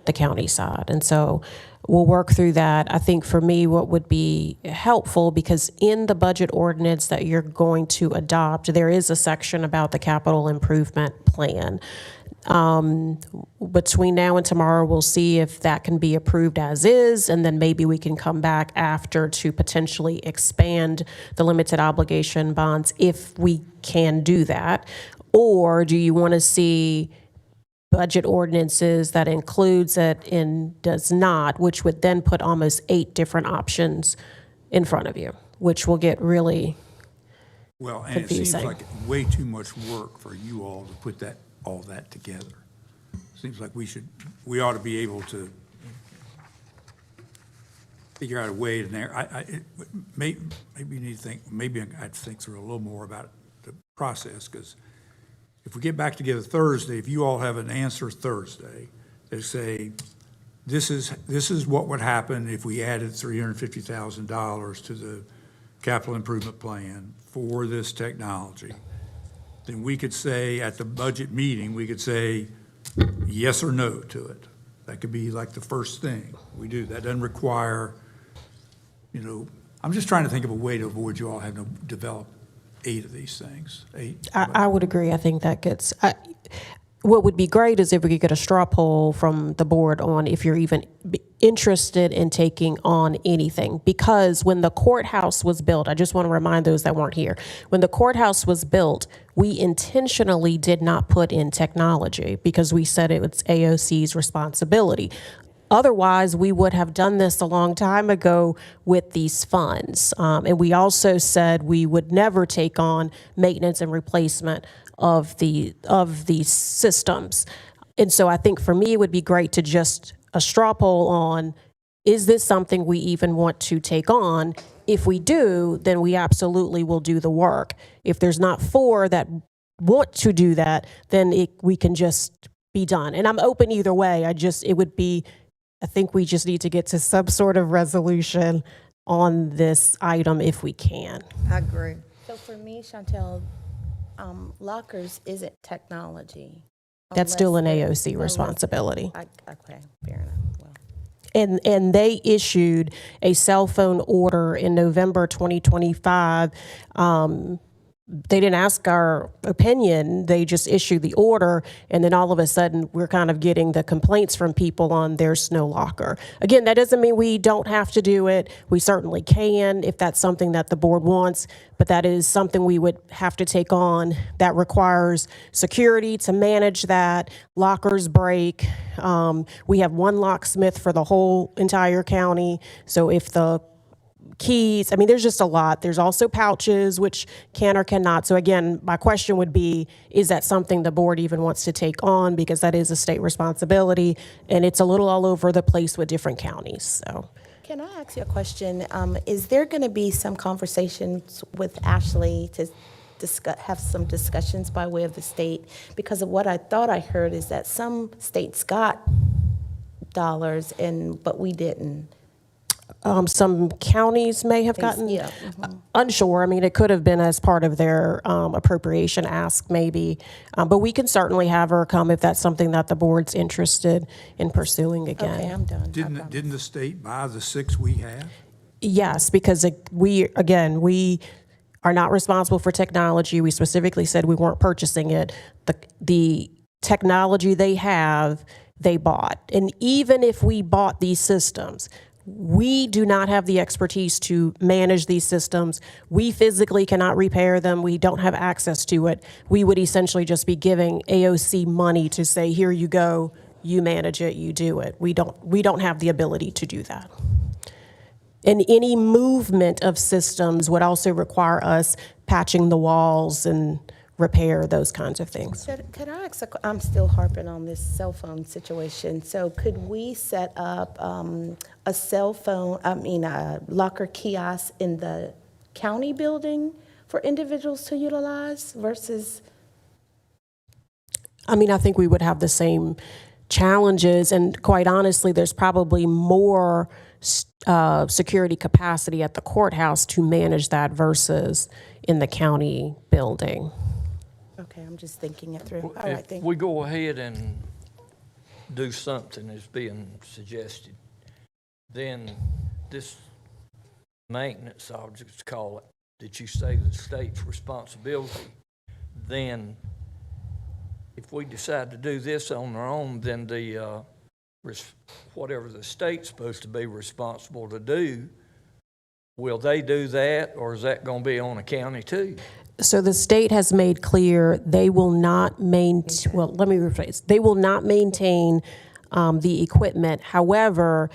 [SPEAKER 13] the county side. And so we'll work through that. I think for me, what would be helpful, because in the budget ordinance that you're going to adopt, there is a section about the capital improvement plan. Between now and tomorrow, we'll see if that can be approved as is, and then maybe we can come back after to potentially expand the limited obligation bonds if we can do that. Or do you want to see budget ordinances that includes it and does not, which would then put almost 8 different options in front of you, which will get really
[SPEAKER 1] Well, and it seems
[SPEAKER 13] confusing.
[SPEAKER 1] like way too much work for you all to put all that together. Seems like we ought to be able to figure out a way to maybe you need to think, maybe I'd think through a little more about the process, because if we get back together Thursday, if you all have an answer Thursday, they say, this is what would happen if we added $350,000 to the capital improvement plan for this technology, then we could say at the budget meeting, we could say yes or no to it. That could be like the first thing we do. That doesn't require, I'm just trying to think of a way to avoid you all having to develop 8 of these things. 8.
[SPEAKER 13] I would agree. I think that gets, what would be great is if we could get a straw poll from the board on if you're even interested in taking on anything. Because when the courthouse was built, I just want to remind those that weren't here, when the courthouse was built, we intentionally did not put in technology because we said it was AOC's responsibility. Otherwise, we would have done this a long time ago with these funds. And we also said we would never take on maintenance and replacement of these systems. And so I think for me, it would be great to just a straw poll on, is this something we even want to take on? If we do, then we absolutely will do the work. If there's not 4 that want to do that, then we can just be done. And I'm open either way. I think we just need to get to some sort of resolution on this item if we can.
[SPEAKER 7] I agree.
[SPEAKER 11] So for me, Chantel, lockers isn't technology.
[SPEAKER 13] That's still an
[SPEAKER 11] unless
[SPEAKER 13] AOC responsibility.
[SPEAKER 11] Okay, fair enough. Well,
[SPEAKER 13] And they issued a cell phone order in November 2025. They didn't ask our opinion. They just issued the order. And then all of a sudden, we're kind of getting the complaints from people on there's no locker. Again, that doesn't mean we don't have to do it. We certainly can if that's something that the board wants. But that is something we would have to take on that requires security to manage that. Lockers break. We have one locksmith for the whole entire county. So if the keys, there's just a lot. There's also pouches, which can or cannot. So again, my question would be, is that something the board even wants to take on? Because that is a state responsibility, and it's a little all over the place with different counties, so.
[SPEAKER 11] can I ask you a question? Is there going to be some conversations with Ashley to have some discussions by way of the state? Because of what I thought I heard is that some states got dollars but we didn't.
[SPEAKER 13] Some counties may have gotten,
[SPEAKER 11] Yeah.
[SPEAKER 13] unsure. It could have been as part of their appropriation ask maybe. But we can certainly have her come if that's something that the board's interested in pursuing again.
[SPEAKER 11] Okay, I'm done.
[SPEAKER 1] Didn't the state buy the 6 we have?
[SPEAKER 13] Yes, because we are not responsible for technology. We specifically said we weren't purchasing it. The technology they have, they bought. And even if we bought these systems, we do not have the expertise to manage these systems. We physically cannot repair them. We don't have access to it. We would essentially just be giving AOC money to say, here you go, you manage it, you do it. We don't have the ability to do that. And any movement of systems would also require us patching the walls and repair those kinds of things.
[SPEAKER 11] Could I ask, I'm still harping on this cell phone situation. So could we set up a locker kiosk in the county building for individuals to utilize versus?
[SPEAKER 13] I mean, I think we would have the same challenges, and quite honestly, there's probably more security capacity at the courthouse to manage that versus in the county building.
[SPEAKER 11] Okay, I'm just thinking it through. All right,
[SPEAKER 17] If
[SPEAKER 11] thank
[SPEAKER 17] we go ahead and do something that's being suggested, then this maintenance, I'll just call it, that you say the state's responsibility, then if we decide to do this on our own, then the, whatever the state's supposed to be responsible to do, will they do that, or is that going to be on the county too?
[SPEAKER 13] So the state has made clear they will not well, let me rephrase. They will not maintain the equipment. However,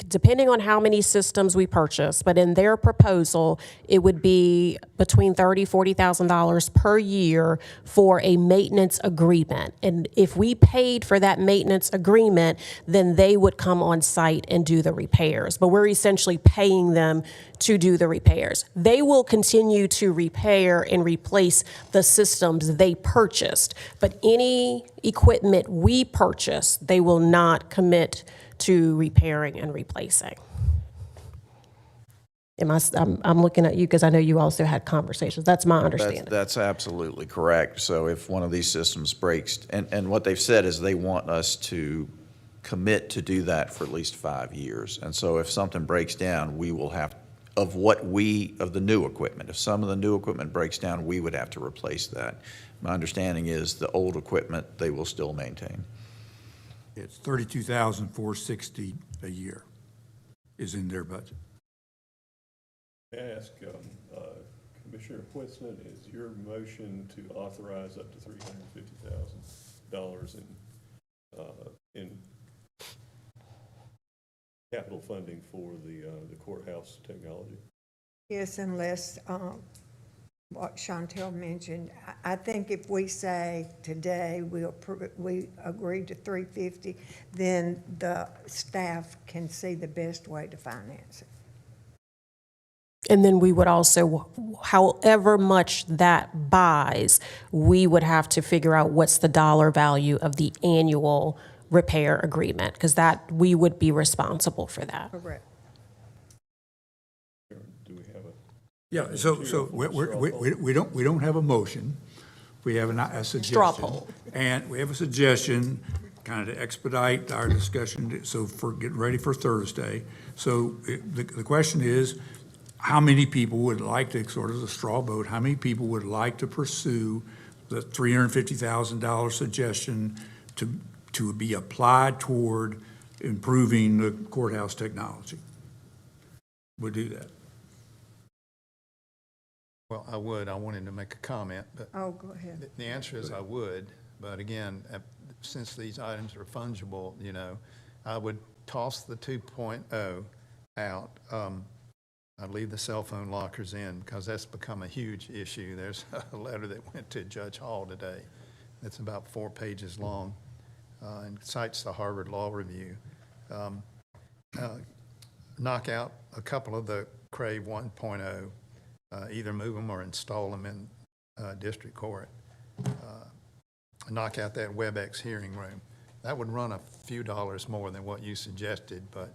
[SPEAKER 13] depending on how many systems we purchase, but in their proposal, it would be between $30,000, $40,000 per year for a maintenance agreement. And if we paid for that maintenance agreement, then they would come on site and do the repairs. But we're essentially paying them to do the repairs. They will continue to repair and replace the systems they purchased, but any equipment we purchase, they will not commit to repairing and replacing. I'm looking at you because I know you also had conversations. That's my understanding.
[SPEAKER 12] That's absolutely correct. So if one of these systems breaks, and what they've said is they want us to commit to do that for at least 5 years. And so if something breaks down, we will have, of the new equipment, if some of the new equipment breaks down, we would have to replace that. My understanding is the old equipment, they will still maintain.
[SPEAKER 1] It's $32,460 a year is in their budget.
[SPEAKER 6] May I ask, Commissioner Whitson, is your motion to authorize up to $350,000 in capital funding for the courthouse technology?
[SPEAKER 7] Yes, unless, what Chantel mentioned, I think if we say today we agree to 350, then the staff can see the best way to finance it.
[SPEAKER 13] And then we would also, however much that buys, we would have to figure out what's the dollar value of the annual repair agreement, because that, we would be responsible for that.
[SPEAKER 7] Correct.
[SPEAKER 6] Do we have a?
[SPEAKER 1] Yeah, so we don't have a motion. We have a suggestion.
[SPEAKER 13] Straw poll.
[SPEAKER 1] And we have a suggestion, kind of to expedite our discussion, so for getting ready for Thursday. So the question is, how many people would like to, sort of a straw vote, how many people would like to pursue the $350,000 suggestion to be applied toward improving the courthouse technology? We'll do that.
[SPEAKER 10] Well, I would. I wanted to make a comment, but
[SPEAKER 7] Oh, go ahead.
[SPEAKER 10] the answer is I would. But again, since these items are fungible, I would toss the 2.0 out. I'd leave the cell phone lockers in because that's become a huge issue. There's a letter that went to Judge Hall today that's about 4 pages long and cites the Harvard Law Review. Knock out a couple of the Crave 1.0, either move them or install them in district court. Knock out that WebEx hearing room. That would run a few dollars more than what you suggested, but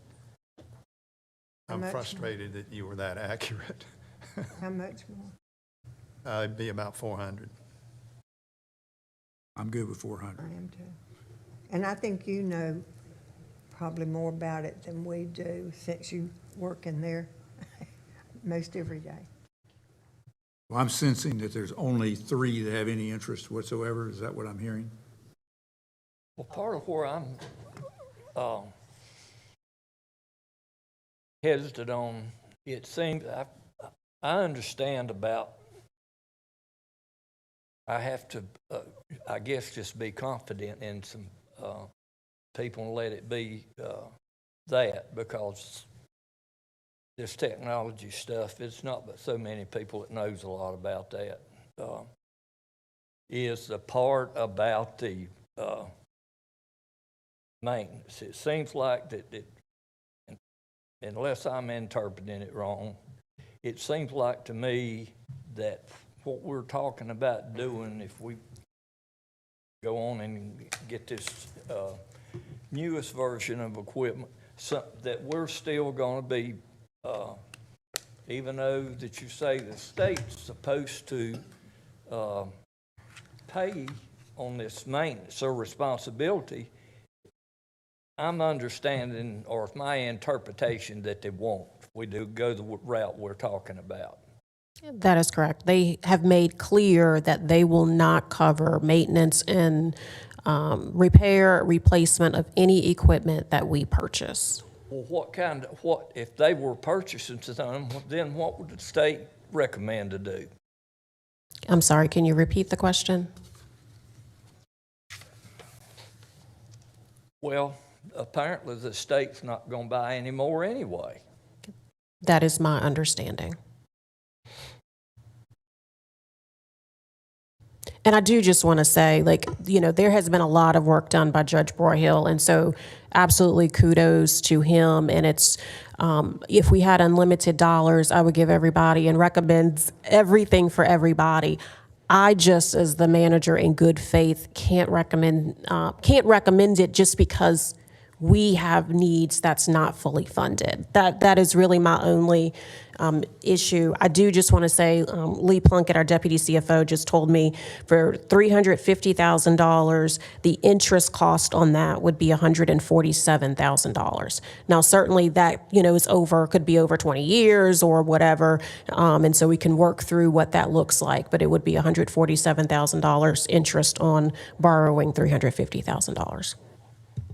[SPEAKER 10] I'm frustrated that you were that accurate.
[SPEAKER 7] How much more?
[SPEAKER 10] It'd be about 400.
[SPEAKER 1] I'm good with 400.
[SPEAKER 7] I am too. And I think you know probably more about it than we do since you work in there most every day.
[SPEAKER 1] Well, I'm sensing that there's only 3 that have any interest whatsoever. Is that what I'm hearing?
[SPEAKER 17] Well, part of where I'm hesitant on, it seems, I understand about, I have to, I guess, just be confident in some people and let it be that, because this technology stuff, it's not but so many people that knows a lot about that. Is the part about the maintenance. It seems like that unless I'm interpreting it wrong, it seems like to me that what we're talking about doing, if we go on and get this newest version of equipment, that we're still going to be, even though that you say the state's supposed to pay on this maintenance or responsibility, I'm understanding, or it's my interpretation, that they won't. We do go the route we're talking about.
[SPEAKER 13] That is correct. They have made clear that they will not cover maintenance and repair, replacement of any equipment that we purchase.
[SPEAKER 17] Well, what, if they were purchasing some, then what would the state recommend to do?
[SPEAKER 13] I'm sorry, can you repeat the question?
[SPEAKER 17] Well, apparently the state's not going to buy any more anyway.
[SPEAKER 13] That is my understanding. And I do just want to say, there has been a lot of work done by Judge Broyhill, and so absolutely kudos to him. And it's, if we had unlimited dollars, I would give everybody and recommend everything for everybody. I just, as the manager in good faith, can't recommend it just because we have needs that's not fully funded. That is really my only issue. I do just want to say, Lee Plunkett, our deputy CFO, just told me for $350,000, the interest cost on that would be $147,000. Now, certainly that, is could be over 20 years or whatever, and so we can work through what that looks like, but it would be $147,000 interest on borrowing $350,000.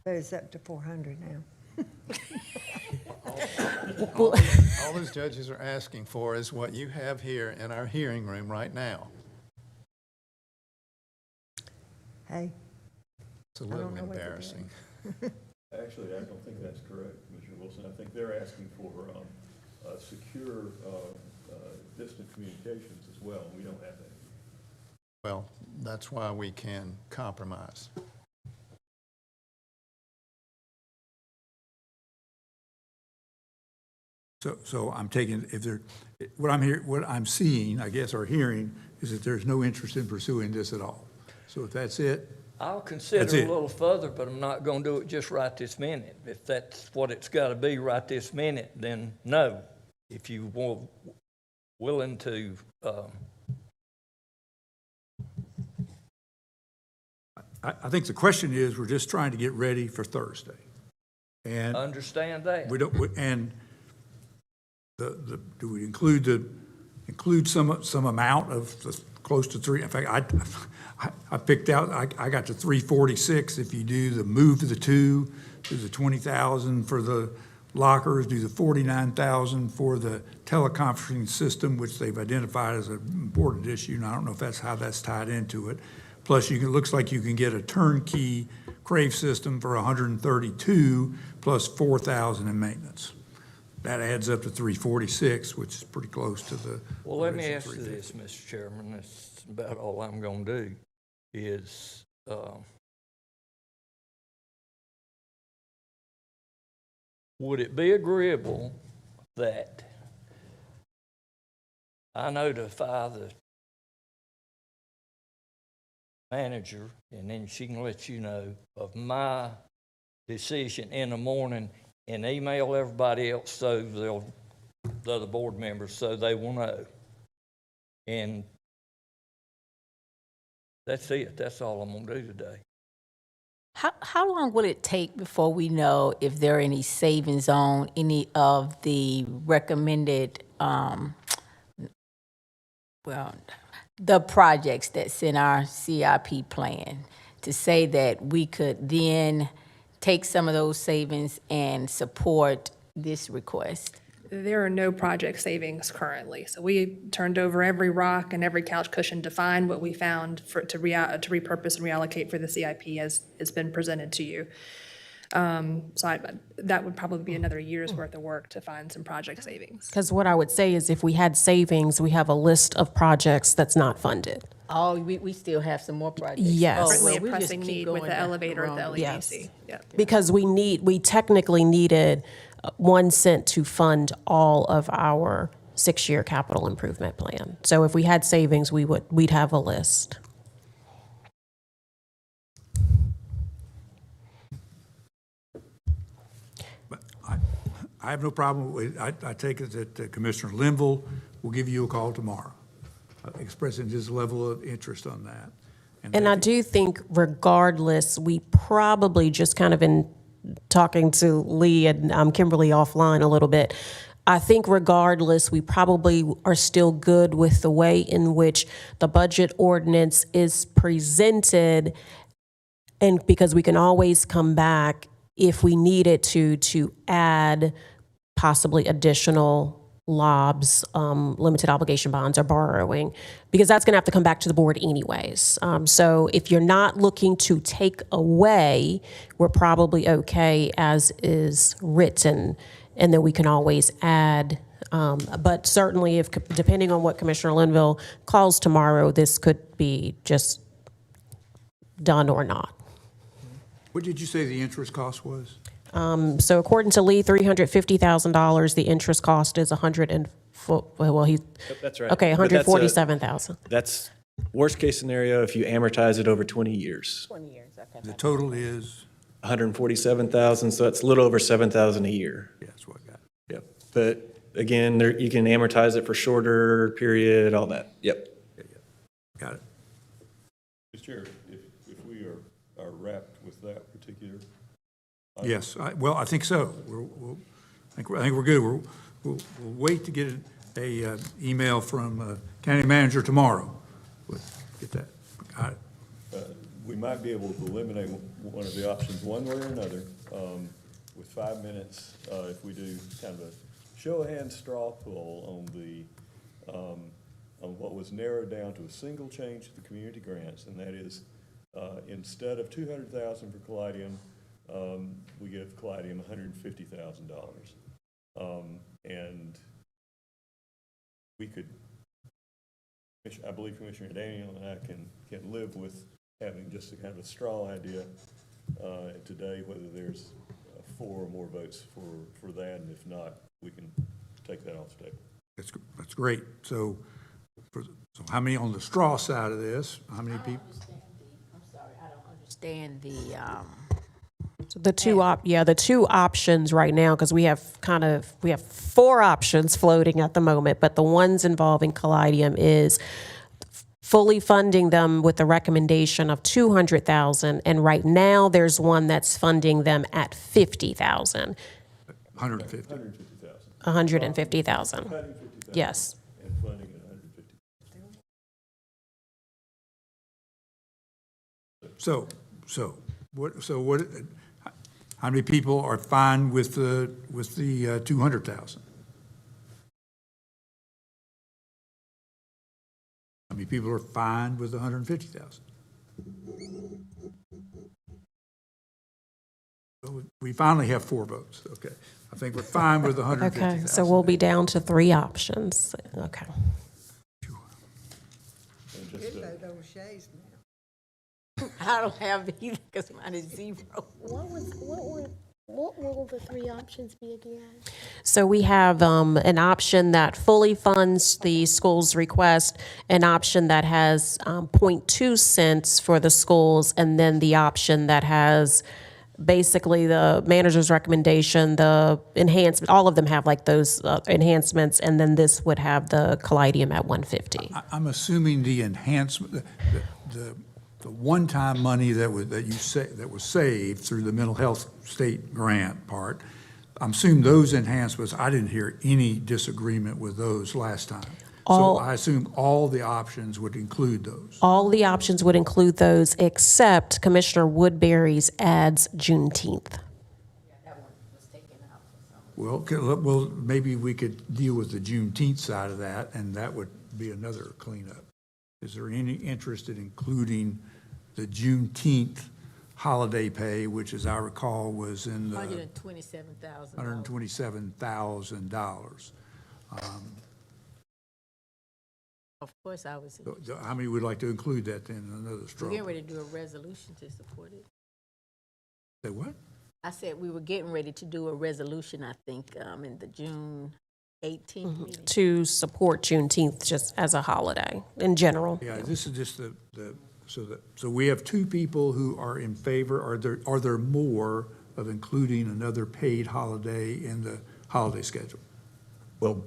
[SPEAKER 7] But it's up to 400 now.
[SPEAKER 10] All those judges are asking for is what you have here in our hearing room right now.
[SPEAKER 7] Hey.
[SPEAKER 10] It's a little embarrassing.
[SPEAKER 6] Actually, I don't think that's correct, Commissioner Wilson. I think they're asking for secure distant communications as well. We don't have that.
[SPEAKER 10] Well, that's why we can compromise.
[SPEAKER 1] So I'm taking, what I'm seeing, I guess, or hearing, is that there's no interest in pursuing this at all. So if that's it,
[SPEAKER 17] I'll consider a little further, but I'm not going to do it just right this minute. If that's what it's got to be right this minute, then no. If you were willing to,
[SPEAKER 1] I think the question is, we're just trying to get ready for Thursday. And
[SPEAKER 17] understand that.
[SPEAKER 1] we don't, and do we include some amount of close to three? In fact, I picked out, I got to 346 if you do the move to the two, do the 20,000 for the lockers, do the 49,000 for the teleconferencing system, which they've identified as an important issue. And I don't know if that's how that's tied into it. Plus, it looks like you can get a turnkey Crave system for 132 plus 4,000 in maintenance. That adds up to 346, which is pretty close to the.
[SPEAKER 17] Well, let me ask you this, Mr. Chairman. That's about all I'm going to do is, would it be agreeable that I notify the manager, and then she can let you know of my decision in the morning and email everybody else so the other board members so they will know. And that's it. That's all I'm going to do today.
[SPEAKER 20] How long will it take before we know if there are any savings on any of the recommended, the projects that's in our CIP plan, to say that we could then take some of those savings and support this request?
[SPEAKER 19] There are no project savings currently. So we turned over every rock and every couch cushion to find what we found to repurpose and reallocate for the CIP as it's been presented to you. That would probably be another year's worth of work to find some project savings.
[SPEAKER 13] Because what I would say is if we had savings, we have a list of projects that's not funded.
[SPEAKER 20] Oh, we still have some more projects?
[SPEAKER 13] Yes.
[SPEAKER 19] Certainly a
[SPEAKER 20] we just
[SPEAKER 19] pressing
[SPEAKER 20] keep
[SPEAKER 19] need with
[SPEAKER 20] going
[SPEAKER 19] the
[SPEAKER 20] down
[SPEAKER 19] elevator at the
[SPEAKER 20] road.
[SPEAKER 19] LEDC. Yeah.
[SPEAKER 13] Because we technically needed 1 cent to fund all of our 6-year capital improvement plan. So if we had savings, we'd have a list.
[SPEAKER 1] I have no problem with, I take it that Commissioner Linville will give you a call tomorrow, expressing his level of interest on that.
[SPEAKER 13] And I do think regardless, we probably just kind of in talking to Lee and Kimberly offline a little bit, I think regardless, we probably are still good with the way in which the budget ordinance is presented, and because we can always come back if we needed to add possibly additional lobs, limited obligation bonds, or borrowing, because that's going to have to come back to the board anyways. So if you're not looking to take away, we're probably okay as is written, and then we can always add. But certainly, if depending on what Commissioner Linville calls tomorrow, this could be just done or not.
[SPEAKER 1] What did you say the interest cost was?
[SPEAKER 13] So according to Lee, $350,000. The interest cost is
[SPEAKER 16] That's right.
[SPEAKER 13] Okay,
[SPEAKER 16] But that's a-
[SPEAKER 13] $147,000.
[SPEAKER 16] That's worst case scenario if you amortize it over 20 years.
[SPEAKER 20] 20 years, okay.
[SPEAKER 1] The total is?
[SPEAKER 16] 147,000, so it's a little over 7,000 a year.
[SPEAKER 1] Yeah, that's what I got.
[SPEAKER 16] Yep. But again, there, you can amortize it for shorter period, all that. Yep.
[SPEAKER 1] Got it.
[SPEAKER 6] Mr. Chair, if we are wrapped with that particular.
[SPEAKER 1] Yes, well, I think so. I think we're good. We'll wait to get a email from county manager tomorrow. We'll get that. Got it.
[SPEAKER 6] We might be able to eliminate one of the options one way or another with 5 minutes if we do kind of a show of hands straw poll on what was narrowed down to a single change to the community grants, and that is instead of $200,000 for Caladium, we give Caladium $150,000. And we could, I believe Commissioner Daniel and I can live with having just a kind of a straw idea today, whether there's 4 or more votes for that, and if not, we can take that off the table.
[SPEAKER 1] That's great. So how many on the straw side of this? How many people?
[SPEAKER 20] I'm sorry, I don't understand
[SPEAKER 13] The two options right now, because we have 4 options floating at the moment, but the ones involving Caladium is fully funding them with a recommendation of $200,000, and right now there's one that's funding them at $50,000.
[SPEAKER 1] 150.
[SPEAKER 13] 150,000. Yes.
[SPEAKER 6] And funding at 150.
[SPEAKER 1] So how many people are fine with the 200,000? How many people are fine with the 150,000? We finally have 4 votes. Okay. I think we're fine with the 150,000.
[SPEAKER 13] Okay, so we'll be down to 3 options. Okay.
[SPEAKER 20] I don't have either because mine is 0.
[SPEAKER 11] What will the 3 options be again?
[SPEAKER 13] So we have an option that fully funds the school's request, an option that has 0.2 cents for the schools, and then the option that has basically the manager's recommendation, the enhancement, all of them have like those enhancements, and then this would have the Caladium at 150.
[SPEAKER 1] I'm assuming the enhancement, the one-time money that was saved through the mental health state grant part, I'm assuming those enhancements, I didn't hear any disagreement with those last time. So I assume all the options would include those.
[SPEAKER 13] All the options would include those, except Commissioner Woodbury's adds Juneteenth.
[SPEAKER 1] Well, maybe we could deal with the Juneteenth side of that, and that would be another cleanup. Is there any interest in including the Juneteenth holiday pay, which, as I recall, was in the
[SPEAKER 20] $127,000.
[SPEAKER 1] $127,000?
[SPEAKER 20] Of course, I was.
[SPEAKER 1] How many would like to include that then in another straw?
[SPEAKER 20] We're getting ready to do a resolution to support it.
[SPEAKER 1] Say what?
[SPEAKER 20] I said we were getting ready to do a resolution, I think, in the June 18th meeting.
[SPEAKER 13] To support Juneteenth just as a holiday in general.
[SPEAKER 1] Yeah, this is just so we have 2 people who are in favor. Are there more of including another paid holiday in the holiday schedule.
[SPEAKER 6] Well,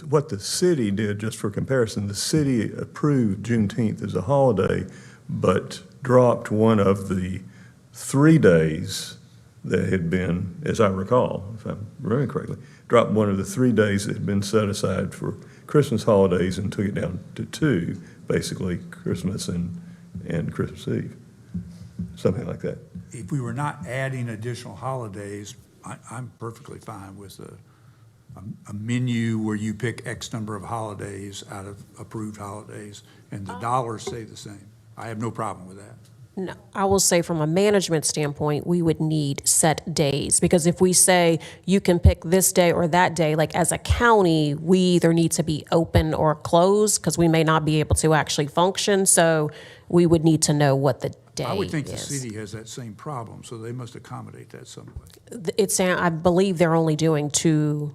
[SPEAKER 6] what the city did, just for comparison, the city approved Juneteenth as a holiday, but dropped one of the 3 days that had been, as I recall, if I'm remembering correctly, dropped one of the 3 days that had been set aside for Christmas holidays and took it down to 2, basically Christmas and Christmas Eve, something like that.
[SPEAKER 1] If we were not adding additional holidays, I'm perfectly fine with a menu where you pick X number of holidays out of approved holidays, and the dollars stay the same. I have no problem with that.
[SPEAKER 13] No, I will say from a management standpoint, we would need set days, because if we say you can pick this day or that day, like as a county, we either need to be open or closed, because we may not be able to actually function, so we would need to know what the day is.
[SPEAKER 1] I would think the city has that same problem, so they must accommodate that some way.
[SPEAKER 13] I believe they're only doing 2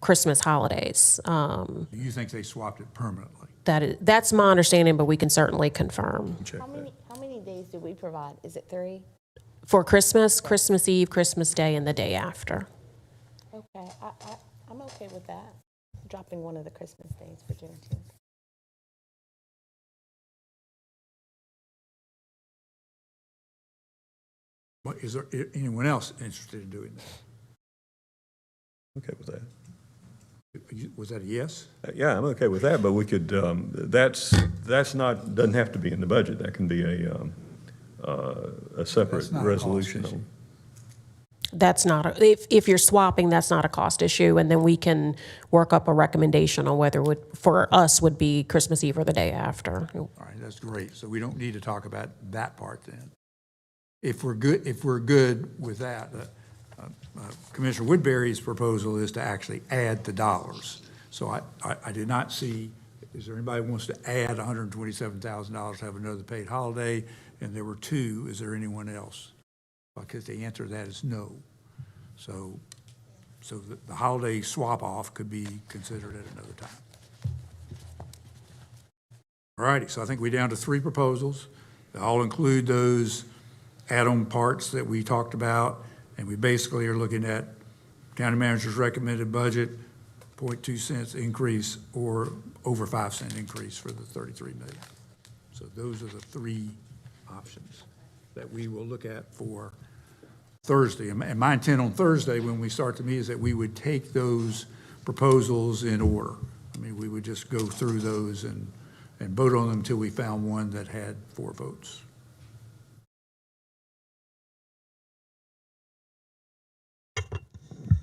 [SPEAKER 13] Christmas holidays.
[SPEAKER 1] Do you think they swapped it permanently?
[SPEAKER 13] That's my understanding, but we can certainly confirm.
[SPEAKER 11] How many days do we provide? Is it 3?
[SPEAKER 13] For Christmas, Christmas Eve, Christmas Day, and the day after.
[SPEAKER 11] Okay, I'm okay with that, dropping one of the Christmas days for Juneteenth.
[SPEAKER 1] What, is there anyone else interested in doing that?
[SPEAKER 6] Okay with that.
[SPEAKER 1] Was that a yes?
[SPEAKER 6] Yeah, I'm okay with that, but we could, that's not, doesn't have to be in the budget. That can be a separate
[SPEAKER 1] That's not a cost
[SPEAKER 6] resolution.
[SPEAKER 1] issue.
[SPEAKER 13] That's not, if you're swapping, that's not a cost issue, and then we can work up a recommendation on whether for us would be Christmas Eve or the day after.
[SPEAKER 1] All right, that's great. So we don't need to talk about that part then. If we're good with that, Commissioner Woodbury's proposal is to actually add the dollars. So I did not see, is there anybody who wants to add $127,000 to have another paid holiday? And there were 2. Is there anyone else? Because the answer to that is no. So the holiday swap off could be considered at another time. All righty, so I think we're down to 3 proposals. They all include those add-on parts that we talked about, and we basically are looking at county manager's recommended budget, 0.2 cents increase or over 5 cent increase for the 33 million. So those are the 3 options that we will look at for Thursday. And my intent on Thursday, when we start the meeting, is that we would take those proposals in order. I mean, we would just go through those and vote on them until we found one that had 4 votes.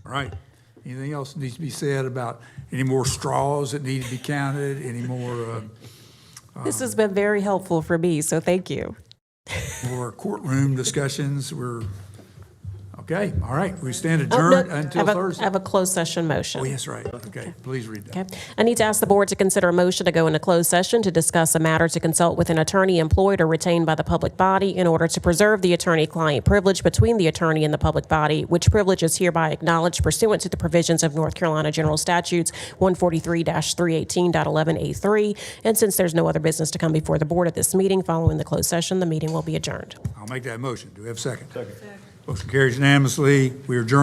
[SPEAKER 1] All right. Anything else needs to be said about any more straws that need to be counted, any more
[SPEAKER 13] This has been very helpful for me, so thank you.
[SPEAKER 1] more courtroom discussions? Okay, all right. We stand adjourned until Thursday.
[SPEAKER 13] I have a closed session motion.
[SPEAKER 1] Oh, yes, right. Okay, please read that.
[SPEAKER 13] Okay. I need to ask the board to consider a motion to go into closed session to discuss a matter to consult with an attorney employed or retained by the public body in order to preserve the attorney-client privilege between the attorney and the public body, which privilege is hereby acknowledged pursuant to the provisions of North Carolina General Statutes 143-318.11A3. And since there's no other business to come before the board at this meeting, following the closed session, the meeting will be adjourned.
[SPEAKER 1] I'll make that motion. Do we have a second? Second. Motion carries unanimously. We are adjourned.